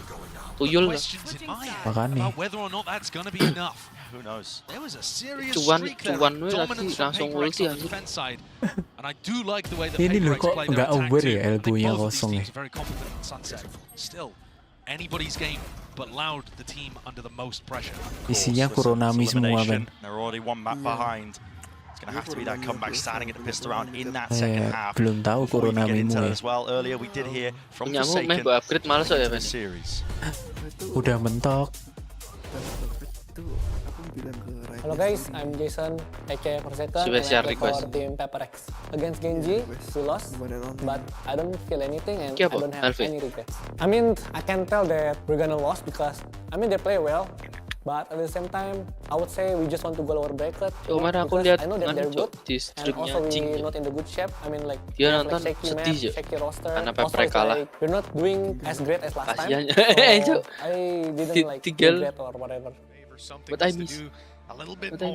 [SPEAKER 12] Tuyul.
[SPEAKER 5] Questions in my head
[SPEAKER 6] Makanya.
[SPEAKER 5] about whether or not that's going to be enough.
[SPEAKER 4] Who knows?
[SPEAKER 5] There was a serious
[SPEAKER 12] Cuan
[SPEAKER 5] streak there
[SPEAKER 12] we
[SPEAKER 5] of dominance
[SPEAKER 12] lagi
[SPEAKER 5] from
[SPEAKER 12] langsung
[SPEAKER 5] PRX
[SPEAKER 12] ulti
[SPEAKER 5] on the
[SPEAKER 12] anjir.
[SPEAKER 5] defense side. And I do like the way that
[SPEAKER 6] Ini loh
[SPEAKER 5] PRX
[SPEAKER 6] kok
[SPEAKER 5] play their
[SPEAKER 6] nggak
[SPEAKER 5] attack
[SPEAKER 6] aware
[SPEAKER 5] too.
[SPEAKER 6] ya
[SPEAKER 5] I think
[SPEAKER 6] elbow-nya
[SPEAKER 5] both of these
[SPEAKER 6] kosong ya.
[SPEAKER 5] teams are very confident in Sunset. Still, anybody's game, but Loud the team under the most pressure.
[SPEAKER 6] Isinya Kuronami semua kan.
[SPEAKER 4] They're already one map behind. It's going to have to be that comeback starting at the pistol round in that second half.
[SPEAKER 6] Belum tahu
[SPEAKER 4] Before we get into
[SPEAKER 6] Kuronamimu
[SPEAKER 4] that
[SPEAKER 6] ya.
[SPEAKER 4] as well. Earlier we did hear from
[SPEAKER 12] Punyamu
[SPEAKER 4] Forsaken
[SPEAKER 12] main buat upgrade malas kok ya,
[SPEAKER 4] the
[SPEAKER 12] Ben.
[SPEAKER 4] series.
[SPEAKER 6] Udah mentok.
[SPEAKER 14] Hello guys, I'm Jason, aka Forsaken, and
[SPEAKER 12] Special
[SPEAKER 14] I play for
[SPEAKER 12] request.
[SPEAKER 14] team PRX. Against Genji, we lost, but I don't feel anything and I
[SPEAKER 12] Siapa?
[SPEAKER 14] don't have
[SPEAKER 12] Alvin?
[SPEAKER 14] any regrets. I mean, I can tell that we're gonna lose because, I mean, they play well, but at the same time, I would say we just want to go lower bracket.
[SPEAKER 12] Kemarin aku
[SPEAKER 14] because
[SPEAKER 12] lihat
[SPEAKER 14] I know that
[SPEAKER 12] anu,
[SPEAKER 14] they're good,
[SPEAKER 12] Cok, di
[SPEAKER 14] and
[SPEAKER 12] streamnya
[SPEAKER 14] also
[SPEAKER 12] Jing.
[SPEAKER 14] we're not in the good shape. I mean, like,
[SPEAKER 12] Dia
[SPEAKER 14] we have,
[SPEAKER 12] nonton
[SPEAKER 14] like, shaky
[SPEAKER 12] sedih,
[SPEAKER 14] map,
[SPEAKER 12] Cok.
[SPEAKER 14] shaky roster.
[SPEAKER 12] Karena
[SPEAKER 14] Also,
[SPEAKER 12] PRX
[SPEAKER 14] it's
[SPEAKER 12] kalah.
[SPEAKER 14] like, we're not doing as great as last time,
[SPEAKER 12] Kasihan.
[SPEAKER 14] so
[SPEAKER 12] Cok.
[SPEAKER 14] I didn't like
[SPEAKER 12] Tinggal.
[SPEAKER 14] regret or whatever.
[SPEAKER 12] But I miss.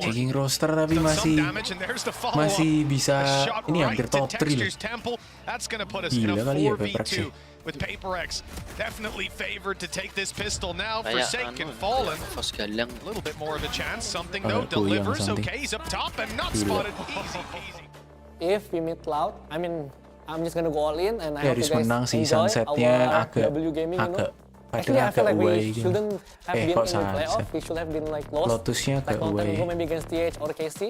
[SPEAKER 6] Checking roster tapi masih bisa ini hampir top 3 loh. Gila kali ya PRX ya.
[SPEAKER 2] With PRX definitely favored to take this pistol now.
[SPEAKER 12] Kayak
[SPEAKER 2] Forsaken
[SPEAKER 12] anu,
[SPEAKER 2] fallen.
[SPEAKER 12] Evos Galang.
[SPEAKER 2] A little bit more of a chance. Something
[SPEAKER 6] Agak
[SPEAKER 2] though
[SPEAKER 6] goyang
[SPEAKER 2] delivers.
[SPEAKER 6] something.
[SPEAKER 2] Okay, he's up top and not
[SPEAKER 6] Gila.
[SPEAKER 2] spotted. Easy peasy.
[SPEAKER 14] If we meet Loud, I mean, I'm just gonna go all in and I hope
[SPEAKER 6] Harus
[SPEAKER 14] you guys
[SPEAKER 6] menang sih,
[SPEAKER 14] enjoy
[SPEAKER 6] sunsetnya
[SPEAKER 14] our
[SPEAKER 6] agak
[SPEAKER 14] W gaming, you know.
[SPEAKER 6] Padahal
[SPEAKER 14] Actually, I feel
[SPEAKER 6] agak
[SPEAKER 14] like
[SPEAKER 6] away
[SPEAKER 14] we
[SPEAKER 6] gitu.
[SPEAKER 14] shouldn't have been
[SPEAKER 6] Kok
[SPEAKER 14] in the playoff.
[SPEAKER 6] sunset?
[SPEAKER 14] We should have been like lost.
[SPEAKER 6] Lotusnya
[SPEAKER 14] like
[SPEAKER 6] agak
[SPEAKER 14] long time
[SPEAKER 6] away.
[SPEAKER 14] ago, maybe against TH or KC.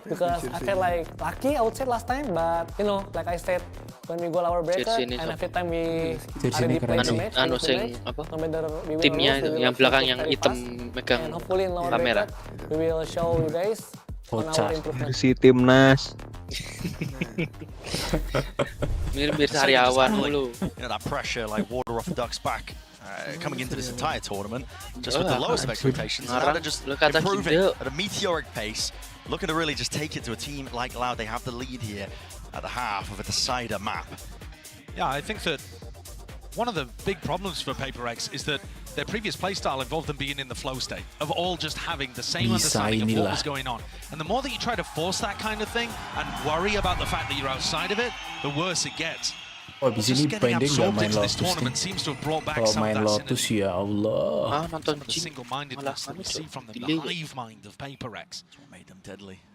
[SPEAKER 14] Because I feel like lucky, I would say last time, but you know, like I said, when we go lower bracket
[SPEAKER 12] Jersey ini
[SPEAKER 14] and
[SPEAKER 12] siapa?
[SPEAKER 14] every time we
[SPEAKER 6] Jersey
[SPEAKER 14] already
[SPEAKER 6] ini
[SPEAKER 14] play
[SPEAKER 6] keren
[SPEAKER 14] the
[SPEAKER 6] sih.
[SPEAKER 14] match,
[SPEAKER 12] Anu
[SPEAKER 14] finish the
[SPEAKER 12] sing
[SPEAKER 14] match,
[SPEAKER 12] apa?
[SPEAKER 14] no matter we win or
[SPEAKER 12] Timnya
[SPEAKER 14] lose, we
[SPEAKER 12] itu
[SPEAKER 14] will
[SPEAKER 12] yang
[SPEAKER 14] focus
[SPEAKER 12] belakang yang
[SPEAKER 14] very
[SPEAKER 12] hitam
[SPEAKER 14] fast.
[SPEAKER 12] megang
[SPEAKER 14] And hopefully in lower
[SPEAKER 12] kamera.
[SPEAKER 14] bracket, we will show you guys on
[SPEAKER 6] Kocak.
[SPEAKER 14] our improvement.
[SPEAKER 15] Versi timnas.
[SPEAKER 12] Mirip-mirip Sariawan mulu.
[SPEAKER 4] You know, that pressure like water off a duck's back. Coming into this entire tournament, just with the lowest of expectations, and now they're just
[SPEAKER 12] Look at that
[SPEAKER 4] improving
[SPEAKER 12] kill.
[SPEAKER 4] at a meteoric pace, looking to really just take it to a team like Loud. They have the lead here at the half of a decider map.
[SPEAKER 5] Yeah, I think that one of the big problems for PRX is that their previous playstyle involved them being in the flow state, of all just having the same understanding of what was going on. And the more that you try to force that kind of thing and worry about the fact that you're outside of it, the worse it gets.
[SPEAKER 6] Oh, di sini binding nggak main Lotus nih. Kalau main Lotus ya Allah.
[SPEAKER 12] Nonton
[SPEAKER 5] the single-mindedness that we see from the hive mind of PRX.
[SPEAKER 4] That's what made them deadly.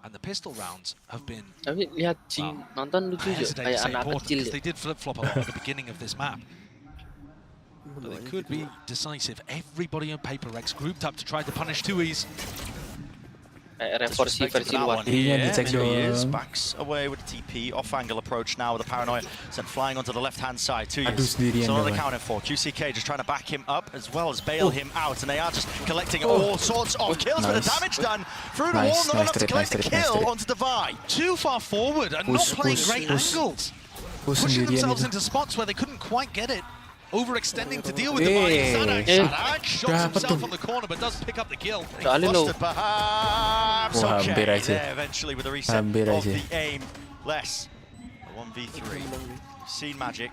[SPEAKER 5] And the pistol rounds have been.
[SPEAKER 12] Tapi lihat Jing nonton lucu ya, kayak anak kecil.
[SPEAKER 5] They did flip-flop a lot at the beginning of this map. But it could be decisive. Everybody on PRX grouped up to try to punish 2Es.
[SPEAKER 12] Versi luar.
[SPEAKER 4] Here he is, backs away with the TP, off-angle approach now with the paranoia, sent flying onto the left-hand side. 2Es, so not accounted for. QCK just trying to back him up as well as bail him out, and they are just collecting all sorts of kills, but the damage done through the wall, not enough to collect the kill onto Divide.
[SPEAKER 5] Too far forward and not playing great angles. Pushing themselves into spots where they couldn't quite get it. Overextending to deal with Divide. Sadak shots himself on the corner, but does pick up the kill.
[SPEAKER 4] Busted perhaps. Okay, there eventually with the reset of the aim. Less. 1v3. Seen magic.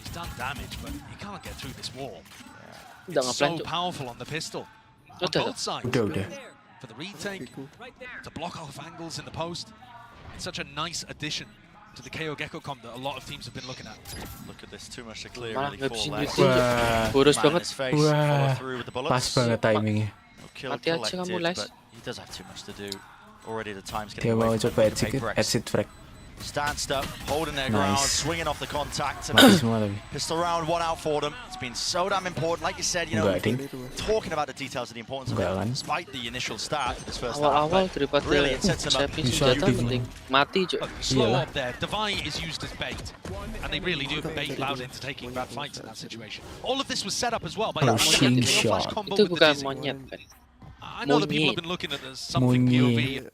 [SPEAKER 5] He's done damage, but he can't get through this wall. It's so powerful on the pistol. On both sides. For the retake, to block off angles in the post. It's such a nice addition to the KO Gecko comp that a lot of teams have been looking at.
[SPEAKER 4] Look at this, too much to clear really for less.
[SPEAKER 12] Boros banget.
[SPEAKER 6] Pas banget timingnya.
[SPEAKER 12] Mati aja kamu, Les.
[SPEAKER 4] But he does have too much to do. Already the time's
[SPEAKER 6] Dia
[SPEAKER 4] getting
[SPEAKER 6] mau
[SPEAKER 4] away from
[SPEAKER 6] coba
[SPEAKER 4] the
[SPEAKER 6] exit frag.
[SPEAKER 4] Stanced up, holding their ground, swinging off the contact. Pistol round, one out for them. It's been so damn important. Like you said, you know, talking about the details of the importance of it, despite the initial start of this first half.
[SPEAKER 12] Awal-awal daripada siapin senjata mending mati, Cok.
[SPEAKER 5] Slow up there. Divide is used as bait, and they really do bait Loud into taking bad fights in that situation. All of this was set up as well by that flash combo
[SPEAKER 12] Itu
[SPEAKER 5] with
[SPEAKER 12] bukan
[SPEAKER 5] the
[SPEAKER 12] monyet, kan?
[SPEAKER 5] I know that people have been looking at this something POV.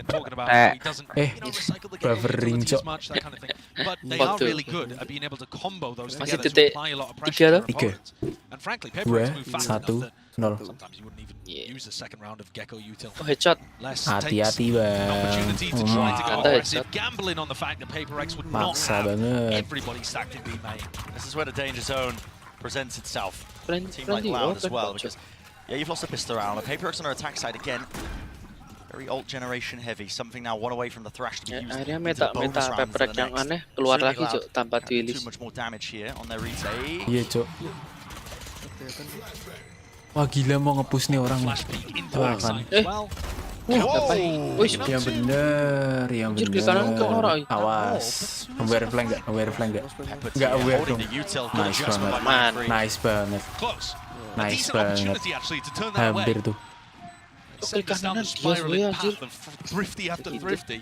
[SPEAKER 5] Talking about he doesn't recycle the capabilities as much, that kind of thing. But they are really good at being able to combo those together to apply a lot of pressure to their opponents. And frankly, PRX move fast enough that sometimes you wouldn't even use the second round of Gecko util.
[SPEAKER 12] Headshot.
[SPEAKER 6] Hati-hati
[SPEAKER 5] an opportunity to try to go aggressive, gambling on the fact that PRX would not have everybody stacked in B main.
[SPEAKER 4] This is where the danger zone presents itself. A team like Loud as well, because you've lost a pistol round. PRX on our attack side again. Very ult generation heavy, something now one away from the thrash to be used
[SPEAKER 12] akhirnya
[SPEAKER 4] into the bonus rounds
[SPEAKER 12] PRX yang aneh keluar lagi, Cok, tanpa
[SPEAKER 4] too much more damage here on their retake.
[SPEAKER 6] Iya, Cok. Wah, gila mau nge-push nih orang. Wah, kan. Yang bener, yang bener. Awas. Aware flank nggak? Aware flank nggak? Nggak aware dong. Nice banget. Nice banget. Nice banget. Hampir tuh.
[SPEAKER 5] Sent down the spiraling path of thrifty after thrifty.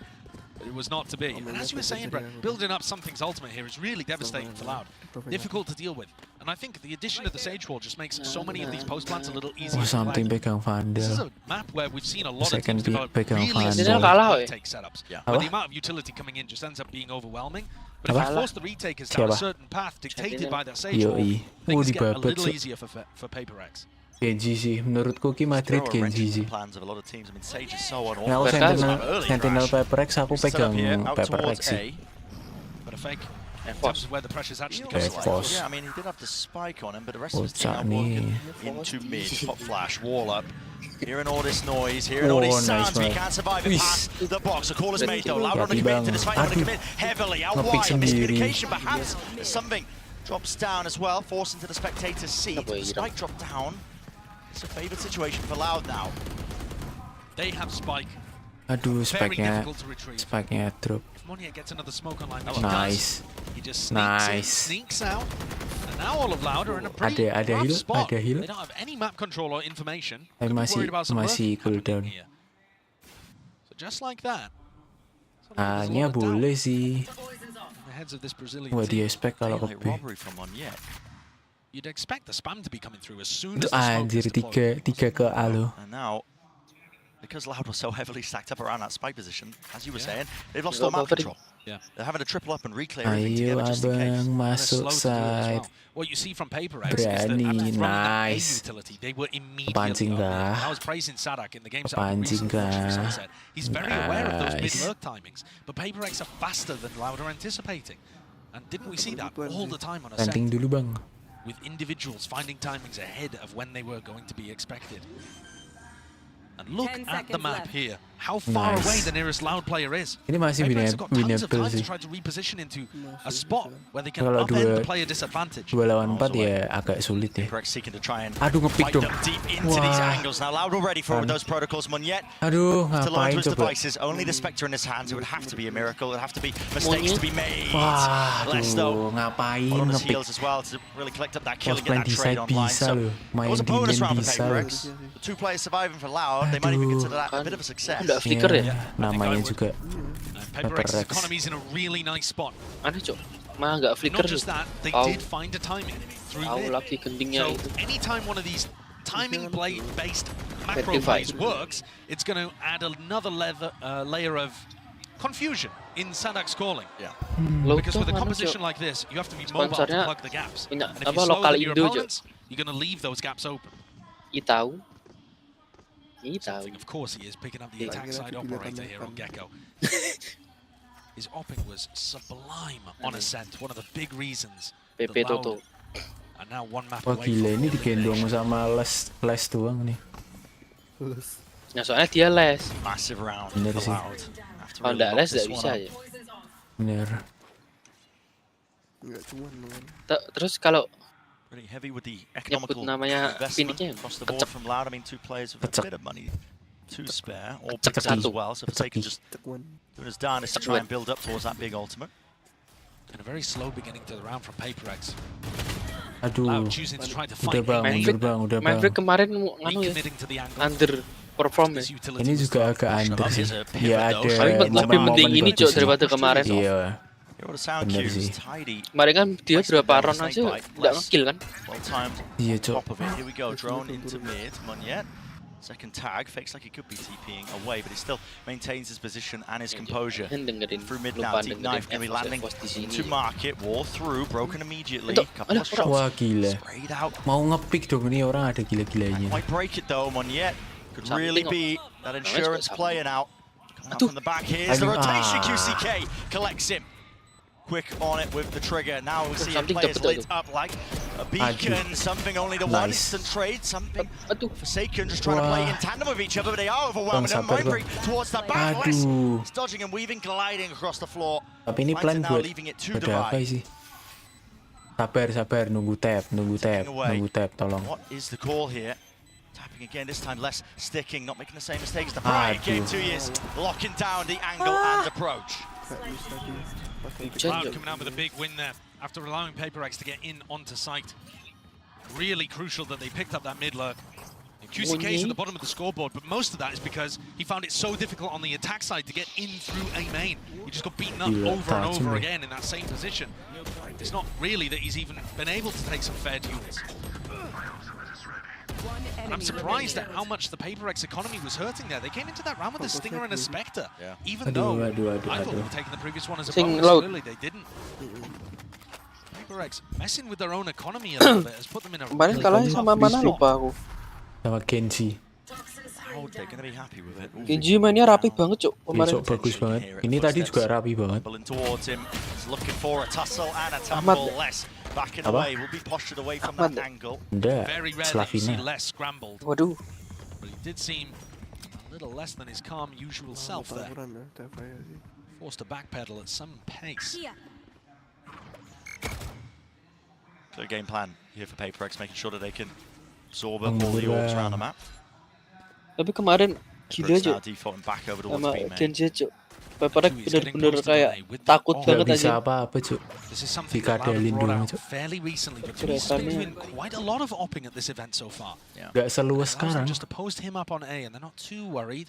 [SPEAKER 5] It was not to be. And as you were saying, Brett, building up something's ultimate here is really devastating for Loud. Difficult to deal with. And I think the addition of the Sage Wall just makes so many of these post plants a little easier to play.
[SPEAKER 6] Pegang Vandal.
[SPEAKER 5] This is a map where we've seen a lot of teams develop really small retake setups. But the amount of utility coming in just ends up being overwhelming. But if you force the retakers down a certain path dictated by that Sage Wall, things get a little easier for PRX.
[SPEAKER 6] Genji sih, menurutku ki Madrid Genji sih. Nah, aku Sentinel PRX, aku pegang PRX sih.
[SPEAKER 4] Force. Yeah, I mean, he did have the spike on him, but the rest of his team now walking into mid. Pop flash, wall up. Hearing all this noise, hearing all these sounds, but he can't survive it past the box. The call is made though. Loud on the commit to this fight, on the commit heavily out wide. Miscommunication perhaps. Something drops down as well, forced into the spectator's seat. The spike dropped down. It's a favored situation for Loud now.
[SPEAKER 5] They have spike.
[SPEAKER 6] Aduh, spike-nya drop. Nice. Nice. Ada heal.
[SPEAKER 5] They don't have any map control or information.
[SPEAKER 6] Masih cooldown.
[SPEAKER 5] So just like that.
[SPEAKER 6] Hanya boleh sih. Wah, dia spek kalau ke B.
[SPEAKER 5] You'd expect the spam to be coming through as soon as the
[SPEAKER 6] anjir, tiga ke A lo.
[SPEAKER 4] And now, because Loud was so heavily stacked up around that spike position, as you were saying, they've lost all map control.
[SPEAKER 5] Yeah.
[SPEAKER 4] They're having to triple up and reclear everything
[SPEAKER 6] Ayo
[SPEAKER 4] together just in case.
[SPEAKER 6] abang masuk side.
[SPEAKER 5] What you see from PRX is that after
[SPEAKER 6] Berani,
[SPEAKER 5] throwing that A
[SPEAKER 6] nice.
[SPEAKER 5] utility, they were immediately
[SPEAKER 6] Kepancing
[SPEAKER 5] on it.
[SPEAKER 6] kah?
[SPEAKER 5] And I was praising Sadak in the game
[SPEAKER 6] Kepancing kah?
[SPEAKER 5] sunset. He's very aware of those
[SPEAKER 6] Nice.
[SPEAKER 5] mid-lurk timings, but PRX are faster than Loud are anticipating. And didn't we see that all the time on a
[SPEAKER 6] Landing
[SPEAKER 5] set?
[SPEAKER 6] dulu bang.
[SPEAKER 5] With individuals finding timings ahead of when they were going to be expected. And look
[SPEAKER 7] 10
[SPEAKER 5] at the
[SPEAKER 7] seconds
[SPEAKER 5] map
[SPEAKER 7] left.
[SPEAKER 5] here. How far
[SPEAKER 6] Nice.
[SPEAKER 5] away the nearest Loud player is.
[SPEAKER 6] Ini masih
[SPEAKER 5] PRX have got tons of time
[SPEAKER 6] winnable
[SPEAKER 5] to
[SPEAKER 6] sih.
[SPEAKER 5] try to reposition into a spot where they can
[SPEAKER 6] Kalau
[SPEAKER 5] upend the player disadvantage.
[SPEAKER 6] 2 lawan 4 ya agak sulit ya.
[SPEAKER 4] PRX seeking to try and
[SPEAKER 6] Aduh ngepick
[SPEAKER 4] fight
[SPEAKER 6] dong.
[SPEAKER 4] them deep into these angles. Now Loud already for
[SPEAKER 6] Kan.
[SPEAKER 4] those protocols. Munyet
[SPEAKER 6] Aduh
[SPEAKER 4] to learn
[SPEAKER 6] ngapain
[SPEAKER 4] to his
[SPEAKER 6] coba.
[SPEAKER 4] devices. Only the Spectre in his hands. It would have to be a miracle. It would have to be mistakes to be made.
[SPEAKER 6] Wah,
[SPEAKER 4] Less
[SPEAKER 6] aduh
[SPEAKER 4] though.
[SPEAKER 6] ngapain
[SPEAKER 4] On his
[SPEAKER 6] ngepick.
[SPEAKER 4] heels as well to really collect up that kill
[SPEAKER 6] Pas
[SPEAKER 4] and get
[SPEAKER 6] main
[SPEAKER 4] that
[SPEAKER 6] di
[SPEAKER 4] trade
[SPEAKER 6] side
[SPEAKER 4] online.
[SPEAKER 6] bisa
[SPEAKER 4] So
[SPEAKER 6] loh.
[SPEAKER 4] it
[SPEAKER 6] Main
[SPEAKER 4] was a
[SPEAKER 6] di
[SPEAKER 4] bonus
[SPEAKER 6] lane
[SPEAKER 4] round for
[SPEAKER 6] bisa loh.
[SPEAKER 4] PRX. The 2 players surviving for Loud. They might even
[SPEAKER 6] Aduh.
[SPEAKER 4] consider that a bit of a success.
[SPEAKER 12] Nggak flicker ya?
[SPEAKER 6] Namanya juga
[SPEAKER 5] PRX's economy is in a really nice spot.
[SPEAKER 12] Aneh cok, malah nggak flicker
[SPEAKER 5] Not
[SPEAKER 12] tuh.
[SPEAKER 5] just that, they
[SPEAKER 12] Tahu.
[SPEAKER 5] did find a timing through
[SPEAKER 12] Tahu
[SPEAKER 5] mid.
[SPEAKER 12] lagi gendingnya
[SPEAKER 5] So
[SPEAKER 12] itu.
[SPEAKER 5] anytime one of these timing-based macro
[SPEAKER 12] Rectified.
[SPEAKER 5] plays works, it's going to add another layer of confusion in Sadak's calling.
[SPEAKER 4] Yeah.
[SPEAKER 5] Because with a composition like this, you have to be mobile to
[SPEAKER 12] Sponsornya
[SPEAKER 5] plug the gaps.
[SPEAKER 12] punya
[SPEAKER 5] And if
[SPEAKER 12] apa,
[SPEAKER 5] you slow
[SPEAKER 12] lokal
[SPEAKER 5] down your
[SPEAKER 12] Indo, Jo.
[SPEAKER 5] opponents, you're going to leave those gaps open.
[SPEAKER 12] Tahu. Tahu.
[SPEAKER 5] Something, of course, he is picking up the attack side operator here on Gecko. His opping was sublime on Ascent, one of the big reasons.
[SPEAKER 12] PP
[SPEAKER 5] that Loud
[SPEAKER 12] Toto.
[SPEAKER 5] are now one map
[SPEAKER 6] Wah
[SPEAKER 5] away
[SPEAKER 6] gila
[SPEAKER 5] from
[SPEAKER 6] ini
[SPEAKER 5] elimination.
[SPEAKER 6] digendong sama les doang nih.
[SPEAKER 12] Nah soalnya dia les.
[SPEAKER 4] Massive round
[SPEAKER 6] Bener
[SPEAKER 4] for
[SPEAKER 6] sih.
[SPEAKER 4] Loud. Have to
[SPEAKER 12] Kalau
[SPEAKER 4] really
[SPEAKER 12] nggak
[SPEAKER 4] lock
[SPEAKER 12] les
[SPEAKER 4] this
[SPEAKER 12] nggak
[SPEAKER 4] one
[SPEAKER 12] bisa
[SPEAKER 4] up.
[SPEAKER 12] ya.
[SPEAKER 6] Bener.
[SPEAKER 13] Enggak cuman lawan.
[SPEAKER 12] Terus kalau
[SPEAKER 4] Pretty heavy with the
[SPEAKER 12] nyebut
[SPEAKER 4] economical
[SPEAKER 12] namanya
[SPEAKER 4] investment
[SPEAKER 12] Phoenix-nya
[SPEAKER 4] across the board
[SPEAKER 12] kecek.
[SPEAKER 4] from Loud. I mean, 2 players with a
[SPEAKER 6] Kecek.
[SPEAKER 4] bit of money to spare, or
[SPEAKER 6] Kecek
[SPEAKER 4] big as
[SPEAKER 6] satu.
[SPEAKER 4] well. So if they can just do it as done is to try and build up towards that big ultimate.
[SPEAKER 5] And a very slow beginning to the round from PRX.
[SPEAKER 6] Aduh.
[SPEAKER 5] Loud choosing to try to
[SPEAKER 6] Udah
[SPEAKER 5] fight
[SPEAKER 6] bang,
[SPEAKER 12] Maverick-
[SPEAKER 6] udah bang.
[SPEAKER 12] Maverick kemarin nganu ya,
[SPEAKER 5] recommitting to the angle.
[SPEAKER 12] under perform ya.
[SPEAKER 5] This utility
[SPEAKER 6] Ini
[SPEAKER 5] was
[SPEAKER 6] juga
[SPEAKER 5] thrown.
[SPEAKER 6] agak under sih.
[SPEAKER 4] Here's a pivot
[SPEAKER 6] Ya
[SPEAKER 4] though.
[SPEAKER 6] ada
[SPEAKER 12] Tapi lebih penting ini cok
[SPEAKER 6] bagusnya.
[SPEAKER 12] daripada kemarin.
[SPEAKER 6] Iya.
[SPEAKER 4] Here are the sound
[SPEAKER 6] Bener
[SPEAKER 4] cues.
[SPEAKER 6] sih.
[SPEAKER 4] Tidy.
[SPEAKER 12] Kemarin kan dia
[SPEAKER 4] Nice
[SPEAKER 12] berapa
[SPEAKER 4] down
[SPEAKER 12] round
[SPEAKER 4] snake
[SPEAKER 12] aja
[SPEAKER 4] bite.
[SPEAKER 12] nggak
[SPEAKER 4] Less
[SPEAKER 12] ngekill kan?
[SPEAKER 4] Well timed.
[SPEAKER 6] Iya cok.
[SPEAKER 4] Top of it. Here we go. Drone into mid. Munyet. Second tag. Fakes like he could be TPing away, but he still maintains his position and his composure.
[SPEAKER 12] Kan dengerin,
[SPEAKER 4] Through mid
[SPEAKER 12] lupa
[SPEAKER 4] now. Deep
[SPEAKER 12] dengerin
[SPEAKER 4] knife going to be landing
[SPEAKER 12] Evos di sini.
[SPEAKER 4] into market. Wall through. Broken immediately.
[SPEAKER 12] Itu,
[SPEAKER 4] Couple of shots.
[SPEAKER 6] Wah gila.
[SPEAKER 4] Sprayed out.
[SPEAKER 6] Mau ngepick dong nih orang ada gila-gilanya.
[SPEAKER 4] Might break it though. Munyet could
[SPEAKER 12] Something
[SPEAKER 4] really
[SPEAKER 12] on-
[SPEAKER 4] be that insurance
[SPEAKER 12] something.
[SPEAKER 4] player now. Coming up
[SPEAKER 12] Aduh.
[SPEAKER 4] from the back. Here's the
[SPEAKER 6] Aduh,
[SPEAKER 4] rotation.
[SPEAKER 6] ah.
[SPEAKER 4] QCK collects him. Quick on it with the trigger. Now we see
[SPEAKER 12] Something
[SPEAKER 4] players
[SPEAKER 12] dapat
[SPEAKER 4] lit up like a beacon. Something only the one
[SPEAKER 6] Nice.
[SPEAKER 4] instant trade. Something
[SPEAKER 12] Aduh.
[SPEAKER 4] Forsaken just trying to play
[SPEAKER 6] Wah.
[SPEAKER 4] in tandem with each other, but they are overwhelming
[SPEAKER 6] Bang,
[SPEAKER 4] them.
[SPEAKER 6] sabar,
[SPEAKER 4] Mindbreak towards the back. Less.
[SPEAKER 6] Aduh.
[SPEAKER 4] It's dodging and weaving, gliding across the floor.
[SPEAKER 6] Tapi ini
[SPEAKER 4] Finds
[SPEAKER 6] plan
[SPEAKER 4] it now,
[SPEAKER 6] buat
[SPEAKER 4] leaving it to
[SPEAKER 6] ada apa
[SPEAKER 4] divide.
[SPEAKER 6] sih? Sabar, nunggu tap,
[SPEAKER 4] Taking away.
[SPEAKER 6] tolong.
[SPEAKER 4] What is the call here? Tapping again, this time less sticking, not making the same mistakes. The Pride game 2 years, locking down the angle and approach.
[SPEAKER 5] Loud coming out with a big win there after allowing PRX to get in onto site. Really crucial that they picked up that mid lurk. QCK is at the bottom of the scoreboard, but most of that is because he found it so difficult on the attack side to get in through a main. He just got beaten up over and over again in that same position. It's not really that he's even been able to take some fair duels. And I'm surprised at how much the PRX economy was hurting there. They came into that round with a Stinger and a Spectre, even though I thought they were taking the previous one as a bonus. Clearly they didn't. PRX messing with their own economy a little bit has put them in a
[SPEAKER 12] Kemarin
[SPEAKER 5] really
[SPEAKER 12] kalahnya
[SPEAKER 5] tough
[SPEAKER 12] sama mana
[SPEAKER 5] spot.
[SPEAKER 12] lupa aku.
[SPEAKER 6] Sama Kenji.
[SPEAKER 4] Oh, they're going to be happy with it.
[SPEAKER 12] Kenji mainnya rapi banget cok kemarin.
[SPEAKER 6] Besok bagus banget. Ini tadi juga rapi banget.
[SPEAKER 4] Towards him, he's looking for a tussle and a
[SPEAKER 12] Ahmad.
[SPEAKER 4] tumble. Less backing
[SPEAKER 6] Apa?
[SPEAKER 4] away, will be postured away from
[SPEAKER 12] Ahmad.
[SPEAKER 4] that angle.
[SPEAKER 6] Enggak,
[SPEAKER 5] Very rare that you see
[SPEAKER 6] Slavina.
[SPEAKER 5] less scrambled,
[SPEAKER 12] Waduh.
[SPEAKER 5] but he did seem a little less than his calm usual self there. Forced to backpedal at some pace.
[SPEAKER 4] Clear game plan here for PRX, making sure that they can absorb up all the orbs around the map.
[SPEAKER 12] Tapi kemarin gila
[SPEAKER 4] PRX now
[SPEAKER 12] cok
[SPEAKER 4] defaulting back over towards
[SPEAKER 12] sama
[SPEAKER 4] B main.
[SPEAKER 12] Kenji cok. PRX bener-bener kayak takut
[SPEAKER 6] Gak
[SPEAKER 12] banget
[SPEAKER 6] bisa
[SPEAKER 12] aja.
[SPEAKER 6] apa-apa cuk.
[SPEAKER 5] This is something that Loud
[SPEAKER 6] Dikadalin
[SPEAKER 5] brought
[SPEAKER 6] doang
[SPEAKER 5] out
[SPEAKER 6] cuk.
[SPEAKER 5] fairly recently, but he's been doing quite a lot of opping at this event so far.
[SPEAKER 6] Gak seluas
[SPEAKER 5] Allows them
[SPEAKER 6] sekarang.
[SPEAKER 5] just to post him up on A, and they're not too worried.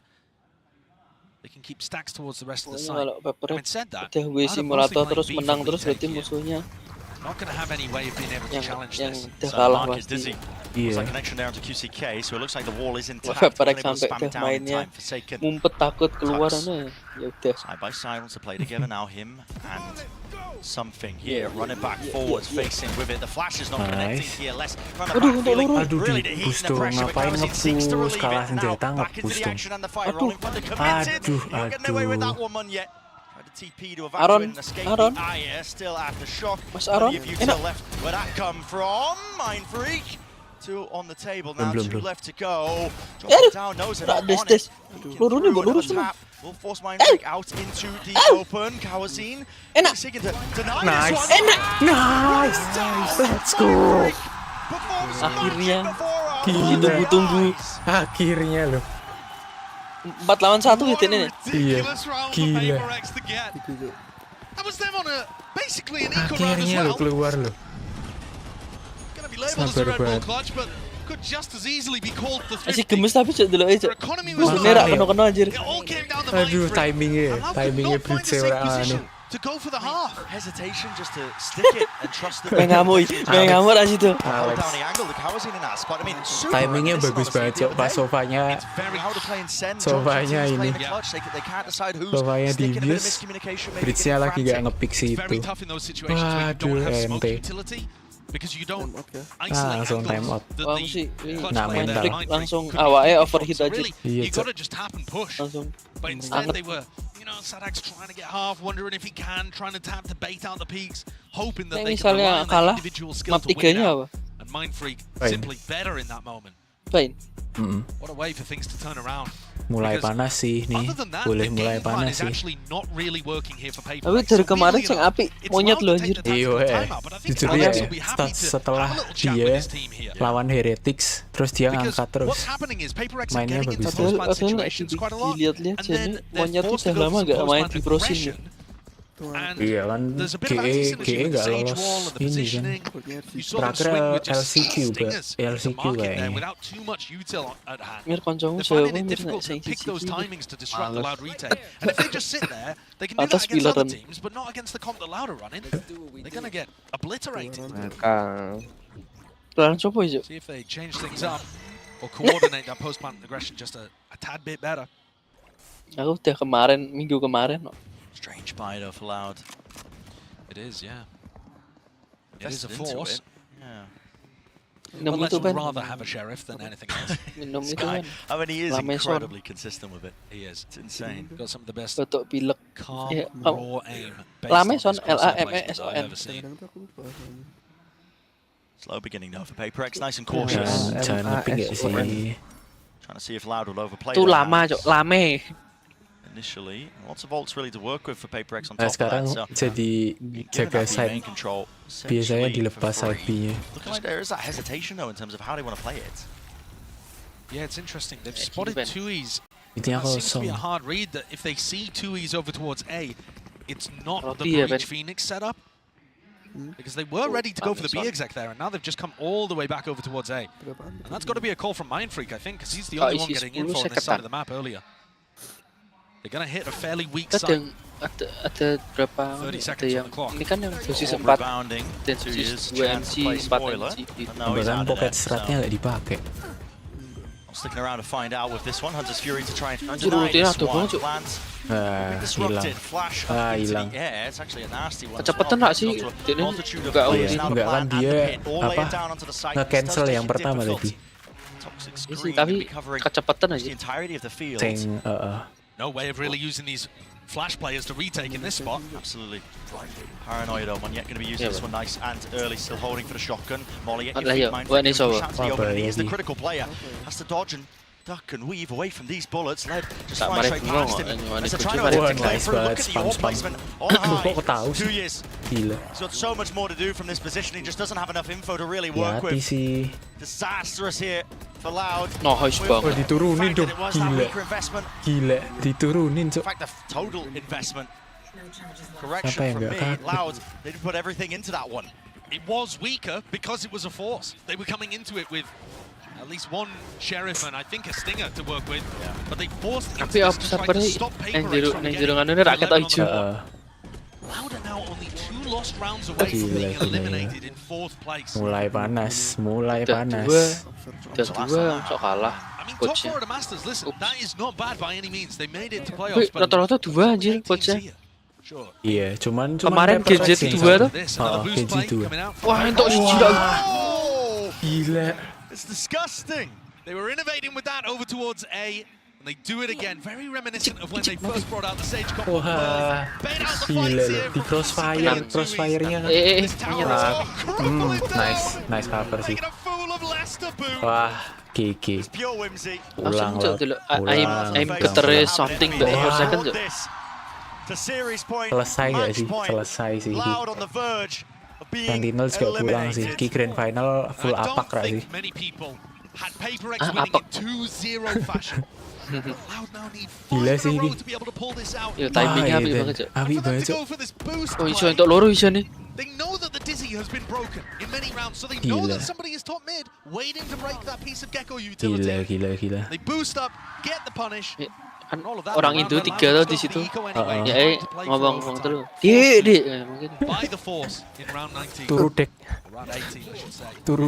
[SPEAKER 5] They can keep stacks towards the rest of the
[SPEAKER 12] Pokoknya
[SPEAKER 5] side.
[SPEAKER 12] kalau PRX
[SPEAKER 5] Having said that,
[SPEAKER 12] udah W
[SPEAKER 5] Loud are
[SPEAKER 12] simulator
[SPEAKER 5] mostly
[SPEAKER 12] terus
[SPEAKER 5] playing B
[SPEAKER 12] menang
[SPEAKER 5] from
[SPEAKER 12] terus
[SPEAKER 5] the
[SPEAKER 12] berarti
[SPEAKER 5] intake here.
[SPEAKER 12] musuhnya
[SPEAKER 5] not going to have any way of being able to challenge this.
[SPEAKER 4] So Mark is dizzy. Looks like connection there onto QCK, so it looks like the wall is intact.
[SPEAKER 12] PRX sampai ke mainnya ngumpet takut keluar ya udah.
[SPEAKER 4] Side by side wants to play together now. Him and something here running back forwards, facing with it. The flash is not connecting here. Less run the back feeling really to heat the pressure. But Kasih seems to relieve it now. Back into the action and the fight. Rolling Thunder committed. Not getting away with that one yet. TP to evacuate and escape the eye. Still after shock. Plenty of util left. Where that come from? Mind Freak. 2 on the table now. 2 left to go. Drop it down. Nose it on it. Will force Mind Freak out into the open. Kawazine seeking to deny this one.
[SPEAKER 6] Nice. Let's go.
[SPEAKER 12] Akhirnya ditunggu-tunggu.
[SPEAKER 6] Akhirnya loh.
[SPEAKER 12] 4 lawan 1 gitu ini.
[SPEAKER 6] Iya. Gila. Akhirnya lo keluar lo. Sabar banget.
[SPEAKER 12] Masih gemes tapi cok dulu aja. Musuhnya rak kena-kena anjir.
[SPEAKER 6] Aduh, timingnya blitz ora anu.
[SPEAKER 4] To go for the half. Hesitation just to stick it and trust the
[SPEAKER 12] ngamuk aja situ.
[SPEAKER 6] Timingnya bagus banget cok, pas sofanya ini. Sofanya dibius, bridge-nya lagi gak nge-pick situ. Waduh, ente. Langsung time out. Nah, mental.
[SPEAKER 12] Langsung awalnya overheat aja.
[SPEAKER 6] Iya cok.
[SPEAKER 12] Langsung
[SPEAKER 5] anget. Sadak's trying to get half, wondering if he can, trying to tap to bait out the peaks, hoping that they can rely on their individual skill to win out. And Mind Freak simply better in that moment. What a way for things to turn around.
[SPEAKER 6] Mulai panas sih nih, boleh mulai panas sih.
[SPEAKER 12] Tapi dari kemarin yang api monyet loh anjir.
[SPEAKER 6] Iya, jujur ya, setelah dia lawan Heretics, terus dia ngangkat terus. Mainnya bagus.
[SPEAKER 12] Padahal dilihat-lihat jadi monyet tuh udah lama gak main di Pro Scene.
[SPEAKER 6] Iya kan, GE gak lolos ini kan. Terakhir LCQ kayaknya.
[SPEAKER 12] Mir koncomu jauh mir naik sensi atas pilaran. Pelan coba aja. Aku udah minggu kemarin.
[SPEAKER 4] Strange buy though for Loud.
[SPEAKER 5] It is, yeah. It is a force.
[SPEAKER 4] Yeah.
[SPEAKER 5] Well, let's rather have a sheriff than anything else.
[SPEAKER 4] Sky, I mean, he is incredibly consistent with it.
[SPEAKER 5] He is.
[SPEAKER 4] It's insane.
[SPEAKER 5] Got some of the best calm, raw aim.
[SPEAKER 12] Lameson, LAMESON.
[SPEAKER 4] Slow beginning though for PRX, nice and cautious.
[SPEAKER 6] Jangan nge-pick gak sih.
[SPEAKER 4] Trying to see if Loud will overplay.
[SPEAKER 12] Itu lama, Cok. Lame.
[SPEAKER 4] Initially, lots of ults really to work with for PRX on top
[SPEAKER 6] sekarang
[SPEAKER 4] of that. So
[SPEAKER 6] jadi jaga side. Biasanya dilepas side B-nya.
[SPEAKER 4] Looks like there is that hesitation though in terms of how they want to play it.
[SPEAKER 5] Yeah, it's interesting. They've spotted 2Es.
[SPEAKER 6] It
[SPEAKER 5] seems to be a hard read that if they see 2Es over towards A, it's not the Breach Phoenix setup. Because they were ready to go for the B exec there, and now they've just come all the way back over towards A. And that's got to be a call from Mind Freak, I think, because he's the only one getting info on this side of the map earlier. They're going to hit a fairly weak side.
[SPEAKER 12] Ada berapa?
[SPEAKER 5] 30 seconds on the clock.
[SPEAKER 12] Ini kan yang dosis 4 dan dosis 2 MC 4 MC.
[SPEAKER 6] Bahkan pocket stratnya nggak dipakai.
[SPEAKER 4] Sticking around to find out with this one. Hunter's Fury to try and deny this one. Lands disrupted. Flash up into the air. It's actually a nasty one.
[SPEAKER 12] Kecepatan nggak sih?
[SPEAKER 6] Enggak kan dia apa nge-cancel yang pertama tadi.
[SPEAKER 12] Tapi kecepatan aja.
[SPEAKER 5] No way of really using these flash players to retake in this spot.
[SPEAKER 4] Absolutely. Paranoid on yet going to be using this one nice and early, still holding for the shotgun. Molly at your feet, Mind Freak chance to the open, and he is the critical player. Has to dodge and duck and weave away from these bullets. Led just flying straight past him. As they're trying to clear through, look at the all placement on high. 2 years. He's got so much more to do from this position. He just doesn't have enough info to really work with. Disastrous here for Loud.
[SPEAKER 6] Diturunin dong, gila, diturunin
[SPEAKER 4] In fact, the total investment. Correction from me, Loud, they did put everything into that one.
[SPEAKER 5] It was weaker because it was a force. They were coming into it with at least one sheriff and I think a stinger to work with, but they forced it to try to stop PRX from getting
[SPEAKER 12] Loud
[SPEAKER 5] Loud are now only 2 lost rounds away from being eliminated in 4th place.
[SPEAKER 6] Mulai panas.
[SPEAKER 12] Udah dua, sok kalah.
[SPEAKER 5] I mean, top 4 of the Masters, listen, that is not bad by any means. They made it to playoffs.
[SPEAKER 12] Rata-rata 2 anjir coachnya.
[SPEAKER 6] Iya, cuman
[SPEAKER 12] kemarin GZ 2 tuh.
[SPEAKER 6] GZ 2.
[SPEAKER 12] Wah, entok siji dah.
[SPEAKER 6] Gila.
[SPEAKER 5] It's disgusting. They were innovating with that over towards A. They do it again, very reminiscent of when they first brought out the Sage combo.
[SPEAKER 6] Wah, gila di crossfire-nya. Nice cover sih. Wah, GG. Ulang lah.
[SPEAKER 12] I'm better something the for second.
[SPEAKER 6] Selesai gak sih? Selesai sih. Sentinel juga pulang sih. Ki Grand Final full apak ra sih.
[SPEAKER 12] Apak.
[SPEAKER 6] Gila sih ini.
[SPEAKER 12] Ya timingnya apik banget, Cok.
[SPEAKER 6] Apik banget, Cok.
[SPEAKER 12] Oh, iso entuk loro iso nih.
[SPEAKER 5] They know that the dizzy has been broken in many rounds, so they know that somebody is top mid, waiting to break that piece of Gecko utility.
[SPEAKER 6] Gila.
[SPEAKER 5] They boost up, get the punish.
[SPEAKER 12] Kan orang Indo 3 tuh di situ. Ya, ngomong dulu. Di mungkin.
[SPEAKER 5] By the force in round 19.
[SPEAKER 6] Turu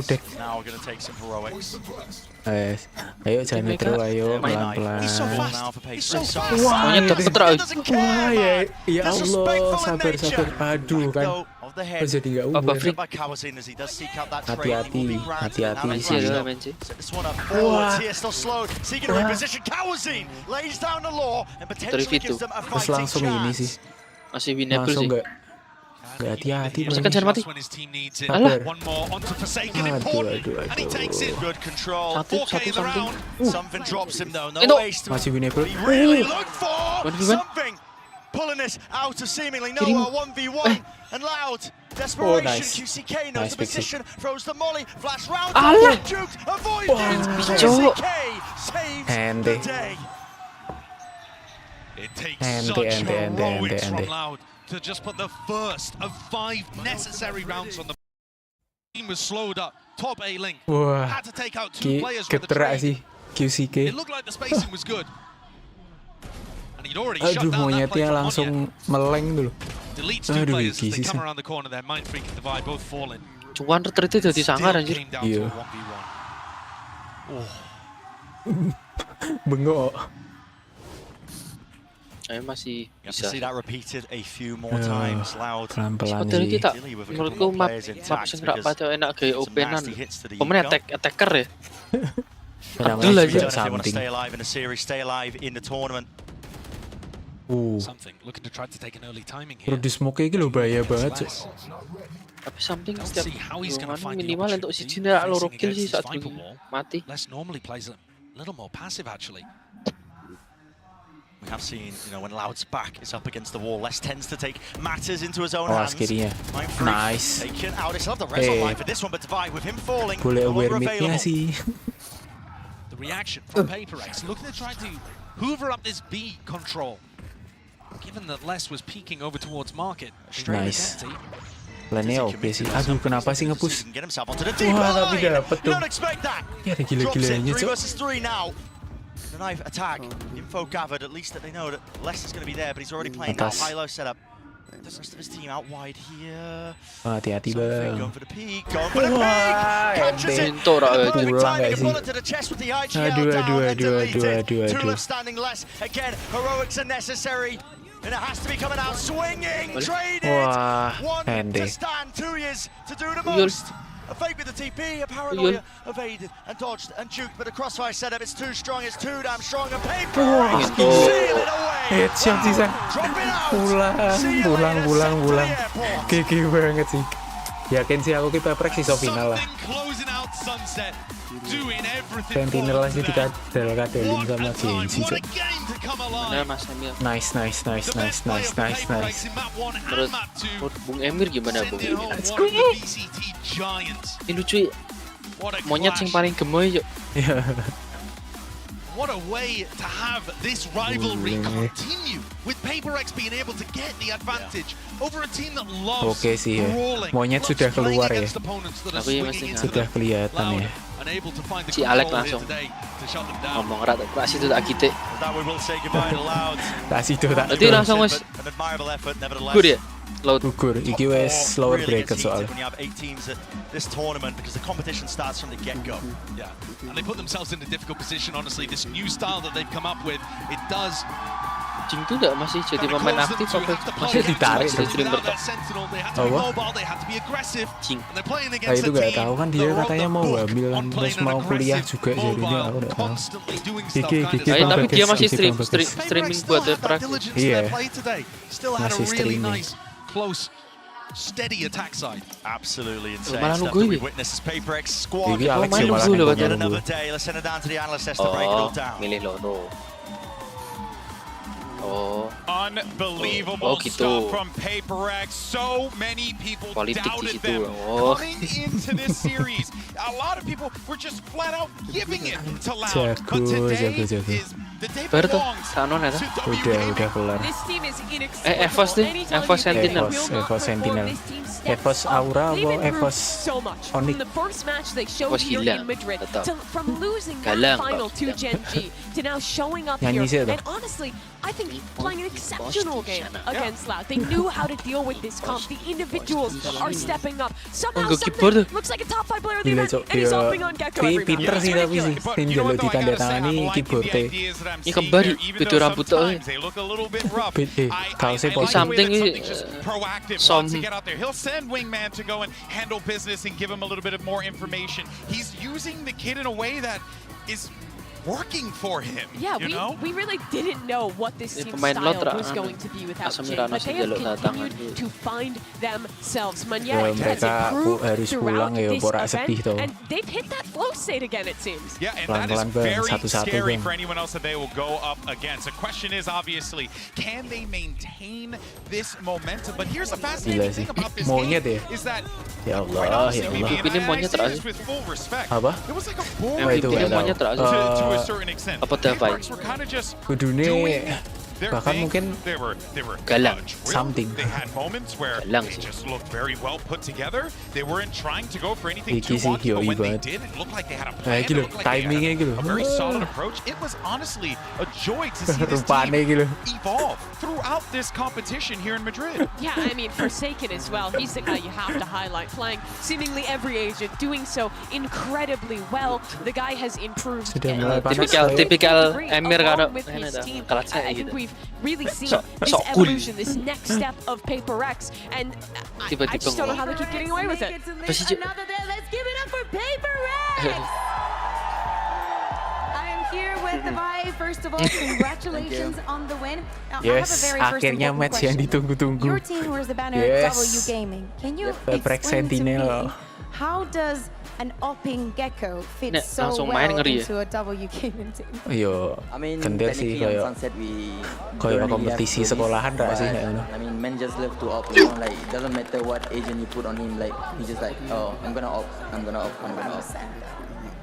[SPEAKER 6] deck.
[SPEAKER 4] Now we're going to take some heroics.
[SPEAKER 6] Ayo jangan metro, ayo pelan-pelan.
[SPEAKER 12] Maunya terpetra.
[SPEAKER 6] Wah, ya Allah, sabar. Aduh kan. Jadi nggak umur. Hati-hati. Terus langsung ini sih.
[SPEAKER 12] Masih winnable sih.
[SPEAKER 6] Nggak hati-hati.
[SPEAKER 12] Masuk kan mati.
[SPEAKER 6] Alah. Satu. Masih winnable.
[SPEAKER 4] Pulling this out of seemingly nowhere, 1v1, and Loud, desperation, QCK knows the position, throws the molly, flash round, juked, avoided, QCK saves the day.
[SPEAKER 5] It takes such heroics from Loud to just put the first of 5 necessary rounds on the team was slowed up, top A link, had to take out 2 players with the trade.
[SPEAKER 6] QCK.
[SPEAKER 5] It looked like the spacing was good.
[SPEAKER 6] Aduh, monyetnya langsung meleng dulu. Aduh,
[SPEAKER 5] GG sih.
[SPEAKER 12] Cuman retreatnya jadi sangar anjir.
[SPEAKER 6] Iya. Bengok.
[SPEAKER 12] Masih bisa.
[SPEAKER 6] Pelan-pelan
[SPEAKER 12] sih. Kita, menurutku map sing gak paco enak kayak openan. Pemain attacker ya.
[SPEAKER 6] Abdul aja something.
[SPEAKER 5] Something looking to try to take an early timing here.
[SPEAKER 6] Perlu di smoke iki lho bahaya banget.
[SPEAKER 12] Tapi something setiap minimal untuk si Cina loro kill sih saat mati.
[SPEAKER 5] Les normally plays a little more passive actually.
[SPEAKER 4] We have seen, when Loud's back is up against the wall, Les tends to take matters into his own hands.
[SPEAKER 6] Nice.
[SPEAKER 4] Taken out. They still have the res online for this one, but Divide with him falling.
[SPEAKER 6] Boleh aware mid-nya sih.
[SPEAKER 5] The reaction from PRX looking to try to hoover up this B control. Given that Les was peeking over towards market.
[SPEAKER 6] Nice. Plannya oke sih. Aduh, kenapa sih nge-push? Wah, tapi dapet tuh. Ya ada gila-gilanya, Cok.
[SPEAKER 4] The knife attack. Info gathered, at least that they know that Les is going to be there, but he's already playing that high-low setup. The rest of his team out wide here.
[SPEAKER 6] Hati-hati, Bang.
[SPEAKER 4] Going for the peak, going for the peak. Catches it.
[SPEAKER 6] Pulang gak sih? Aduh.
[SPEAKER 4] Two left standing less. Again, heroics are necessary. And it has to be coming out swinging, traded. One to stand, 2 years to do the most. A fake with the TP, a paranoia evaded and dodged and juked, but the crossfire setup is too strong, it's too damn strong, and PRX seal it away.
[SPEAKER 6] Headshot sih, San. Pulang. Gigi banget sih. Yakin sih aku kita PRX iso final lah. Sentinel sih dikadal-kadalin sama Genji, Cok.
[SPEAKER 12] Bener Mas Emil.
[SPEAKER 6] Nice.
[SPEAKER 12] Menurut Bung Emir gimana, Bung Emir? Ini lucu, monyet yang paling gemoy, Cok.
[SPEAKER 5] What a way to have this rivalry continue with PRX being able to get the advantage over a team that loves brawling.
[SPEAKER 6] Monyet sudah keluar ya. Tapi masih sudah kelihatan ya.
[SPEAKER 12] Si Alek langsung ngomong rata kasih itu tak kita. Kasih itu tak. Berarti langsung Mas. Good ya? Load.
[SPEAKER 6] Gugur, iki wes lower bracket soalnya.
[SPEAKER 4] When you have 8 teams at this tournament because the competition starts from the get-go.
[SPEAKER 5] Yeah, and they put themselves in a difficult position. Honestly, this new style that they've come up with, it does.
[SPEAKER 12] Jing tuh nggak masih jadi pemain aktif apa masih
[SPEAKER 6] ditarik
[SPEAKER 12] di stream
[SPEAKER 6] apa?
[SPEAKER 12] Jing.
[SPEAKER 6] Nah itu nggak tahu kan dia katanya mau ambil terus mau kuliah juga jadinya aku nggak tahu.
[SPEAKER 12] Tapi dia masih streaming buat PRX.
[SPEAKER 6] Iya. Masih streaming.
[SPEAKER 5] Close, steady attack side.
[SPEAKER 4] Absolutely insane
[SPEAKER 12] Malah
[SPEAKER 4] stuff
[SPEAKER 12] nunggu
[SPEAKER 4] that we
[SPEAKER 12] ini.
[SPEAKER 4] witness as PRX squad.
[SPEAKER 6] Ini Alex
[SPEAKER 12] main
[SPEAKER 6] malah
[SPEAKER 12] nunggu lewat
[SPEAKER 4] Yet
[SPEAKER 6] nunggu.
[SPEAKER 4] another day. Let's send it down to the analyst desk to break it all down.
[SPEAKER 12] Milih Lodo.
[SPEAKER 2] Unbelievable
[SPEAKER 12] gitu.
[SPEAKER 2] stuff from PRX. So many people
[SPEAKER 12] Politik di
[SPEAKER 2] doubted
[SPEAKER 12] situ.
[SPEAKER 2] them coming into this series. A lot of people were just flat out giving it to Loud. But today is the day
[SPEAKER 12] Baru tuh,
[SPEAKER 2] belongs
[SPEAKER 12] Sanon ya tuh.
[SPEAKER 6] Udah kelar.
[SPEAKER 1] This team is inexplicable.
[SPEAKER 12] Evos nih, Evos Sentinel.
[SPEAKER 6] Evos Sentinel. Evos Aura atau Evos
[SPEAKER 1] so much
[SPEAKER 6] Onyx?
[SPEAKER 1] from the first match they showed
[SPEAKER 12] Evos
[SPEAKER 1] here
[SPEAKER 12] gila,
[SPEAKER 1] in Madrid
[SPEAKER 12] tetap.
[SPEAKER 1] from losing that
[SPEAKER 12] Galang,
[SPEAKER 1] final
[SPEAKER 12] kok.
[SPEAKER 1] to Gen G to now showing up
[SPEAKER 6] Nyanyi sih
[SPEAKER 1] here.
[SPEAKER 6] tuh.
[SPEAKER 1] And honestly, I think playing an exceptional game against Loud. They knew how to deal with this comp. The individuals are stepping up. Somehow something looks like a top 5 player of the
[SPEAKER 6] Gila
[SPEAKER 1] event,
[SPEAKER 6] cok,
[SPEAKER 1] and he's hopping on Gecko every
[SPEAKER 6] pinter
[SPEAKER 1] match.
[SPEAKER 6] sih
[SPEAKER 1] It's
[SPEAKER 6] tapi sih.
[SPEAKER 1] ridiculous.
[SPEAKER 6] Tim jalur ditandatangani keyboardnya.
[SPEAKER 12] Ini kembar itu rambut tuh.
[SPEAKER 6] Kaosnya
[SPEAKER 12] Ini something som.
[SPEAKER 2] He'll send Wingman to go and handle business and give him a little bit of more information. He's using the kid in a way that is working for him.
[SPEAKER 1] Yeah,
[SPEAKER 2] you know?
[SPEAKER 1] we really didn't know what this team
[SPEAKER 12] pemain
[SPEAKER 1] style
[SPEAKER 12] Lotra,
[SPEAKER 1] was going to be without Jin,
[SPEAKER 12] Asamirano
[SPEAKER 1] but they have
[SPEAKER 12] jalur
[SPEAKER 1] continued
[SPEAKER 12] tangan.
[SPEAKER 1] to find themselves.
[SPEAKER 6] Ya,
[SPEAKER 1] Manyet has
[SPEAKER 6] mereka
[SPEAKER 1] improved
[SPEAKER 6] harus
[SPEAKER 1] throughout
[SPEAKER 6] pulang ya,
[SPEAKER 1] this
[SPEAKER 6] borak
[SPEAKER 1] event,
[SPEAKER 6] sedih tuh.
[SPEAKER 1] and they've hit that flow state again, it seems.
[SPEAKER 2] Yeah, and that is
[SPEAKER 6] Pelan-pelan, Bang.
[SPEAKER 2] very
[SPEAKER 6] Satu-satu,
[SPEAKER 2] scary
[SPEAKER 6] Bang.
[SPEAKER 2] for anyone else that they will go up against. The question is obviously, can they maintain this momentum? But here's the fascinating thing about this
[SPEAKER 6] Monyet
[SPEAKER 2] game
[SPEAKER 6] ya?
[SPEAKER 2] is that
[SPEAKER 6] Ya
[SPEAKER 2] quite
[SPEAKER 6] Allah,
[SPEAKER 2] honestly,
[SPEAKER 6] ya
[SPEAKER 2] BB,
[SPEAKER 6] Allah.
[SPEAKER 2] and
[SPEAKER 12] Ini
[SPEAKER 2] I
[SPEAKER 12] monyet
[SPEAKER 2] say this
[SPEAKER 12] terakhir.
[SPEAKER 2] with full respect.
[SPEAKER 6] Apa?
[SPEAKER 2] It was like a
[SPEAKER 6] Wah, itu
[SPEAKER 2] boring
[SPEAKER 6] nggak tahu.
[SPEAKER 12] monyet terakhir.
[SPEAKER 2] to a certain extent.
[SPEAKER 12] Apa Davai?
[SPEAKER 2] PRX were kind of just
[SPEAKER 6] Kudune
[SPEAKER 2] doing their
[SPEAKER 6] bahkan
[SPEAKER 2] thing.
[SPEAKER 6] mungkin
[SPEAKER 2] they were
[SPEAKER 12] Galang.
[SPEAKER 2] drilled.
[SPEAKER 6] Something.
[SPEAKER 2] They had moments where
[SPEAKER 12] Galang
[SPEAKER 2] they
[SPEAKER 12] sih.
[SPEAKER 2] just looked very well put together. They weren't trying to go for anything
[SPEAKER 6] Iki
[SPEAKER 2] too
[SPEAKER 6] sih
[SPEAKER 2] wonky, but
[SPEAKER 6] yoi
[SPEAKER 2] when they
[SPEAKER 6] banget.
[SPEAKER 2] did, it looked like they had a
[SPEAKER 6] Kayak
[SPEAKER 2] plan. It
[SPEAKER 6] gitu,
[SPEAKER 2] looked like they
[SPEAKER 6] timingnya
[SPEAKER 2] had
[SPEAKER 6] gitu.
[SPEAKER 2] a very solid approach. It was honestly a joy to see this
[SPEAKER 6] Rupanya
[SPEAKER 2] team
[SPEAKER 6] gitu.
[SPEAKER 2] evolve throughout this competition here in Madrid.
[SPEAKER 1] Yeah, I mean, Forsaken as well. He's the guy you have to highlight, playing seemingly every agent, doing so incredibly well. The guy has improved.
[SPEAKER 6] Sudah mulai panas.
[SPEAKER 12] Tipikal Emir kalau
[SPEAKER 1] Along with his team,
[SPEAKER 12] kalah
[SPEAKER 1] I
[SPEAKER 12] saya
[SPEAKER 1] think
[SPEAKER 12] gitu.
[SPEAKER 1] we've really seen this
[SPEAKER 12] sok cool.
[SPEAKER 1] evolution, this next step of PRX, and I just don't know how they keep getting away with it.
[SPEAKER 12] Apa sih, Cik?
[SPEAKER 3] Let's give it up for PRX! I am here with the Vi. First of all, congratulations on the win. Now, I have a
[SPEAKER 6] Yes,
[SPEAKER 3] very first
[SPEAKER 6] akhirnya
[SPEAKER 3] important
[SPEAKER 6] match yang
[SPEAKER 3] question.
[SPEAKER 6] ditunggu-tunggu.
[SPEAKER 3] Your team wears the banner
[SPEAKER 6] Yes.
[SPEAKER 3] W Gaming. Can you
[SPEAKER 6] PRX
[SPEAKER 3] explain to
[SPEAKER 6] Sentinel.
[SPEAKER 3] me how does an opping Gecko fit
[SPEAKER 12] Nek,
[SPEAKER 3] so
[SPEAKER 12] langsung
[SPEAKER 3] well
[SPEAKER 12] main ngeri ya?
[SPEAKER 3] into a W Gaming team?
[SPEAKER 6] Yo, kendel sih kayak kompetisi sekolahan tak sih kayak ngono.
[SPEAKER 15] I mean, men just love to opt, you know, like it doesn't matter what agent you put on him, like he just like, oh, I'm gonna opt.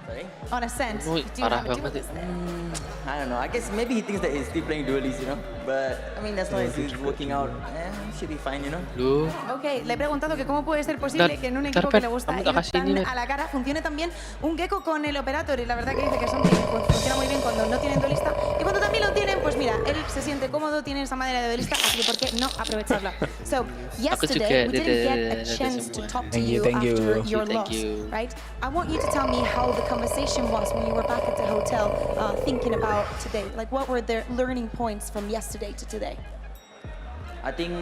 [SPEAKER 15] Sorry?
[SPEAKER 3] On a sense.
[SPEAKER 12] Oh,
[SPEAKER 3] do you
[SPEAKER 12] parah
[SPEAKER 3] have a
[SPEAKER 12] banget
[SPEAKER 3] dual
[SPEAKER 12] ya.
[SPEAKER 15] I don't know. I guess maybe he thinks that he's still playing duelist, you know. But I mean, as long as he's working out, should be fine, you know.
[SPEAKER 12] Lu.
[SPEAKER 3] Ok, le he preguntado que cómo puede ser posible que en un equipo que le gusta ir tan a la cara funcione también un Gecko con el Operator, y la verdad que dice que funciona muy bien cuando no tienen duelista, y cuando también lo tienen, pues mira, él se siente cómodo, tiene esa madera de duelista, así que ¿por qué no aprovecharla? So, yesterday we didn't get a chance to talk to you after your loss, right? I want you to tell me how the conversation was when you were back at the hotel thinking about today. Like, what were the learning points from yesterday to today?
[SPEAKER 15] I think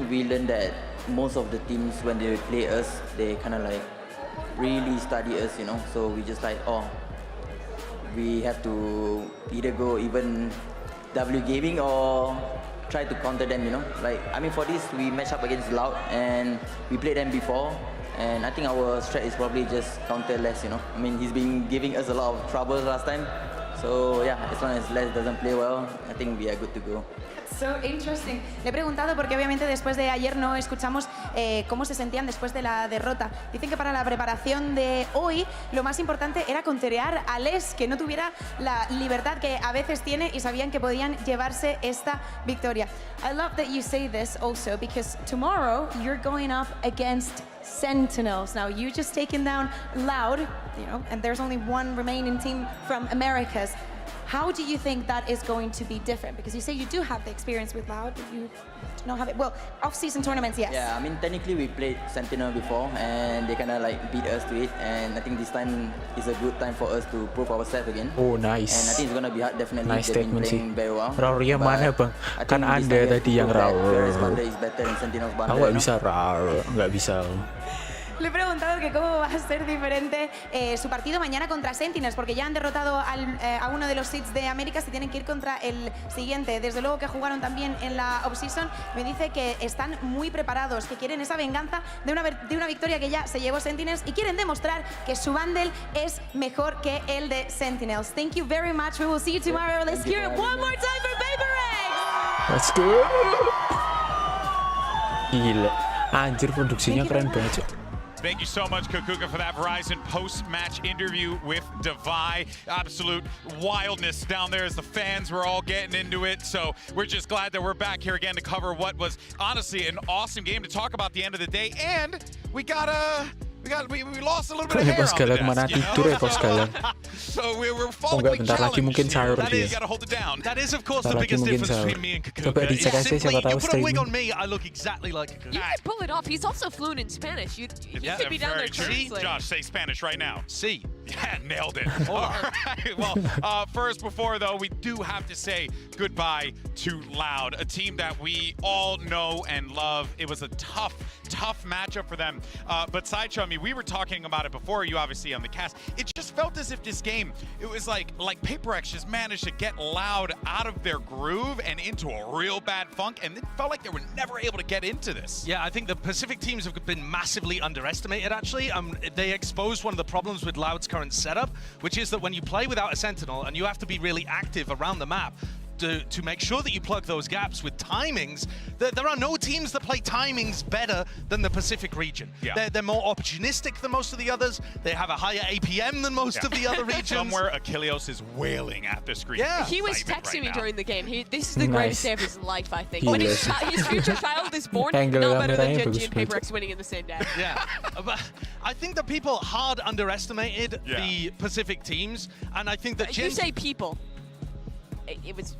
[SPEAKER 15] we learned that most of the teams, when they play us, they kind of like really study us, you know. So we just like, oh, we have to either go even W gaming or try to counter them, you know. Like, I mean, for this, we match up against Loud and we played them before. And I think our strat is probably just counter less, you know. I mean, he's been giving us a lot of trouble last time. So yeah, as long as Les doesn't play well, I think we are good to go.
[SPEAKER 3] So interesting. Le he preguntado porque obviamente después de ayer no escuchamos cómo se sentían después de la derrota. Dicen que para la preparación de hoy lo más importante era counterear a Les, que no tuviera la libertad que a veces tiene, y sabían que podían llevarse esta victoria. I love that you say this also, because tomorrow you're going up against Sentinels. Now, you just taken down Loud, you know, and there's only one remaining team from Americas. How do you think that is going to be different? Because you say you do have the experience with Loud, but you do not have it. Well, off-season tournaments, yes.
[SPEAKER 15] Yeah, I mean, technically we played Sentinel before, and they kind of like beat us to it. And I think this time is a good time for us to prove ourselves again.
[SPEAKER 6] Oh, nice.
[SPEAKER 15] And I think it's gonna be hard, definitely.
[SPEAKER 6] Nice
[SPEAKER 15] They've been
[SPEAKER 6] statement sih.
[SPEAKER 15] playing very well.
[SPEAKER 6] Raw-nya mana bang? Kan ada tadi yang raw. Aku nggak bisa raw, nggak bisa.
[SPEAKER 3] Le he preguntado que cómo va a ser diferente su partido mañana contra Sentinels, porque ya han derrotado a uno de los seeds de América, se tienen que ir contra el siguiente. Desde luego que jugaron también en la off-season. Me dice que están muy preparados, que quieren esa venganza de una victoria que ya se llevó Sentinels y quieren demostrar que su bundle es mejor que el de Sentinels. Thank you very much. We will see you tomorrow. Let's hear it one more time for PRX.
[SPEAKER 6] Let's go. Gila, anjir produksinya keren banget.
[SPEAKER 2] Thank you so much, Kukuka, for that Verizon post-match interview with Divide. Absolute wildness down there as the fans were all getting into it. So we're just glad that we're back here again to cover what was honestly an awesome game to talk about the end of the day. And we lost a little bit of hair on the desk, you know? So we're following challenge here. That is, you gotta hold it down.
[SPEAKER 5] That is, of course, the biggest difference between me and Kukuka. Simply, you put a wig on me, I look exactly like Kukuka.
[SPEAKER 1] You could pull it off. He's also fluent in Spanish. You could be down there translating.
[SPEAKER 2] Josh, say Spanish right now.
[SPEAKER 5] See.
[SPEAKER 2] Yeah, nailed it. All right. Well, first, before though, we do have to say goodbye to Loud, a team that we all know and love. It was a tough matchup for them. But Sideshow, I mean, we were talking about it before, you obviously on the cast. It just felt as if this game, it was like PRX just managed to get Loud out of their groove and into a real bad funk, and it felt like they were never able to get into this.
[SPEAKER 5] Yeah, I think the Pacific teams have been massively underestimated, actually. They exposed one of the problems with Loud's current setup, which is that when you play without a Sentinel and you have to be really active around the map, to make sure that you plug those gaps with timings, there are no teams that play timings better than the Pacific region.
[SPEAKER 2] Yeah.
[SPEAKER 5] They're more opportunistic than most of the others. They have a higher APM than most of the other regions.
[SPEAKER 2] Somewhere Achilleos is wailing at the screen.
[SPEAKER 5] Yeah.
[SPEAKER 1] He was texting me during the game. This is the greatest day of his life, I think. When his future child is born, not better than Genji and PRX winning in the same day.
[SPEAKER 5] Yeah, but I think that people hard underestimated the Pacific teams, and I think that
[SPEAKER 1] You say people.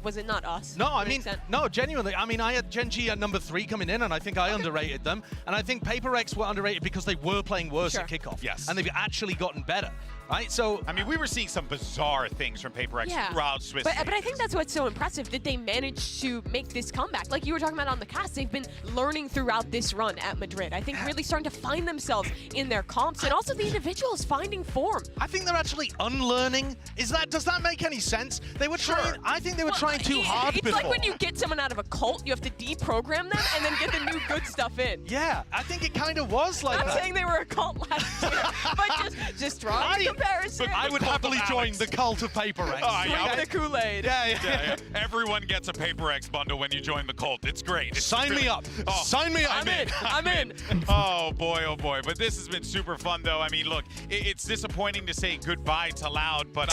[SPEAKER 1] Was it not us?
[SPEAKER 5] No, I mean, no, genuinely. I mean, I had Genji at number 3 coming in, and I think I underrated them. And I think PRX were underrated because they were playing worse at kickoff.
[SPEAKER 2] Yes.
[SPEAKER 5] And they've actually gotten better. Right, so
[SPEAKER 2] I mean, we were seeing some bizarre things from PRX throughout Swiss.
[SPEAKER 1] But I think that's what's so impressive, that they managed to make this comeback. Like you were talking about on the cast, they've been learning throughout this run at Madrid. I think really starting to find themselves in their comps, and also the individuals finding form.
[SPEAKER 5] I think they're actually unlearning. Does that make any sense? They were trying. I think they were trying too hard
[SPEAKER 1] before. It's like when you get someone out of a cult, you have to deprogram them and then get the new good stuff in.
[SPEAKER 5] Yeah, I think it kind of was like
[SPEAKER 1] I'm saying they were a cult last year, but just drawing comparison.
[SPEAKER 5] I would happily join the cult of PRX.
[SPEAKER 1] The Kool-Aid.
[SPEAKER 2] Yeah. Everyone gets a PRX bundle when you join the cult. It's great.
[SPEAKER 5] Sign me up. Sign me up.
[SPEAKER 1] I'm in.
[SPEAKER 2] Oh boy. But this has been super fun, though. I mean, look, it's disappointing to say goodbye to Loud, but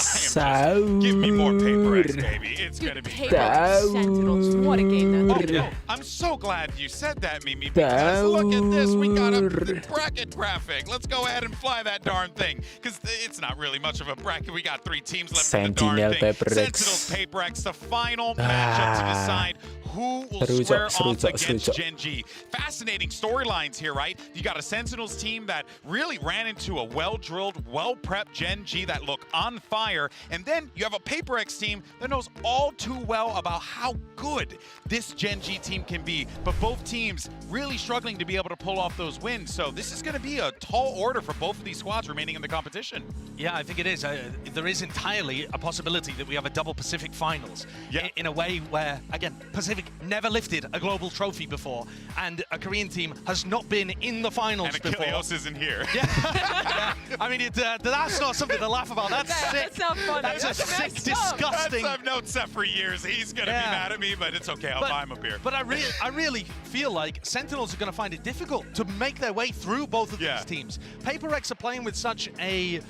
[SPEAKER 2] give me more PRX, baby. It's gonna be
[SPEAKER 1] PRX Sentinels. What a game that is.
[SPEAKER 2] I'm so glad you said that, Mimi, because look at this. We got a bracket graphic. Let's go ahead and fly that darn thing, because it's not really much of a bracket. We got 3 teams left in the darn thing. Sentinels, PRX, the final matchup to decide who will square off against Genji. Fascinating storylines here, right? You got a Sentinels team that really ran into a well-drilled, well-prepped Genji that look on fire, and then you have a PRX team that knows all too well about how good this Genji team can be, but both teams really struggling to be able to pull off those wins. So this is going to be a tall order for both of these squads remaining in the competition.
[SPEAKER 5] Yeah, I think it is. There is entirely a possibility that we have a double Pacific finals in a way where, again, Pacific never lifted a global trophy before, and a Korean team has not been in the finals before.
[SPEAKER 2] And Achilleos isn't here.
[SPEAKER 5] Yeah. I mean, that's not something to laugh about. That's sick.
[SPEAKER 1] That's not funny.
[SPEAKER 5] That's a sick, disgusting.
[SPEAKER 2] I've known Seth for years. He's going to be mad at me, but it's okay. I'll buy him a beer.
[SPEAKER 5] But I really feel like Sentinels are going to find it difficult to make their way through both of these teams. PRX are playing with such a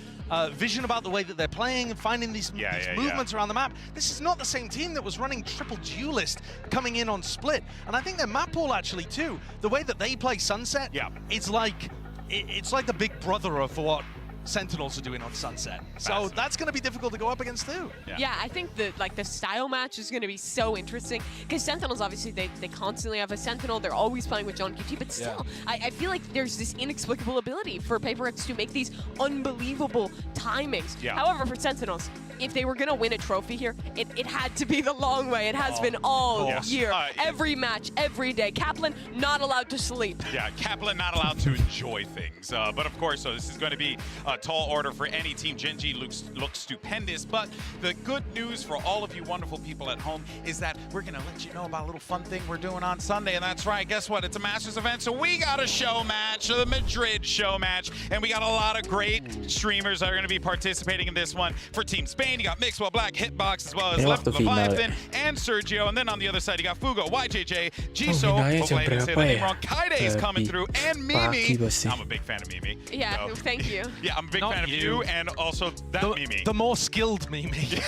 [SPEAKER 5] vision about the way that they're playing and finding these movements around the map. This is not the same team that was running triple duelist coming in on split. And I think their map pool actually too, the way that they play Sunset, it's like the big brother of what Sentinels are doing on Sunset. So that's going to be difficult to go up against too.
[SPEAKER 1] Yeah, I think the style match is going to be so interesting because Sentinels obviously they constantly have a Sentinel. They're always playing with John QT, but still, I feel like there's this inexplicable ability for PaperX to make these unbelievable timings. However, for Sentinels, if they were going to win a trophy here, it had to be the long way. It has been all year, every match, every day. Kaplan not allowed to sleep.
[SPEAKER 2] Yeah, Kaplan not allowed to enjoy things. But of course, so this is going to be a tall order for any team. Gen.G looks stupendous. But the good news for all of you wonderful people at home is that we're going to let you know about a little fun thing we're doing on Sunday. And that's right, guess what? It's a Masters event, so we got a show match, the Madrid show match. And we got a lot of great streamers that are going to be participating in this one. For Team Spain, you got Mixwell Black, Hitbox, as well as Leviathan and Sergio. And then on the other side, you got Fugo, YJJ, Jisoo, hopefully I didn't say the name wrong. Kaide is coming through, and Mimi. I'm a big fan of Mimi.
[SPEAKER 1] Yeah,
[SPEAKER 2] so.
[SPEAKER 1] Thank you.
[SPEAKER 2] Yeah, I'm a big fan of you and also that Mimi.
[SPEAKER 5] The more skilled Mimi.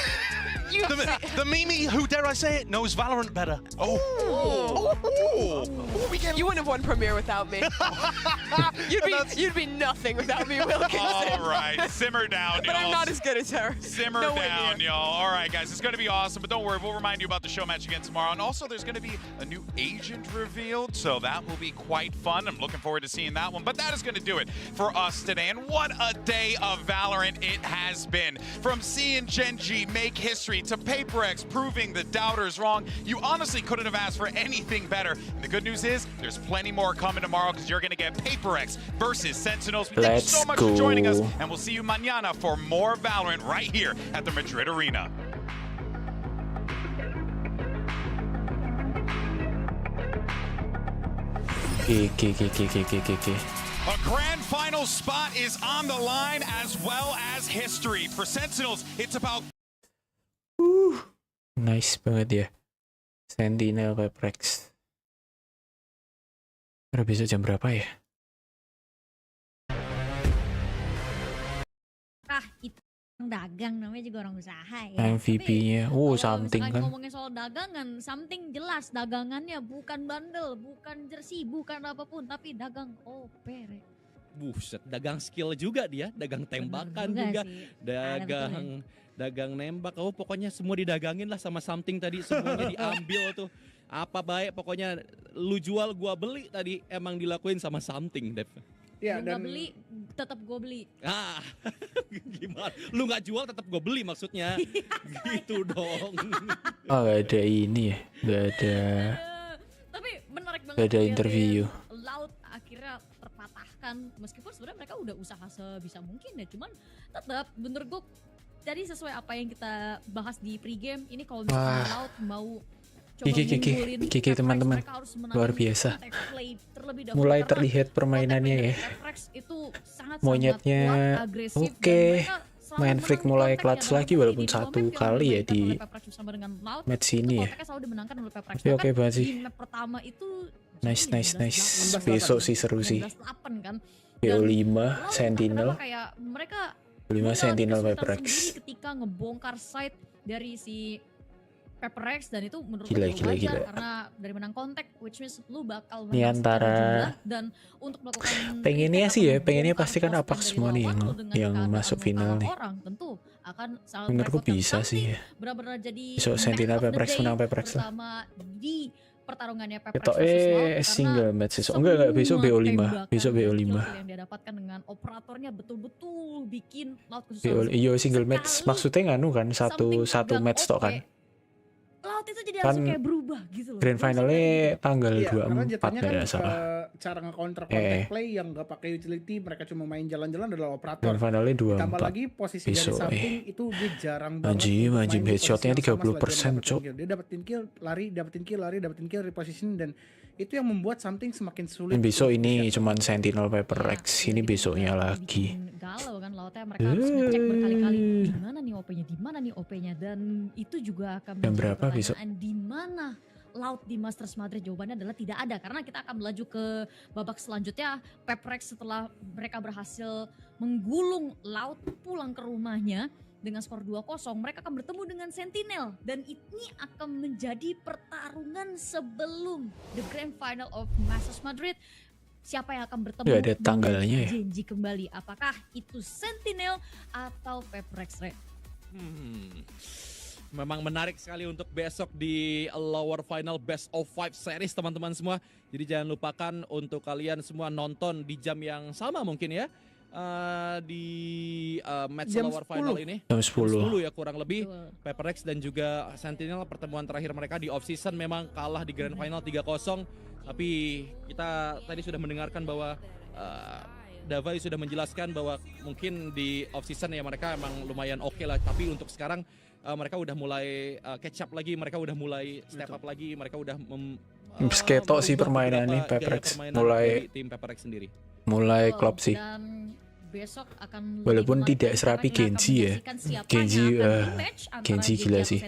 [SPEAKER 5] The Mimi who, dare I say it, knows Valorant better.
[SPEAKER 1] You wouldn't have won Premier without me. you'd be nothing without me, Wilkinson.
[SPEAKER 2] All right, simmer down, y'all.
[SPEAKER 1] But I'm not as good as her.
[SPEAKER 2] Simmer down, y'all. All right, guys, it's going to be awesome, but don't worry, we'll remind you about the show match again tomorrow. And also, there's going to be a new agent revealed, so that will be quite fun. I'm looking forward to seeing that one. But that is going to do it for us today. And what a day of Valorant it has been. From seeing Gen.G make history to PaperX proving the doubters wrong, you honestly couldn't have asked for anything better. And the good news is there's plenty more coming tomorrow because you're going to get PaperX versus Sentinels. Thank you so much for joining us, and we'll see you mañana for more Valorant right here at the Madrid Arena. A grand final spot is on the line as well as history. For Sentinels, it's about...
[SPEAKER 6] Nice banget ya. Sentinel PRX. Udah besok jam berapa ya?
[SPEAKER 16] Itu dagang, namanya juga orang usaha ya.
[SPEAKER 6] MVP-nya, something kan.
[SPEAKER 16] Ngomongin soal dagangan, something jelas dagangannya bukan bundle, bukan jersey, bukan apapun, tapi dagang OP.
[SPEAKER 17] Buset, dagang skill juga dia, dagang tembakan juga, dagang nembak. Pokoknya semua didagangin lah sama something tadi, semuanya diambil tuh. Apa baik, pokoknya lu jual gua beli tadi emang dilakuin sama something, Dev.
[SPEAKER 16] Ya, lu nggak beli, tetap gue beli.
[SPEAKER 17] Gimana? Lu nggak jual, tetap gue beli maksudnya. Gitu dong.
[SPEAKER 6] Gak ada ini ya, gak ada.
[SPEAKER 16] Tapi menarik banget.
[SPEAKER 6] Gak ada interview.
[SPEAKER 16] Laut akhirnya terpatahkan, meskipun sebenarnya mereka udah usaha sebisa mungkin ya. Cuman tetap, bener gue, jadi sesuai apa yang kita bahas di pregame, ini kalau misalnya Laut mau
[SPEAKER 6] Kiki teman-teman, luar biasa. Mulai terlihat permainannya ya. Monyetnya oke. Main freak mulai clutch lagi walaupun satu kali ya di match ini ya. Tapi oke banget sih. Nice. Besok sih seru sih. BO5 Sentinel. 5 Sentinel PRX.
[SPEAKER 16] Ketika ngebongkar site dari si PRX, dan itu menurut
[SPEAKER 6] gila.
[SPEAKER 16] karena dari menang kontak, which means lu bakal
[SPEAKER 6] ini antara
[SPEAKER 16] dan untuk melakukan
[SPEAKER 6] pengennya pasti kan apak semua nih yang masuk final nih.
[SPEAKER 16] Orang tentu akan sangat
[SPEAKER 6] menurutku bisa sih ya.
[SPEAKER 16] Benar-benar jadi
[SPEAKER 6] so Sentinel PRX menang PRX lah.
[SPEAKER 16] Di pertarungannya PRX
[SPEAKER 6] itu single match besok. Enggak besok BO5. Besok BO5.
[SPEAKER 16] Yang dia dapatkan dengan operatornya betul-betul bikin Laut
[SPEAKER 6] single match maksudnya nganu kan satu match tok kan.
[SPEAKER 16] Laut itu jadi langsung kayak berubah gitu loh.
[SPEAKER 6] Grand finalnya tanggal 24
[SPEAKER 18] ya
[SPEAKER 6] salah.
[SPEAKER 18] Cara nge-counter play yang gak pakai utility, mereka cuma main jalan-jalan adalah operator.
[SPEAKER 6] Grand finalnya 24.
[SPEAKER 18] Tambah lagi posisi besok, dari samping itu dia jarang banget.
[SPEAKER 6] Anjim headshotnya 30%, cok.
[SPEAKER 18] Dia dapetin kill, reposition, dan itu yang membuat something semakin sulit.
[SPEAKER 6] Besok ini cuman Sentinel PRX, ini besoknya lagi.
[SPEAKER 16] Galau kan Lautnya, mereka harus ngecek berkali-kali di mana nih OP-nya, dan itu juga akan
[SPEAKER 6] menjadi
[SPEAKER 16] pertanyaan di mana Laut di Masters Madrid. Jawabannya adalah tidak ada, karena kita akan melaju ke babak selanjutnya. PRX setelah mereka berhasil menggulung Laut pulang ke rumahnya dengan skor 2-0, mereka akan bertemu dengan Sentinel, dan ini akan menjadi pertarungan sebelum the grand final of Masters Madrid. siapa yang akan bertemu
[SPEAKER 6] Nggak ada tanggalnya ya?
[SPEAKER 16] Genji kembali. Apakah itu Sentinel atau PRX, Re?
[SPEAKER 17] Memang menarik sekali untuk besok di lower final best of 5 series teman-teman semua. Jadi jangan lupakan untuk kalian semua nonton di jam yang sama mungkin ya. Di match
[SPEAKER 18] Jam
[SPEAKER 17] lower
[SPEAKER 18] 10.
[SPEAKER 17] final ini.
[SPEAKER 6] Jam 10.
[SPEAKER 17] Ya kurang lebih. PRX dan juga Sentinel pertemuan terakhir mereka di off season memang kalah di grand final 3-0. Tapi kita tadi sudah mendengarkan bahwa Davai sudah menjelaskan bahwa mungkin di off season ya mereka emang lumayan oke lah, tapi untuk sekarang mereka udah mulai catch up lagi, mereka udah mulai step up lagi, mereka udah
[SPEAKER 6] Sketok sih permainannya PRX mulai
[SPEAKER 17] tim PRX sendiri.
[SPEAKER 6] Mulai klop sih.
[SPEAKER 16] Dan besok akan
[SPEAKER 6] Walaupun tidak serapi Genji ya. Genji gila sih.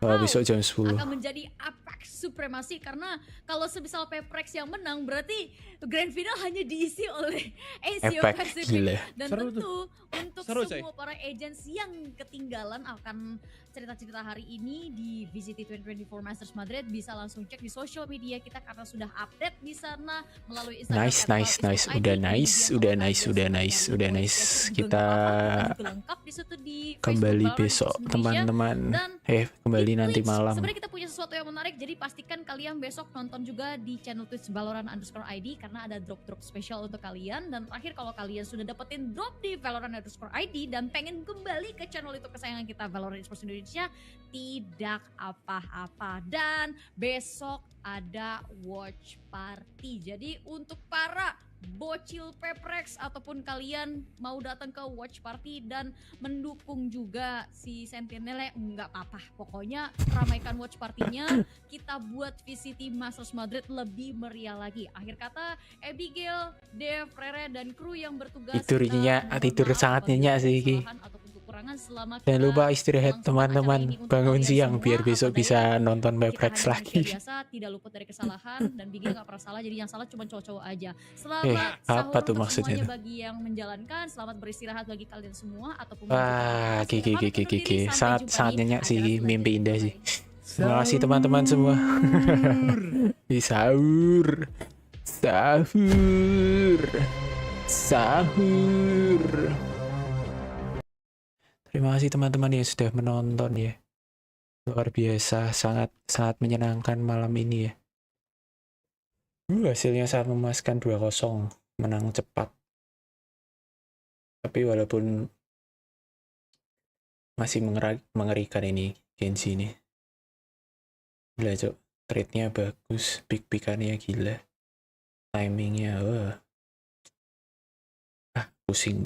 [SPEAKER 6] Besok jam 10.
[SPEAKER 16] Akan menjadi Apex Supremacy karena kalau semisal PRX yang menang berarti grand final hanya diisi oleh Asia
[SPEAKER 6] Apex,
[SPEAKER 16] Pacific.
[SPEAKER 6] gila.
[SPEAKER 16] Dan
[SPEAKER 17] Seru
[SPEAKER 16] tentu untuk
[SPEAKER 17] Seru,
[SPEAKER 16] semua para agents yang ketinggalan akan cerita-cerita hari ini di VCT 2024 Masters Madrid bisa langsung cek di social media kita karena sudah update di sana melalui Instagram.
[SPEAKER 6] Udah nice. Kita kembali besok teman-teman. Kembali nanti malam.
[SPEAKER 16] Sebenarnya kita punya sesuatu yang menarik, jadi pastikan kalian besok nonton juga di channel Twitch Valorant_ID karena ada drop-drop spesial untuk kalian. Dan terakhir kalau kalian sudah dapetin drop di Valorant_ID dan pengen kembali ke channel itu kesayangan kita Valorant Esports Indonesia, tidak apa-apa. Dan besok ada watch party. Jadi untuk para bocil PRX ataupun kalian mau datang ke watch party dan mendukung juga si Sentinel, nggak apa-apa. Pokoknya ramaikan watch partinya, kita buat VCT Masters Madrid lebih meriah lagi. Akhir kata, Abigail, Dev, Rere, dan kru yang bertugas
[SPEAKER 6] tidur sangat nyenyak sih Ki. Jangan lupa istirahat teman-teman, bangun siang biar besok bisa nonton PRX lagi.
[SPEAKER 16] Biasa tidak luput dari kesalahan dan Bigil nggak pernah salah, jadi yang salah cuma cowok-cowok aja. Selamat
[SPEAKER 6] apa tuh
[SPEAKER 16] sahur untuk
[SPEAKER 6] maksudnya
[SPEAKER 16] semuanya
[SPEAKER 6] tuh?
[SPEAKER 16] bagi yang menjalankan, selamat beristirahat bagi kalian semua ataupun
[SPEAKER 6] sangat nyenyak sih, mimpi indah sih. Terima kasih teman-teman semua. Di sahur. Terima kasih teman-teman yang sudah menonton ya. Luar biasa, sangat menyenangkan malam ini ya. Hasilnya sangat memuaskan 2-0, menang cepat. Tapi walaupun masih mengerikan ini Genji ini. Gila cok, trade-nya bagus, pick-pickannya gila. Timingnya, pusing.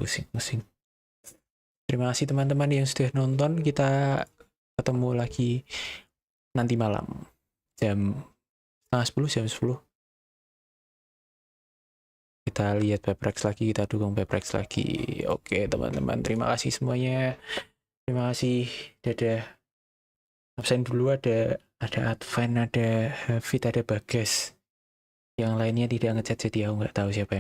[SPEAKER 6] Terima kasih teman-teman yang sudah nonton. Kita ketemu lagi nanti malam jam 9:30, jam 10. Kita lihat PRX lagi, kita dukung PRX lagi. Oke teman-teman, terima kasih semuanya. Terima kasih, dadah. Absen dulu, ada Advan, ada Hafid, ada Bagas. Yang lainnya tidak ngechat, jadi aku nggak tahu siapa yang